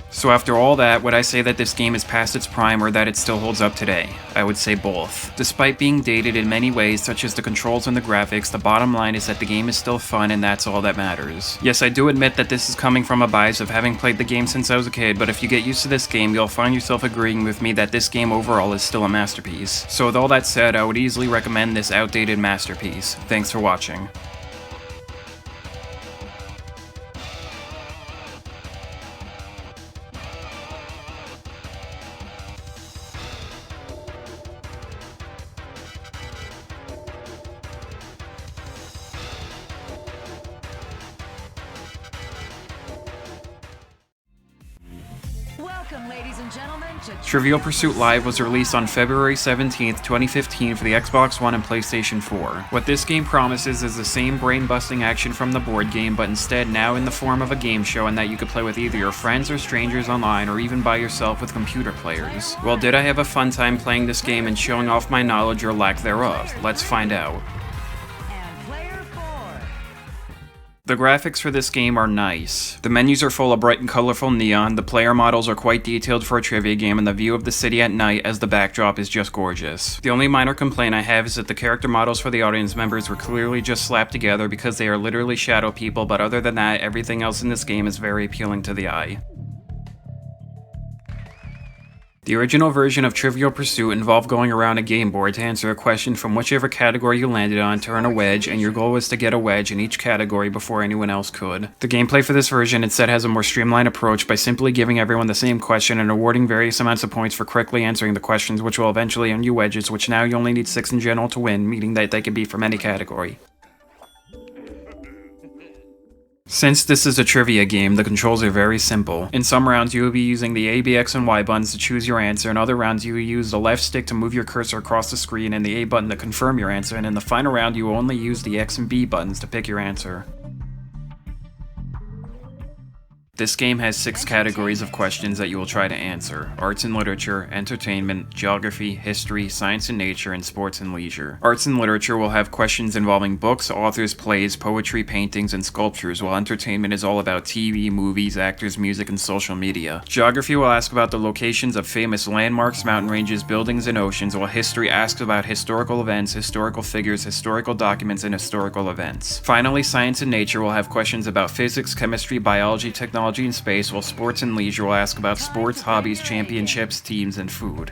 So after all that, would I say that this game is past its prime or that it still holds up today? I would say both. Despite being dated in many ways, such as the controls and the graphics, the bottom line is that the game is still fun and that's all that matters. Yes, I do admit that this is coming from a bias of having played the game since I was a kid, but if you get used to this game, you'll find yourself agreeing with me that this game overall is still a masterpiece. So with all that said, I would easily recommend this outdated masterpiece. Thanks for watching. Welcome, ladies and gentlemen, to Trivial Pursuit Live was released on February 17th, 2015 for the Xbox One and PlayStation 4. What this game promises is the same brain-busting action from the board game, but instead now in the form of a game show, and that you could play with either your friends or strangers online, or even by yourself with computer players. Well, did I have a fun time playing this game and showing off my knowledge or lack thereof? Let's find out. The graphics for this game are nice. The menus are full of bright and colorful neon, the player models are quite detailed for a trivia game, and the view of the city at night as the backdrop is just gorgeous. The only minor complaint I have is that the character models for the audience members were clearly just slapped together because they are literally shadow people, but other than that, everything else in this game is very appealing to the eye. The original version of Trivial Pursuit involved going around a game board to answer a question from whichever category you landed on to earn a wedge, and your goal was to get a wedge in each category before anyone else could. The gameplay for this version instead has a more streamlined approach by simply giving everyone the same question and awarding various amounts of points for correctly answering the questions, which will eventually earn you wedges, which now you only need 6 in general to win, meaning that they can be from any category. Since this is a trivia game, the controls are very simple. In some rounds you will be using the A, B, X, and Y buttons to choose your answer, in other rounds you will use the left stick to move your cursor across the screen and the A button to confirm your answer, and in the final round you will only use the X and B buttons to pick your answer. This game has 6 categories of questions that you will try to answer: arts and literature, entertainment, geography, history, science and nature, and sports and leisure. Arts and literature will have questions involving books, authors, plays, poetry, paintings, and sculptures, while entertainment is all about TV, movies, actors, music, and social media. Geography will ask about the locations of famous landmarks, mountain ranges, buildings, and oceans, while history asks about historical events, historical figures, historical documents, and historical events. Finally, science and nature will have questions about physics, chemistry, biology, technology, and space, while sports and leisure will ask about sports, hobbies, championships, teams, and food.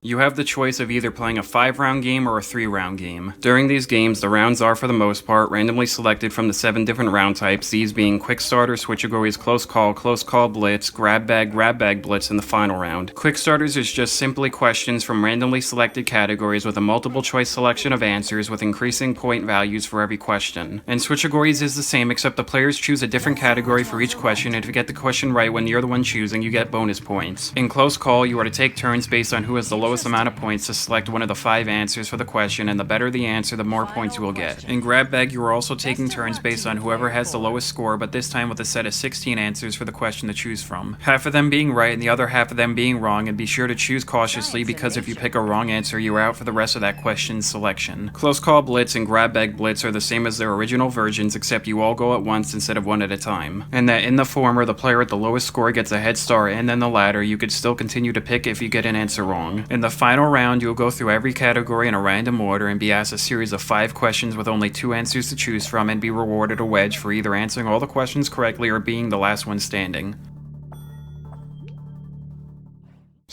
You have the choice of either playing a 5-round game or a 3-round game. During these games, the rounds are, for the most part, randomly selected from the 7 different round types, these being Quick Starter, Switchagories, Close Call, Blitz, Grab Bag, Blitz, and the final round. Quick Starters is just simply questions from randomly selected categories with a multiple choice selection of answers with increasing point values for every question. And Switchagories is the same, except the players choose a different category for each question, and if you get the question right when you're the one choosing, you get bonus points. In Close Call, you are to take turns based on who has the lowest amount of points to select one of the 5 answers for the question, and the better the answer, the more points you will get. In Grab Bag, you are also taking turns based on whoever has the lowest score, but this time with a set of 16 answers for the question to choose from. Half of them being right and the other half of them being wrong, and be sure to choose cautiously because if you pick a wrong answer, you are out for the rest of that question's selection. Close Call Blitz and Grab Bag Blitz are the same as their original versions, except you all go at once instead of one at a time. And that in the former, the player at the lowest score gets a head start, and in the latter, you could still continue to pick if you get an answer wrong. In the final round, you'll go through every category in a random order and be asked a series of 5 questions with only 2 answers to choose from, and be rewarded a wedge for either answering all the questions correctly or being the last one standing.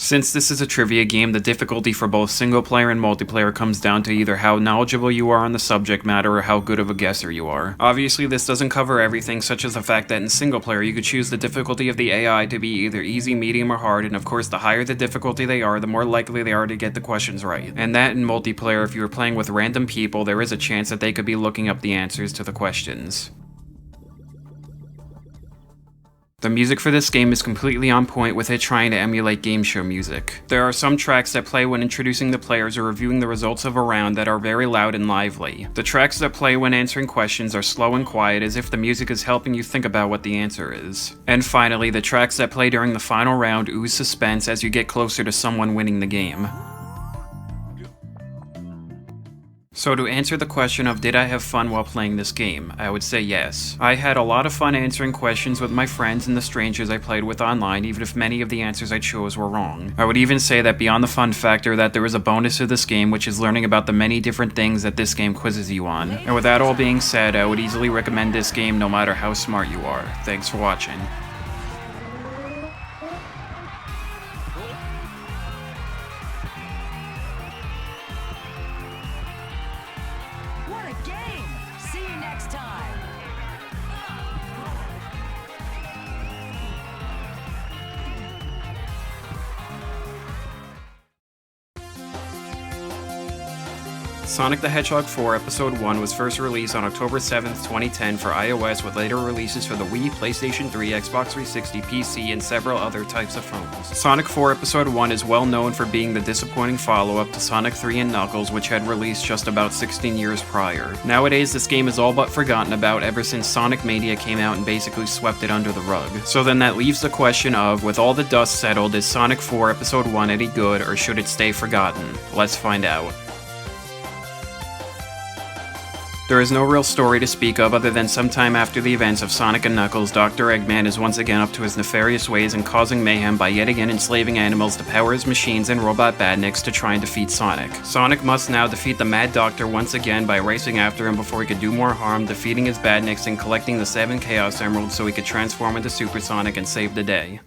Since this is a trivia game, the difficulty for both single player and multiplayer comes down to either how knowledgeable you are on the subject matter or how good of a guesser you are. Obviously, this doesn't cover everything, such as the fact that in single player you could choose the difficulty of the AI to be either easy, medium, or hard, and of course the higher the difficulty they are, the more likely they are to get the questions right. And that in multiplayer, if you are playing with random people, there is a chance that they could be looking up the answers to the questions. The music for this game is completely on point, with it trying to emulate game show music. There are some tracks that play when introducing the players or reviewing the results of a round that are very loud and lively. The tracks that play when answering questions are slow and quiet, as if the music is helping you think about what the answer is. And finally, the tracks that play during the final round ooze suspense as you get closer to someone winning the game. So to answer the question of did I have fun while playing this game, I would say yes. I had a lot of fun answering questions with my friends and the strangers I played with online, even if many of the answers I chose were wrong. I would even say that beyond the fun factor, that there is a bonus to this game, which is learning about the many different things that this game quizzes you on. And with that all being said, I would easily recommend this game no matter how smart you are. Thanks for watching. What a game! See you next time! Sonic the Hedgehog 4 Episode 1 was first released on October 7th, 2010 for iOS, with later releases for the Wii, PlayStation 3, Xbox 360, PC, and several other types of phones. Sonic 4 Episode 1 is well known for being the disappointing follow-up to Sonic 3 and Knuckles, which had released just about 16 years prior. Nowadays, this game is all but forgotten about ever since Sonic Mania came out and basically swept it under the rug. So then that leaves the question of, with all the dust settled, is Sonic 4 Episode 1 any good, or should it stay forgotten? Let's find out. There is no real story to speak of other than sometime after the events of Sonic and Knuckles, Dr. Eggman is once again up to his nefarious ways and causing mayhem by yet again enslaving animals to power his machines and robot badniks to try and defeat Sonic. Sonic must now defeat the Mad Doctor once again by racing after him before he could do more harm, defeating his badniks and collecting the 7 Chaos Emeralds so he could transform into Super Sonic and save the day.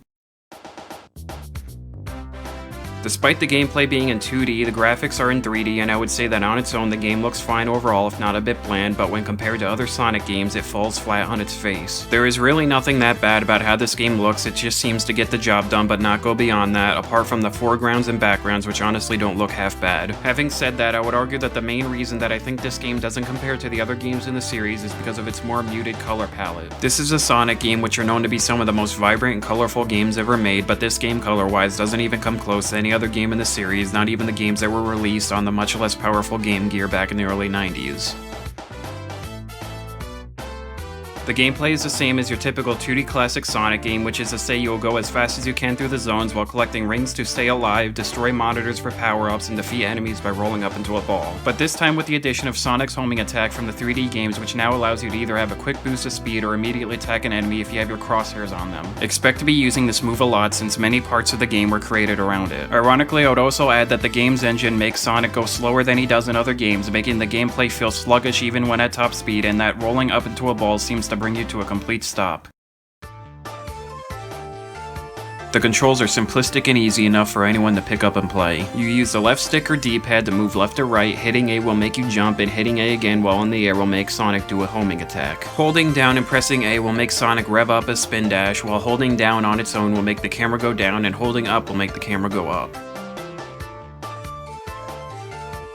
Despite the gameplay being in 2D, the graphics are in 3D, and I would say that on its own the game looks fine overall, if not a bit bland, but when compared to other Sonic games it falls flat on its face. There is really nothing that bad about how this game looks, it just seems to get the job done but not go beyond that, apart from the foregrounds and backgrounds which honestly don't look half bad. Having said that, I would argue that the main reason that I think this game doesn't compare to the other games in the series is because of its more muted color palette. This is a Sonic game which are known to be some of the most vibrant and colorful games ever made, but this game color-wise doesn't even come close to any other game in the series, not even the games that were released on the much less powerful Game Gear back in the early 90s. The gameplay is the same as your typical 2D classic Sonic game, which is to say you'll go as fast as you can through the zones while collecting rings to stay alive, destroy monitors for power-ups, and defeat enemies by rolling up into a ball. But this time with the addition of Sonic's homing attack from the 3D games, which now allows you to either have a quick boost of speed or immediately attack an enemy if you have your crosshairs on them. Expect to be using this move a lot since many parts of the game were created around it. Ironically, I would also add that the game's engine makes Sonic go slower than he does in other games, making the gameplay feel sluggish even when at top speed, and that rolling up into a ball seems to bring you to a complete stop. The controls are simplistic and easy enough for anyone to pick up and play. You use the left stick or D-pad to move left or right, hitting A will make you jump, and hitting A again while in the air will make Sonic do a homing attack. Holding down and pressing A will make Sonic rev up a spin dash, while holding down on its own will make the camera go down, and holding up will make the camera go up.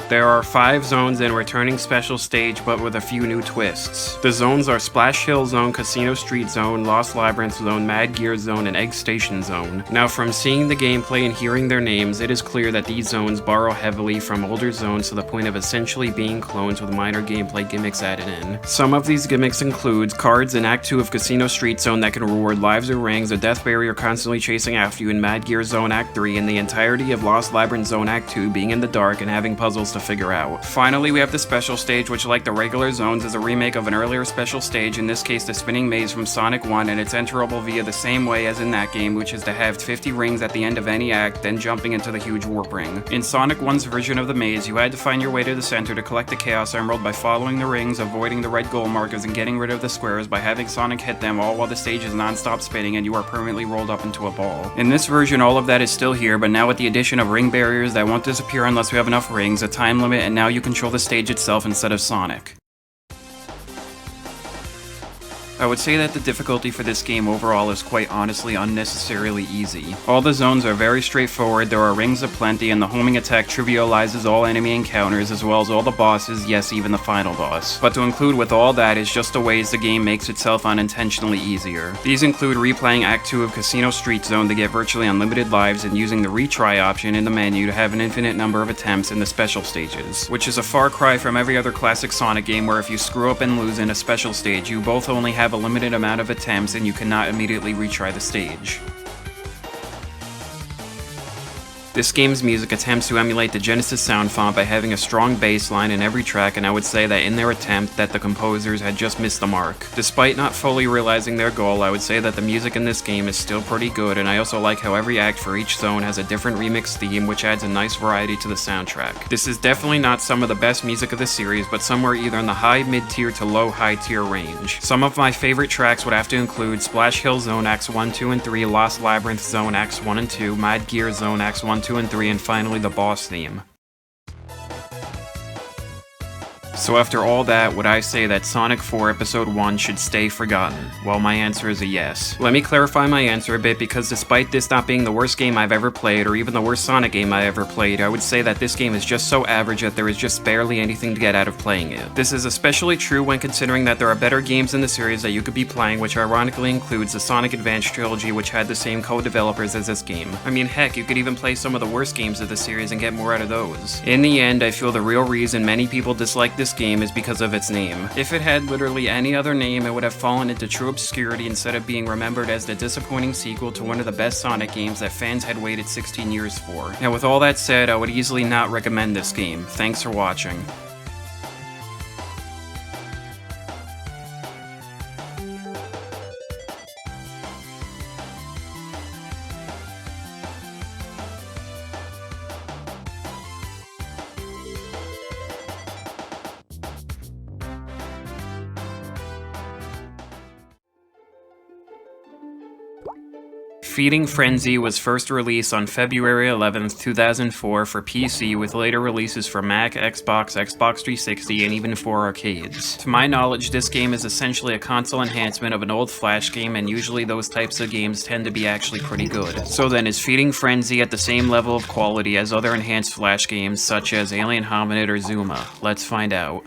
There are 5 zones and a returning special stage, but with a few new twists. The zones are Splash Hill Zone, Casino Street Zone, Lost Labyrinth Zone, Mad Gear Zone, and Egg Station Zone. Now from seeing the gameplay and hearing their names, it is clear that these zones borrow heavily from older zones to the point of essentially being clones with minor gameplay gimmicks added in. Some of these gimmicks include cards in Act 2 of Casino Street Zone that can reward lives or rings, a death barrier constantly chasing after you in Mad Gear Zone Act 3, and the entirety of Lost Labyrinth Zone Act 2 being in the dark and having puzzles to figure out. Finally, we have the special stage, which like the regular zones is a remake of an earlier special stage, in this case the spinning maze from Sonic 1, and it's enterable via the same way as in that game, which is to have 50 rings at the end of any act, then jumping into the huge warp ring. In Sonic 1's version of the maze, you had to find your way to the center to collect the Chaos Emerald by following the rings, avoiding the red goal markers, and getting rid of the squares by having Sonic hit them, all while the stage is non-stop spinning and you are permanently rolled up into a ball. In this version, all of that is still here, but now with the addition of ring barriers that won't disappear unless we have enough rings, a time limit, and now you control the stage itself instead of Sonic. I would say that the difficulty for this game overall is quite honestly unnecessarily easy. All the zones are very straightforward, there are rings aplenty, and the homing attack trivializes all enemy encounters as well as all the bosses, yes, even the final boss. But to include with all that is just the ways the game makes itself unintentionally easier. These include replaying Act 2 of Casino Street Zone to get virtually unlimited lives and using the retry option in the menu to have an infinite number of attempts in the special stages, which is a far cry from every other classic Sonic game where if you screw up and lose in a special stage, you both only have a limited amount of attempts and you cannot immediately retry the stage. This game's music attempts to emulate the Genesis sound font by having a strong bass line in every track, and I would say that in their attempt that the composers had just missed the mark. Despite not fully realizing their goal, I would say that the music in this game is still pretty good, and I also like how every act for each zone has a different remix theme which adds a nice variety to the soundtrack. This is definitely not some of the best music of the series, but somewhere either in the high mid-tier to low high-tier range. Some of my favorite tracks would have to include Splash Hill Zone Acts 1, 2, and 3, Lost Labyrinth Zone Acts 1 and 2, Mad Gear Zone Acts 1, 2, and 3, and finally the boss theme. So after all that, would I say that Sonic 4 Episode 1 should stay forgotten? Well, my answer is a yes. Let me clarify my answer a bit, because despite this not being the worst game I've ever played, or even the worst Sonic game I ever played, I would say that this game is just so average that there is just barely anything to get out of playing it. This is especially true when considering that there are better games in the series that you could be playing, which ironically includes the Sonic Advance trilogy, which had the same co-developers as this game. I mean, heck, you could even play some of the worst games of the series and get more out of those. In the end, I feel the real reason many people dislike this game is because of its name. If it had literally any other name, it would have fallen into true obscurity instead of being remembered as the disappointing sequel to one of the best Sonic games that fans had waited 16 years for. Now with all that said, I would easily not recommend this game. Thanks for watching. Feeding Frenzy was first released on February 11th, 2004 for PC, with later releases for Mac, Xbox, Xbox 360, and even for arcades. To my knowledge, this game is essentially a console enhancement of an old Flash game, and usually those types of games tend to be actually pretty good. So then, is Feeding Frenzy at the same level of quality as other enhanced Flash games such as Alien Hominid or Zuma? Let's find out.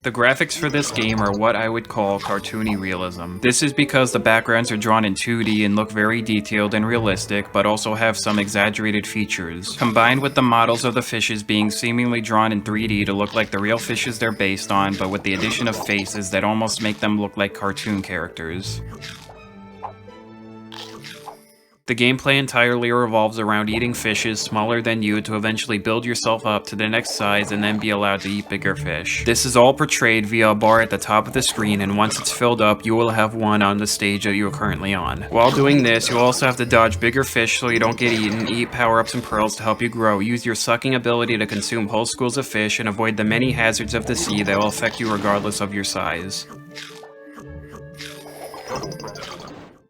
The graphics for this game are what I would call cartoony realism. This is because the backgrounds are drawn in 2D and look very detailed and realistic, but also have some exaggerated features. Combined with the models of the fishes being seemingly drawn in 3D to look like the real fishes they're based on, but with the addition of faces that almost make them look like cartoon characters. The gameplay entirely revolves around eating fishes smaller than you to eventually build yourself up to the next size and then be allowed to eat bigger fish. This is all portrayed via a bar at the top of the screen, and once it's filled up, you will have one on the stage that you are currently on. While doing this, you'll also have to dodge bigger fish so you don't get eaten, eat power-ups and pearls to help you grow, use your sucking ability to consume whole schools of fish, and avoid the many hazards of the sea that will affect you regardless of your size.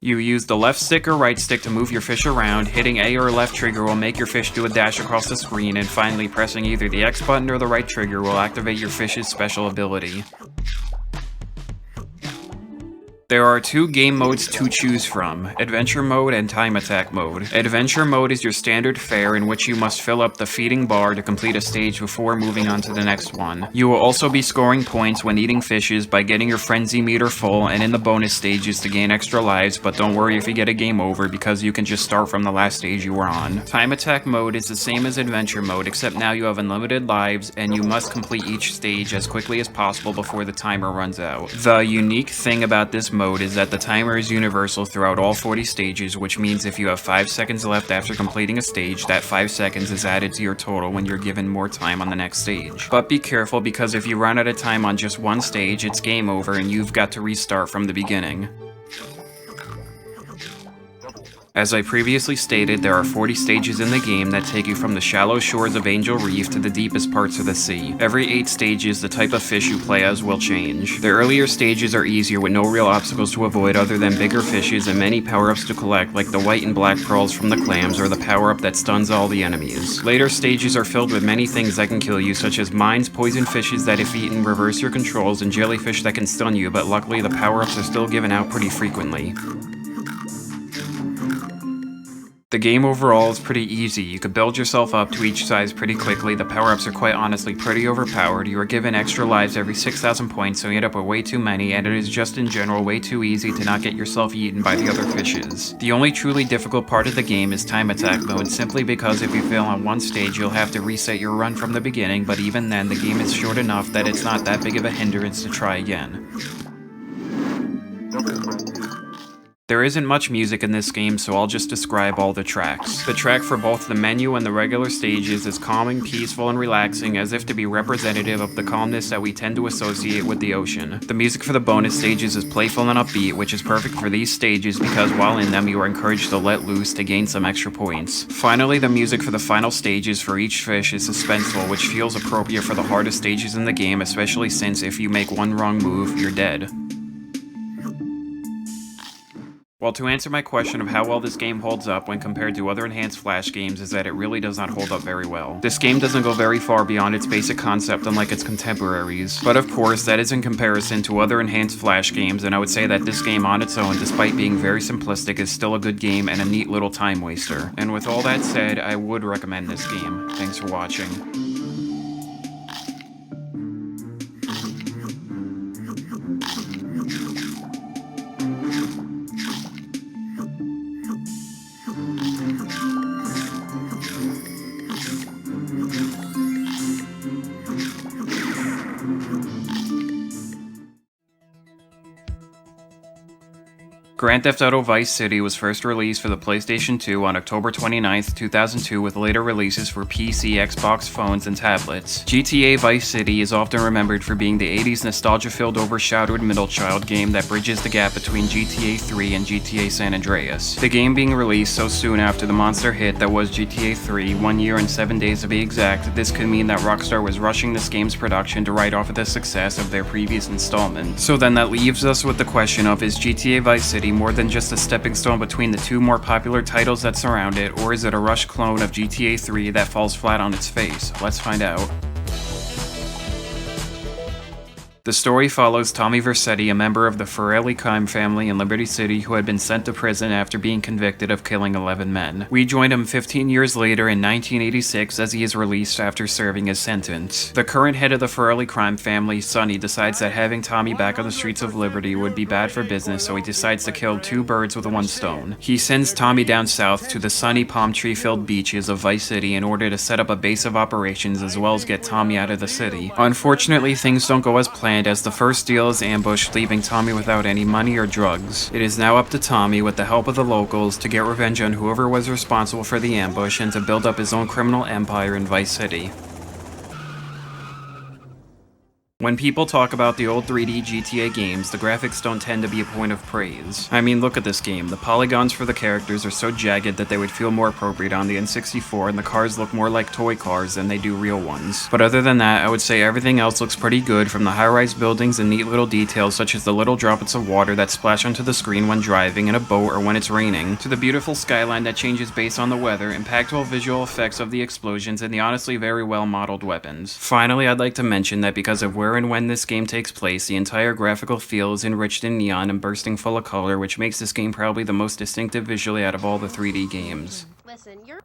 You use the left stick or right stick to move your fish around, hitting A or left trigger will make your fish do a dash across the screen, and finally pressing either the X button or the right trigger will activate your fish's special ability. There are two game modes to choose from, Adventure Mode and Time Attack Mode. Adventure Mode is your standard fare in which you must fill up the feeding bar to complete a stage before moving on to the next one. You will also be scoring points when eating fishes by getting your frenzy meter full and in the bonus stages to gain extra lives, but don't worry if you get a game over because you can just start from the last stage you were on. Time Attack Mode is the same as Adventure Mode, except now you have unlimited lives and you must complete each stage as quickly as possible before the timer runs out. The unique thing about this mode is that the timer is universal throughout all 40 stages, which means if you have 5 seconds left after completing a stage, that 5 seconds is added to your total when you're given more time on the next stage. But be careful, because if you run out of time on just one stage, it's game over and you've got to restart from the beginning. As I previously stated, there are 40 stages in the game that take you from the shallow shores of Angel Reef to the deepest parts of the sea. Every 8 stages, the type of fish you play as will change. The earlier stages are easier with no real obstacles to avoid other than bigger fishes and many power-ups to collect, like the white and black pearls from the clams or the power-up that stuns all the enemies. Later stages are filled with many things that can kill you, such as mines, poison fishes that if eaten reverse your controls, and jellyfish that can stun you, but luckily the power-ups are still given out pretty frequently. The game overall is pretty easy. You can build yourself up to each size pretty quickly. The power-ups are quite honestly pretty overpowered. You are given extra lives every 6,000 points, so you end up with way too many, and it is just in general way too easy to not get yourself eaten by the other fishes. The only truly difficult part of the game is Time Attack Mode, simply because if you fail on one stage, you'll have to reset your run from the beginning, but even then, the game is short enough that it's not that big of a hindrance to try again. There isn't much music in this game, so I'll just describe all the tracks. The track for both the menu and the regular stages is calming, peaceful, and relaxing, as if to be representative of the calmness that we tend to associate with the ocean. The music for the bonus stages is playful and upbeat, which is perfect for these stages because while in them you are encouraged to let loose to gain some extra points. Finally, the music for the final stages for each fish is suspenseful, which feels appropriate for the hardest stages in the game, especially since if you make one wrong move, you're dead. Well, to answer my question of how well this game holds up when compared to other enhanced Flash games is that it really does not hold up very well. This game doesn't go very far beyond its basic concept unlike its contemporaries. But of course, that is in comparison to other enhanced Flash games, and I would say that this game on its own, despite being very simplistic, is still a good game and a neat little time waster. And with all that said, I would recommend this game. Thanks for watching. Grand Theft Auto Vice City was first released for the PlayStation 2 on October 29, 2002, with later releases for PC, Xbox phones, and tablets. GTA Vice City is often remembered for being the 80s nostalgia-filled, overshadowed middle child game that bridges the gap between GTA 3 and GTA San Andreas. The game being released so soon after the monster hit that was GTA 3, 1 year and 7 days to be exact, this could mean that Rockstar was rushing this game's production to write off of the success of their previous installment. So then that leaves us with the question of, is GTA Vice City more than just a stepping stone between the two more popular titles that surround it, or is it a rushed clone of GTA 3 that falls flat on its face? Let's find out. The story follows Tommy Vercetti, a member of the Farrelly crime family in Liberty City who had been sent to prison after being convicted of killing 11 men. We joined him 15 years later in 1986 as he is released after serving his sentence. The current head of the Farrelly crime family, Sonny, decides that having Tommy back on the streets of Liberty would be bad for business, so he decides to kill two birds with one stone. He sends Tommy down south to the sunny palm tree-filled beaches of Vice City in order to set up a base of operations as well as get Tommy out of the city. Unfortunately, things don't go as planned as the first deal is ambushed, leaving Tommy without any money or drugs. It is now up to Tommy, with the help of the locals, to get revenge on whoever was responsible for the ambush and to build up his own criminal empire in Vice City. When people talk about the old 3D GTA games, the graphics don't tend to be a point of praise. I mean, look at this game. The polygons for the characters are so jagged that they would feel more appropriate on the N64, and the cars look more like toy cars than they do real ones. But other than that, I would say everything else looks pretty good, from the high-rise buildings and neat little details such as the little droplets of water that splash onto the screen when driving in a boat or when it's raining, to the beautiful skyline that changes based on the weather, impactful visual effects of the explosions, and the honestly very well-modeled weapons. Finally, I'd like to mention that because of where and when this game takes place, the entire graphical feel is enriched in neon and bursting full of color, which makes this game probably the most distinctive visually out of all the 3D games. Listen, you're...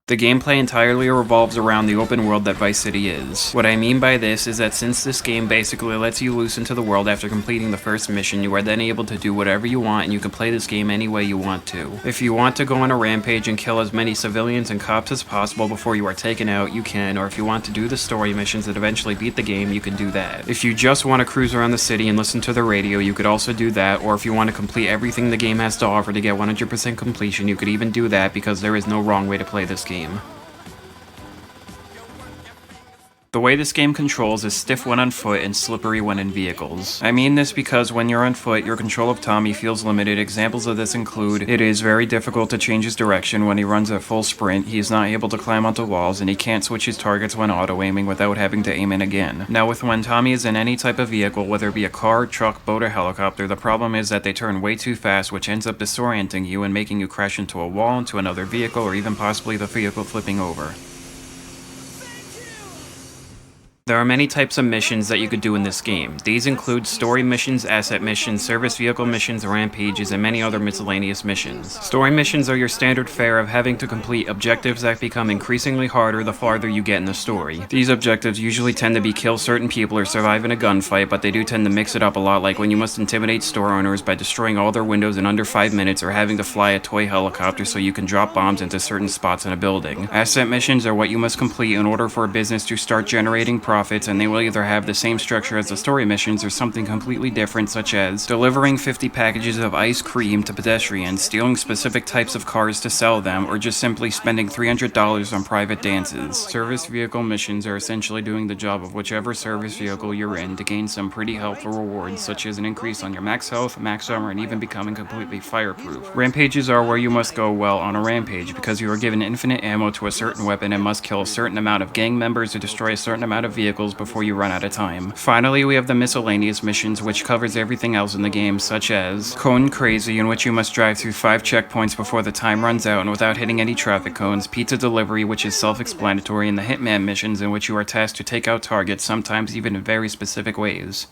The gameplay entirely revolves around the open world that Vice City is. What I mean by this is that since this game basically lets you loose into the world after completing the first mission, you are then able to do whatever you want and you can play this game any way you want to. If you want to go on a rampage and kill as many civilians and cops as possible before you are taken out, you can, or if you want to do the story missions that eventually beat the game, you can do that. If you just want to cruise around the city and listen to the radio, you could also do that, or if you want to complete everything the game has to offer to get 100% completion, you could even do that because there is no wrong way to play this game. The way this game controls is stiff when on foot and slippery when in vehicles. I mean this because when you're on foot, your control of Tommy feels limited. Examples of this include, it is very difficult to change his direction when he runs at full sprint, he is not able to climb onto walls, and he can't switch his targets when auto-aiming without having to aim in again. Now with when Tommy is in any type of vehicle, whether it be a car, truck, boat, or helicopter, the problem is that they turn way too fast, which ends up disorienting you and making you crash into a wall, into another vehicle, or even possibly the vehicle flipping over. There are many types of missions that you could do in this game. These include story missions, asset missions, service vehicle missions, rampages, and many other miscellaneous missions. Story missions are your standard fare of having to complete objectives that become increasingly harder the farther you get in the story. These objectives usually tend to be kill certain people or survive in a gunfight, but they do tend to mix it up a lot, like when you must intimidate store owners by destroying all their windows in under 5 minutes, or having to fly a toy helicopter so you can drop bombs into certain spots in a building. Asset missions are what you must complete in order for a business to start generating profits, and they will either have the same structure as the story missions or something completely different, such as delivering 50 packages of ice cream to pedestrians, stealing specific types of cars to sell them, or just simply spending $300 on private dances. Service vehicle missions are essentially doing the job of whichever service vehicle you're in to gain some pretty helpful rewards, such as an increase on your max health, max armor, and even becoming completely fireproof. Rampages are where you must go well on a rampage, because you are given infinite ammo to a certain weapon and must kill a certain amount of gang members or destroy a certain amount of vehicles before you run out of time. Finally, we have the miscellaneous missions, which covers everything else in the game, such as Cone Crazy, in which you must drive through 5 checkpoints before the time runs out and without hitting any traffic cones, Pizza Delivery, which is self-explanatory, and the Hitman missions, in which you are tasked to take out targets, sometimes even in very specific ways.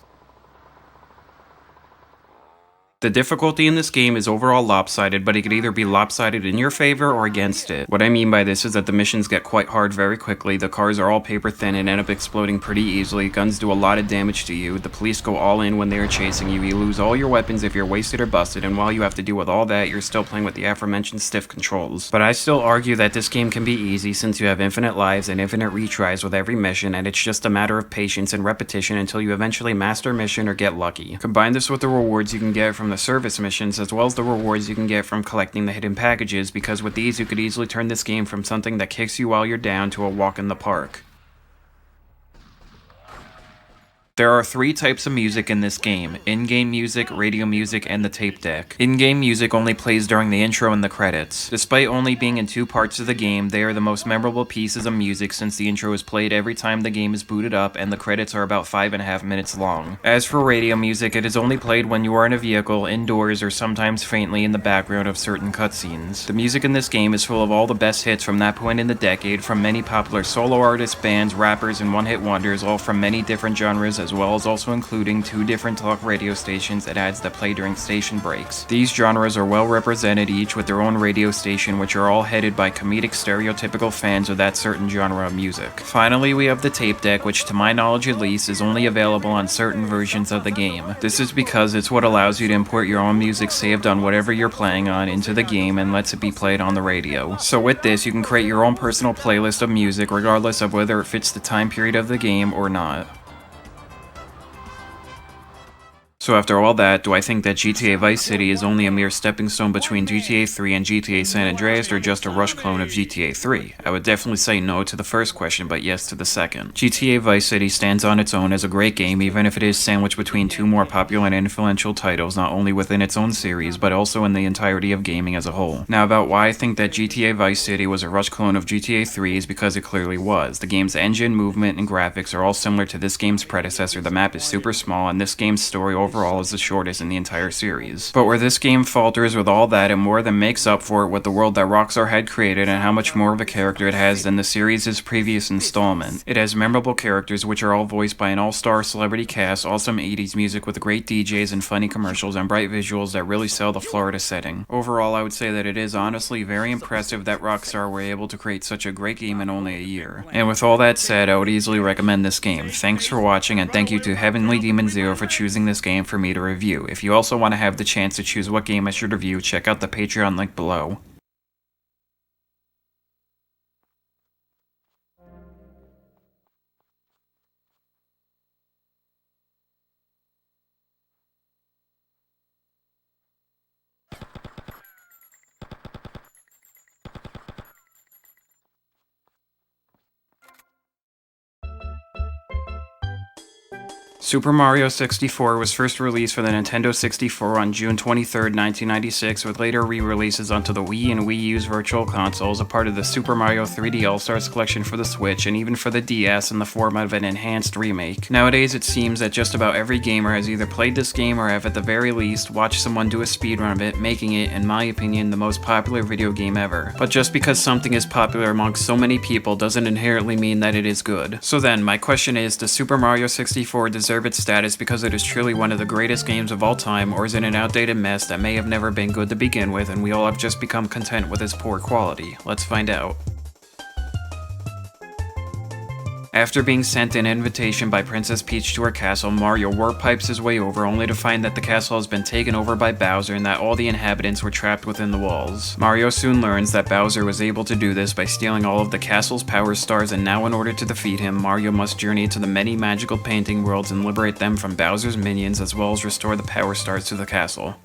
The difficulty in this game is overall lopsided, but it could either be lopsided in your favor or against it. What I mean by this is that the missions get quite hard very quickly, the cars are all paper thin and end up exploding pretty easily, guns do a lot of damage to you, the police go all in when they are chasing you, you lose all your weapons if you're wasted or busted, and while you have to deal with all that, you're still playing with the aforementioned stiff controls. But I still argue that this game can be easy since you have infinite lives and infinite retries with every mission, and it's just a matter of patience and repetition until you eventually master a mission or get lucky. Combine this with the rewards you can get from the service missions, as well as the rewards you can get from collecting the hidden packages, because with these you could easily turn this game from something that kicks you while you're down to a walk in the park. There are 3 types of music in this game: in-game music, radio music, and the tape deck. In-game music only plays during the intro and the credits. Despite only being in 2 parts of the game, they are the most memorable pieces of music since the intro is played every time the game is booted up and the credits are about 5.5 minutes long. As for radio music, it is only played when you are in a vehicle, indoors, or sometimes faintly in the background of certain cutscenes. The music in this game is full of all the best hits from that point in the decade from many popular solo artists, bands, rappers, and one-hit wonders, all from many different genres, as well as also including 2 different talk radio stations and ads that play during station breaks. These genres are well represented, each with their own radio station, which are all headed by comedic stereotypical fans of that certain genre of music. Finally, we have the tape deck, which to my knowledge at least is only available on certain versions of the game. This is because it's what allows you to import your own music saved on whatever you're playing on into the game and lets it be played on the radio. So with this, you can create your own personal playlist of music regardless of whether it fits the time period of the game or not. So after all that, do I think that GTA Vice City is only a mere stepping stone between GTA 3 and GTA San Andreas, or just a rush clone of GTA 3? I would definitely say no to the first question, but yes to the second. GTA Vice City stands on its own as a great game, even if it is sandwiched between 2 more popular and influential titles, not only within its own series, but also in the entirety of gaming as a whole. Now about why I think that GTA Vice City was a rush clone of GTA 3 is because it clearly was. The game's engine, movement, and graphics are all similar to this game's predecessor. The map is super small, and this game's story overall is the shortest in the entire series. But where this game falters with all that, it more than makes up for it with the world that Rockstar had created and how much more of a character it has than the series' previous installment. It has memorable characters which are all voiced by an all-star celebrity cast, awesome 80s music with great DJs and funny commercials, and bright visuals that really sell the Florida setting. Overall, I would say that it is honestly very impressive that Rockstar were able to create such a great game in only a year. And with all that said, I would easily recommend this game. Thanks for watching, and thank you to Heavenly Demon Zero for choosing this game for me to review. If you also want to have the chance to choose what game I should review, check out the Patreon link below. Super Mario 64 was first released for the Nintendo 64 on June 23, 1996, with later re-releases onto the Wii and Wii U's Virtual Console as a part of the Super Mario 3D All-Stars collection for the Switch, and even for the DS in the form of an enhanced remake. Nowadays, it seems that just about every gamer has either played this game or have at the very least watched someone do a speedrun of it, making it, in my opinion, the most popular video game ever. But just because something is popular amongst so many people doesn't inherently mean that it is good. So then, my question is, does Super Mario 64 deserve its status because it is truly one of the greatest games of all time, or is it an outdated mess that may have never been good to begin with and we all have just become content with its poor quality? Let's find out. After being sent an invitation by Princess Peach to her castle, Mario warp pipes his way over, only to find that the castle has been taken over by Bowser and that all the inhabitants were trapped within the walls. Mario soon learns that Bowser was able to do this by stealing all of the castle's power stars, and now in order to defeat him, Mario must journey into the many magical painting worlds and liberate them from Bowser's minions, as well as restore the power stars to the castle.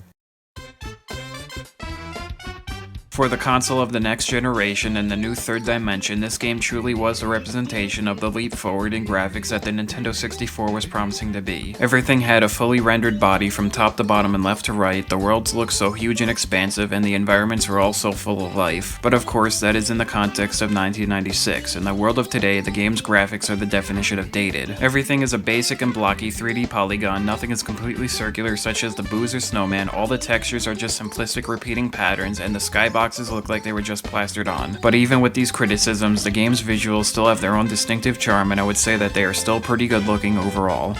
For the console of the next generation and the new third dimension, this game truly was a representation of the leap forward in graphics that the Nintendo 64 was promising to be. Everything had a fully rendered body from top to bottom and left to right, the worlds looked so huge and expansive, and the environments were all so full of life. But of course, that is in the context of 1996. In the world of today, the game's graphics are the definition of dated. Everything is a basic and blocky 3D polygon, nothing is completely circular such as the Boozer snowman, all the textures are just simplistic repeating patterns, and the skyboxes look like they were just plastered on. But even with these criticisms, the game's visuals still have their own distinctive charm, and I would say that they are still pretty good looking overall.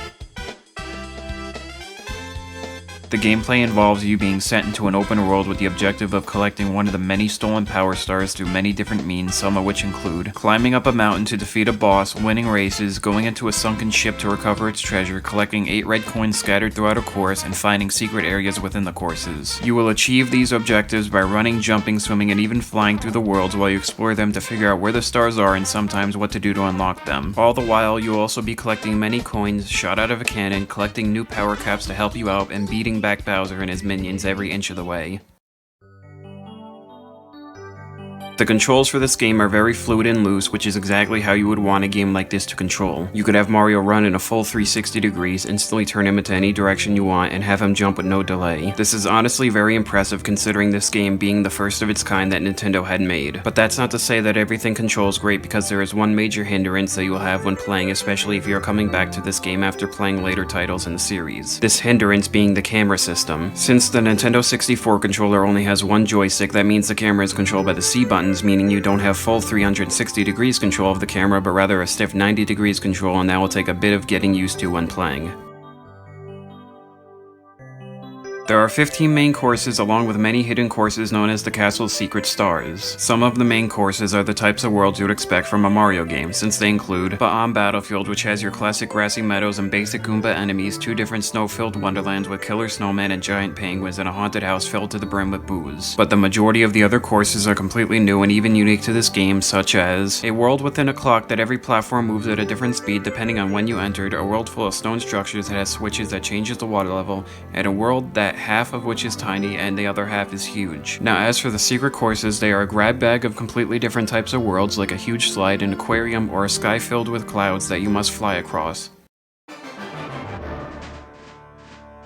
The gameplay involves you being sent into an open world with the objective of collecting one of the many stolen power stars through many different means, some of which include climbing up a mountain to defeat a boss, winning races, going into a sunken ship to recover its treasure, collecting 8 red coins scattered throughout a course, and finding secret areas within the courses. You will achieve these objectives by running, jumping, swimming, and even flying through the worlds while you explore them to figure out where the stars are and sometimes what to do to unlock them. All the while, you will also be collecting many coins, shot out of a cannon, collecting new power caps to help you out, and beating back Bowser and his minions every inch of the way. The controls for this game are very fluid and loose, which is exactly how you would want a game like this to control. You could have Mario run in a full 360 degrees, instantly turn him into any direction you want, and have him jump with no delay. This is honestly very impressive considering this game being the first of its kind that Nintendo had made. But that's not to say that everything controls great, because there is one major hindrance that you will have when playing, especially if you are coming back to this game after playing later titles in the series. This hindrance being the camera system. Since the Nintendo 64 controller only has one joystick, that means the camera is controlled by the C button, meaning you don't have full 360 degrees control of the camera, but rather a stiff 90 degrees control, and that will take a bit of getting used to when playing. There are 15 main courses along with many hidden courses known as the Castle's Secret Stars. Some of the main courses are the types of worlds you would expect from a Mario game, since they include Battlefeild, which has your classic grassy meadows and basic Goomba enemies, 2 different snow-filled wonderlands with killer snowmen and giant penguins, and a haunted house filled to the brim with booze. But the majority of the other courses are completely new and even unique to this game, such as a world within a clock that every platform moves at a different speed depending on when you entered, a world full of stone structures that has switches that changes the water level, and a world that half of which is tiny and the other half is huge. Now as for the secret courses, they are a grab bag of completely different types of worlds, like a huge slide, an aquarium, or a sky filled with clouds that you must fly across.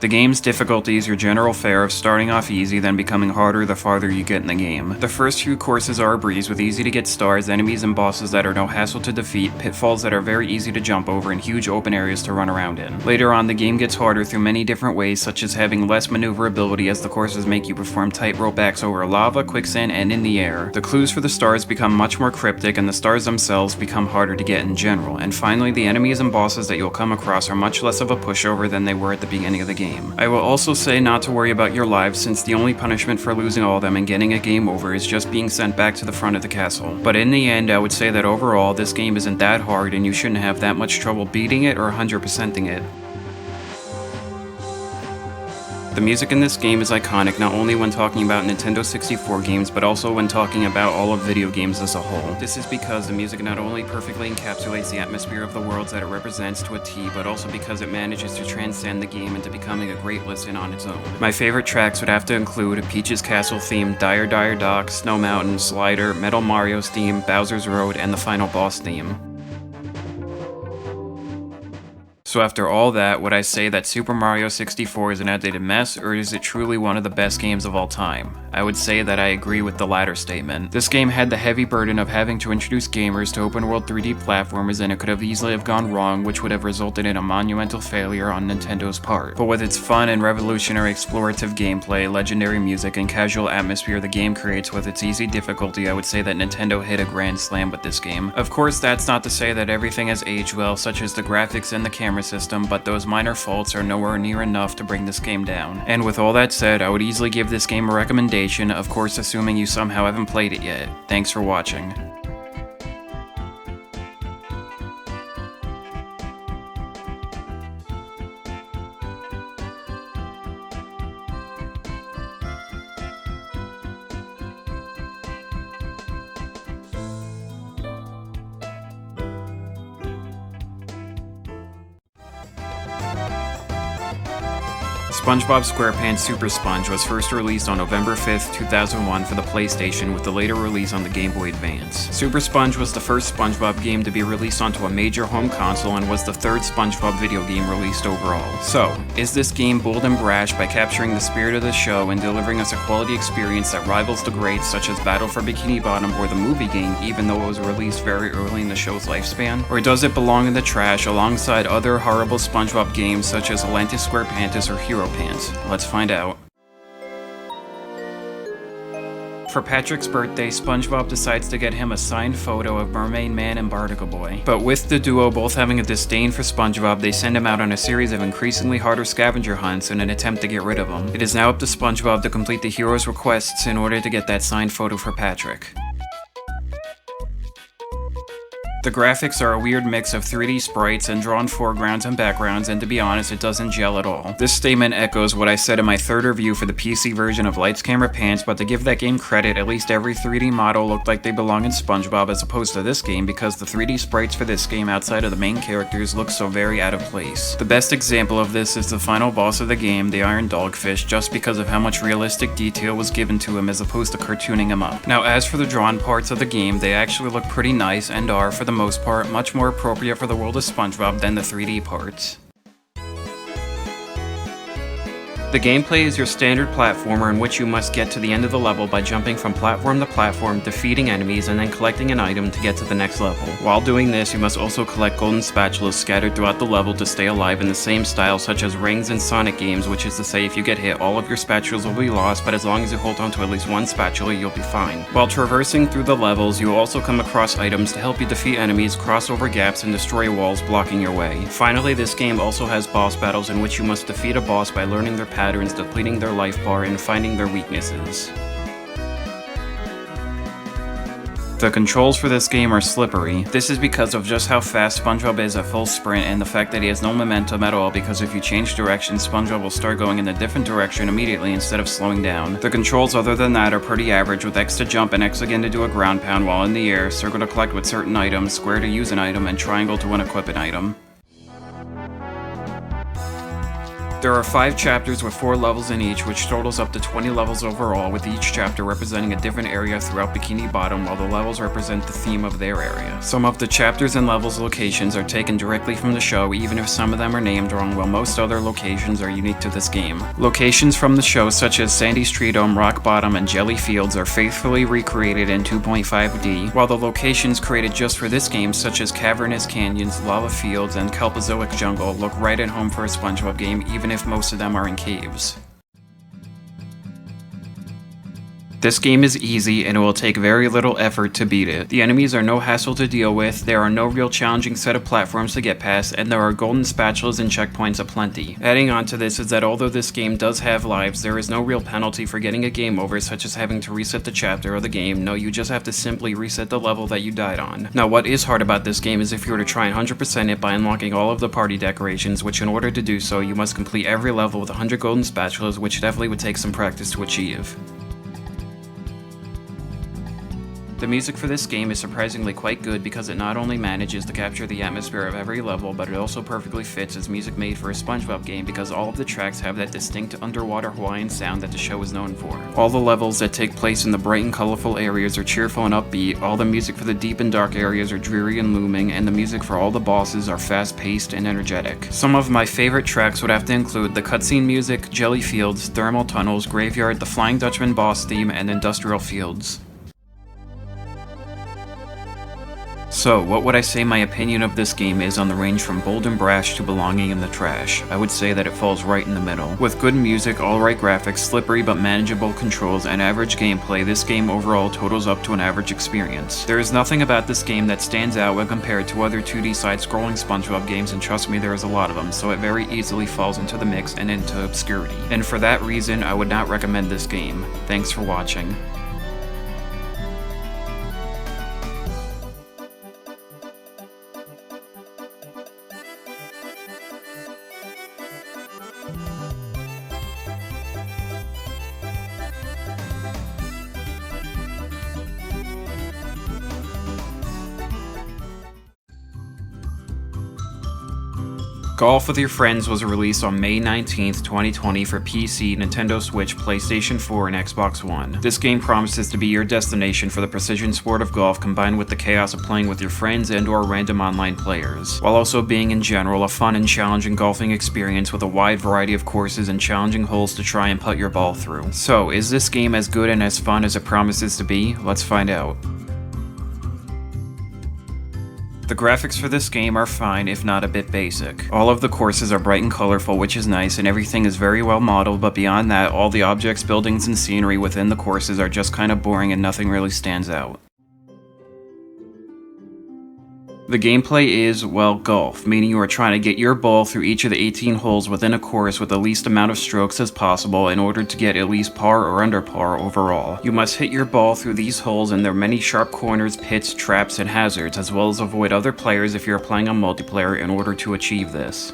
The game's difficulty is your general fare of starting off easy, then becoming harder the farther you get in the game. The first few courses are a breeze with easy to get stars, enemies and bosses that are no hassle to defeat, pitfalls that are very easy to jump over, and huge open areas to run around in. Later on, the game gets harder through many different ways, such as having less maneuverability as the courses make you perform tightrope acts over lava, quicksand, and in the air. The clues for the stars become much more cryptic, and the stars themselves become harder to get in general. And finally, the enemies and bosses that you'll come across are much less of a pushover than they were at the beginning of the game. I will also say not to worry about your lives, since the only punishment for losing all of them and getting a game over is just being sent back to the front of the castle. But in the end, I would say that overall, this game isn't that hard and you shouldn't have that much trouble beating it or 100%ing it. The music in this game is iconic not only when talking about Nintendo 64 games, but also when talking about all of video games as a whole. This is because the music not only perfectly encapsulates the atmosphere of the worlds that it represents to a T, but also because it manages to transcend the game into becoming a great listen on its own. My favorite tracks would have to include Peach's Castle theme, Dire Dire Dock, Snow Mountain, Slider, Metal Mario's theme, Bowser's Road, and the final boss theme. So after all that, would I say that Super Mario 64 is an outdated mess, or is it truly one of the best games of all time? I would say that I agree with the latter statement. This game had the heavy burden of having to introduce gamers to open world 3D platformers, and it could have easily have gone wrong, which would have resulted in a monumental failure on Nintendo's part. But with its fun and revolutionary explorative gameplay, legendary music, and casual atmosphere the game creates with its easy difficulty, I would say that Nintendo hit a grand slam with this game. Of course, that's not to say that everything has aged well, such as the graphics and the camera system, but those minor faults are nowhere near enough to bring this game down. And with all that said, I would easily give this game a recommendation, of course assuming you somehow haven't played it yet. Thanks for watching. SpongeBob SquarePants SuperSponge was first released on November 5th, 2001 for the PlayStation, with the later release on the Game Boy Advance. SuperSponge was the first SpongeBob game to be released onto a major home console and was the third SpongeBob video game released overall. So, is this game bold and brash by capturing the spirit of the show and delivering us a quality experience that rivals the greats such as Battle for Bikini Bottom or the movie game, even though it was released very early in the show's lifespan? Or does it belong in the trash alongside other horrible SpongeBob games such as Atlantis SquarePants or Hero Pants? Let's find out. For Patrick's birthday, SpongeBob decides to get him a signed photo of Mermaid Man and Barnacle Boy. But with the duo both having a disdain for SpongeBob, they send him out on a series of increasingly harder scavenger hunts in an attempt to get rid of him. It is now up to SpongeBob to complete the hero's requests in order to get that signed photo for Patrick. The graphics are a weird mix of 3D sprites and drawn foregrounds and backgrounds, and to be honest, it doesn't gel at all. This statement echoes what I said in my third review for the PC version of Lights Camera Pants, but to give that game credit, at least every 3D model looked like they belong in SpongeBob as opposed to this game, because the 3D sprites for this game outside of the main characters look so very out of place. The best example of this is the final boss of the game, the Iron Dogfish, just because of how much realistic detail was given to him as opposed to cartooning him up. Now, as for the drawn parts of the game, they actually look pretty nice and are, for the most part, much more appropriate for the world of SpongeBob than the 3D parts. The gameplay is your standard platformer in which you must get to the end of the level by jumping from platform to platform, defeating enemies, and then collecting an item to get to the next level. While doing this, you must also collect golden spatulas scattered throughout the level to stay alive in the same style such as rings in Sonic games, which is to say if you get hit, all of your spatulas will be lost, but as long as you hold on to at least one spatula, you'll be fine. While traversing through the levels, you will also come across items to help you defeat enemies, cross over gaps, and destroy walls blocking your way. Finally, this game also has boss battles in which you must defeat a boss by learning their patterns, depleting their life bar, and finding their weaknesses. The controls for this game are slippery. This is because of just how fast SpongeBob is at full sprint and the fact that he has no momentum at all, because if you change direction, SpongeBob will start going in a different direction immediately instead of slowing down. The controls other than that are pretty average, with X to jump and X again to do a ground pound while in the air, circle to collect with certain items, square to use an item, and triangle to unequip an item. There are 5 chapters with 4 levels in each, which totals up to 20 levels overall, with each chapter representing a different area throughout Bikini Bottom, while the levels represent the theme of their area. Some of the chapters and levels locations are taken directly from the show, even if some of them are named wrong, while most other locations are unique to this game. Locations from the show such as Sandy's Tree Dome, Rock Bottom, and Jelly Fields are faithfully recreated in 2.5D, while the locations created just for this game such as Cavernous Canyons, Lava Fields, and Kelpozoic Jungle look right at home for a SpongeBob game, even if most of them are in caves. This game is easy and it will take very little effort to beat it. The enemies are no hassle to deal with, there are no real challenging set of platforms to get past, and there are golden spatulas and checkpoints aplenty. Adding on to this is that although this game does have lives, there is no real penalty for getting a game over, such as having to reset the chapter of the game. No, you just have to simply reset the level that you died on. Now, what is hard about this game is if you were to try and 100% it by unlocking all of the party decorations, which in order to do so, you must complete every level with 100 golden spatulas, which definitely would take some practice to achieve. The music for this game is surprisingly quite good because it not only manages to capture the atmosphere of every level, but it also perfectly fits as music made for a SpongeBob game because all of the tracks have that distinct underwater Hawaiian sound that the show is known for. All the levels that take place in the bright and colorful areas are cheerful and upbeat, all the music for the deep and dark areas are dreary and looming, and the music for all the bosses are fast-paced and energetic. Some of my favorite tracks would have to include the cutscene music, Jelly Fields, Thermal Tunnels, Graveyard, the Flying Dutchman boss theme, and Industrial Fields. So, what would I say my opinion of this game is on the range from bold and brash to belonging in the trash? I would say that it falls right in the middle. With good music, alright graphics, slippery but manageable controls, and average gameplay, this game overall totals up to an average experience. There is nothing about this game that stands out when compared to other 2D side-scrolling SpongeBob games, and trust me, there is a lot of them, so it very easily falls into the mix and into obscurity. And for that reason, I would not recommend this game. Thanks for watching. Golf with Your Friends was released on May 19th, 2020 for PC, Nintendo Switch, PlayStation 4, and Xbox One. This game promises to be your destination for the precision sport of golf combined with the chaos of playing with your friends and/or random online players, while also being in general a fun and challenging golfing experience with a wide variety of courses and challenging holes to try and putt your ball through. So, is this game as good and as fun as it promises to be? Let's find out. The graphics for this game are fine, if not a bit basic. All of the courses are bright and colorful, which is nice, and everything is very well modeled, but beyond that, all the objects, buildings, and scenery within the courses are just kinda boring and nothing really stands out. The gameplay is, well, golf, meaning you are trying to get your ball through each of the 18 holes within a course with the least amount of strokes as possible in order to get at least par or under par overall. You must hit your ball through these holes and there are many sharp corners, pits, traps, and hazards, as well as avoid other players if you are playing on multiplayer in order to achieve this.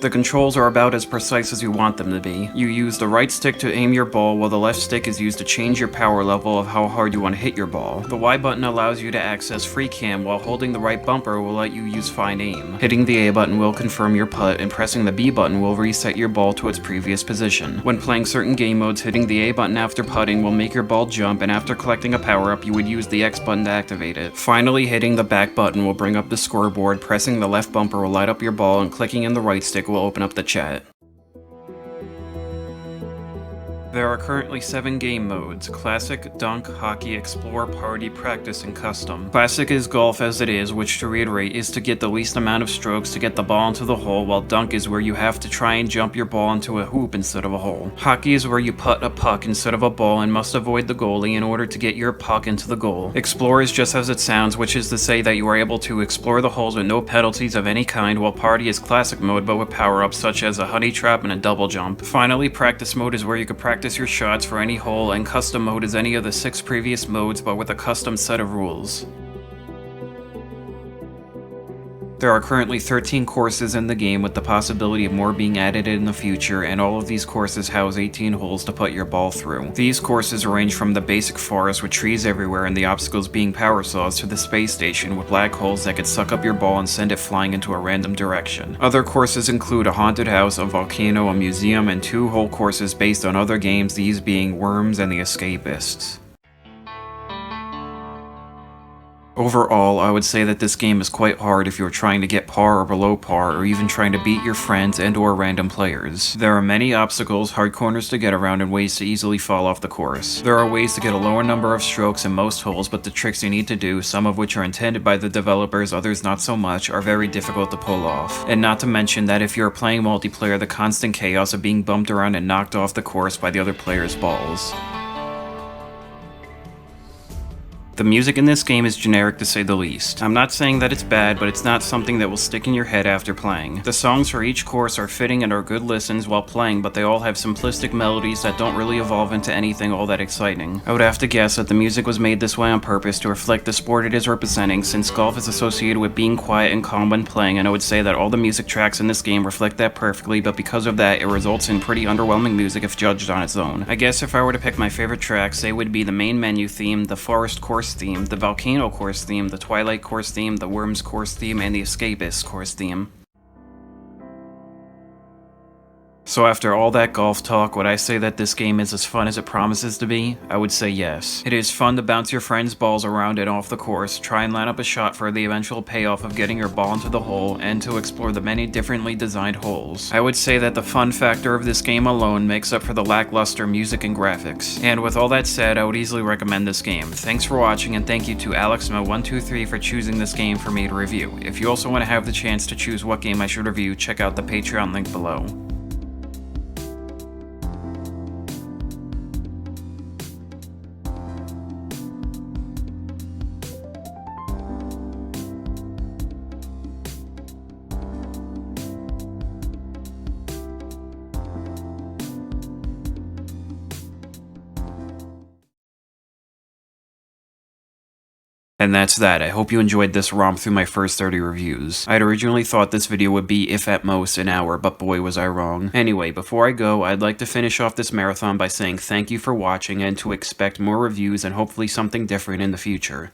The controls are about as precise as you want them to be. You use the right stick to aim your ball, while the left stick is used to change your power level of how hard you want to hit your ball. The Y button allows you to access free cam, while holding the right bumper will let you use fine aim. Hitting the A button will confirm your putt, and pressing the B button will reset your ball to its previous position. When playing certain game modes, hitting the A button after putting will make your ball jump, and after collecting a power-up, you would use the X button to activate it. Finally, hitting the back button will bring up the scoreboard, pressing the left bumper will light up your ball, and clicking in the right stick will open up the chat. There are currently 7 game modes: Classic, Dunk, Hockey, Explore, Party, Practice, and Custom. Classic is golf as it is, which, to reiterate, is to get the least amount of strokes to get the ball into the hole, while Dunk is where you have to try and jump your ball into a hoop instead of a hole. Hockey is where you putt a puck instead of a ball and must avoid the goalie in order to get your puck into the goal. Explore is just as it sounds, which is to say that you are able to explore the holes with no penalties of any kind, while Party is classic mode but with power-ups such as a honey trap and a double jump. Finally, Practice mode is where you can practice your shots for any hole, and Custom mode is any of the 6 previous modes but with a custom set of rules. There are currently 13 courses in the game, with the possibility of more being added in the future, and all of these courses house 18 holes to put your ball through. These courses range from the basic forest with trees everywhere and the obstacles being power saws to the space station with black holes that could suck up your ball and send it flying into a random direction. Other courses include a haunted house, a volcano, a museum, and 2 hole courses based on other games, these being Worms and The Escapists. Overall, I would say that this game is quite hard if you are trying to get par or below par, or even trying to beat your friends and or random players. There are many obstacles, hard corners to get around, and ways to easily fall off the course. There are ways to get a lower number of strokes in most holes, but the tricks you need to do, some of which are intended by the developers, others not so much, are very difficult to pull off. And not to mention that if you are playing multiplayer, the constant chaos of being bumped around and knocked off the course by the other player's balls. The music in this game is generic to say the least. I'm not saying that it's bad, but it's not something that will stick in your head after playing. The songs for each course are fitting and are good listens while playing, but they all have simplistic melodies that don't really evolve into anything all that exciting. I would have to guess that the music was made this way on purpose to reflect the sport it is representing, since golf is associated with being quiet and calm when playing, and I would say that all the music tracks in this game reflect that perfectly, but because of that, it results in pretty underwhelming music if judged on its own. I guess if I were to pick my favorite tracks, they would be the main menu theme, the forest course theme, the volcano course theme, the twilight course theme, the worms course theme, and the escapist course theme. So after all that golf talk, would I say that this game is as fun as it promises to be? I would say yes. It is fun to bounce your friends' balls around and off the course, try and line up a shot for the eventual payoff of getting your ball into the hole, and to explore the many differently designed holes. I would say that the fun factor of this game alone makes up for the lackluster music and graphics. And with all that said, I would easily recommend this game. Thanks for watching, and thank you to AlexMo123 for choosing this game for me to review. If you also want to have the chance to choose what game I should review, check out the Patreon link below. And that's that. I hope you enjoyed this romp through my first 30 reviews. I'd originally thought this video would be, if at most, an hour, but boy was I wrong. Anyway, before I go, I'd like to finish off this marathon by saying thank you for watching and to expect more reviews and hopefully something different in the future.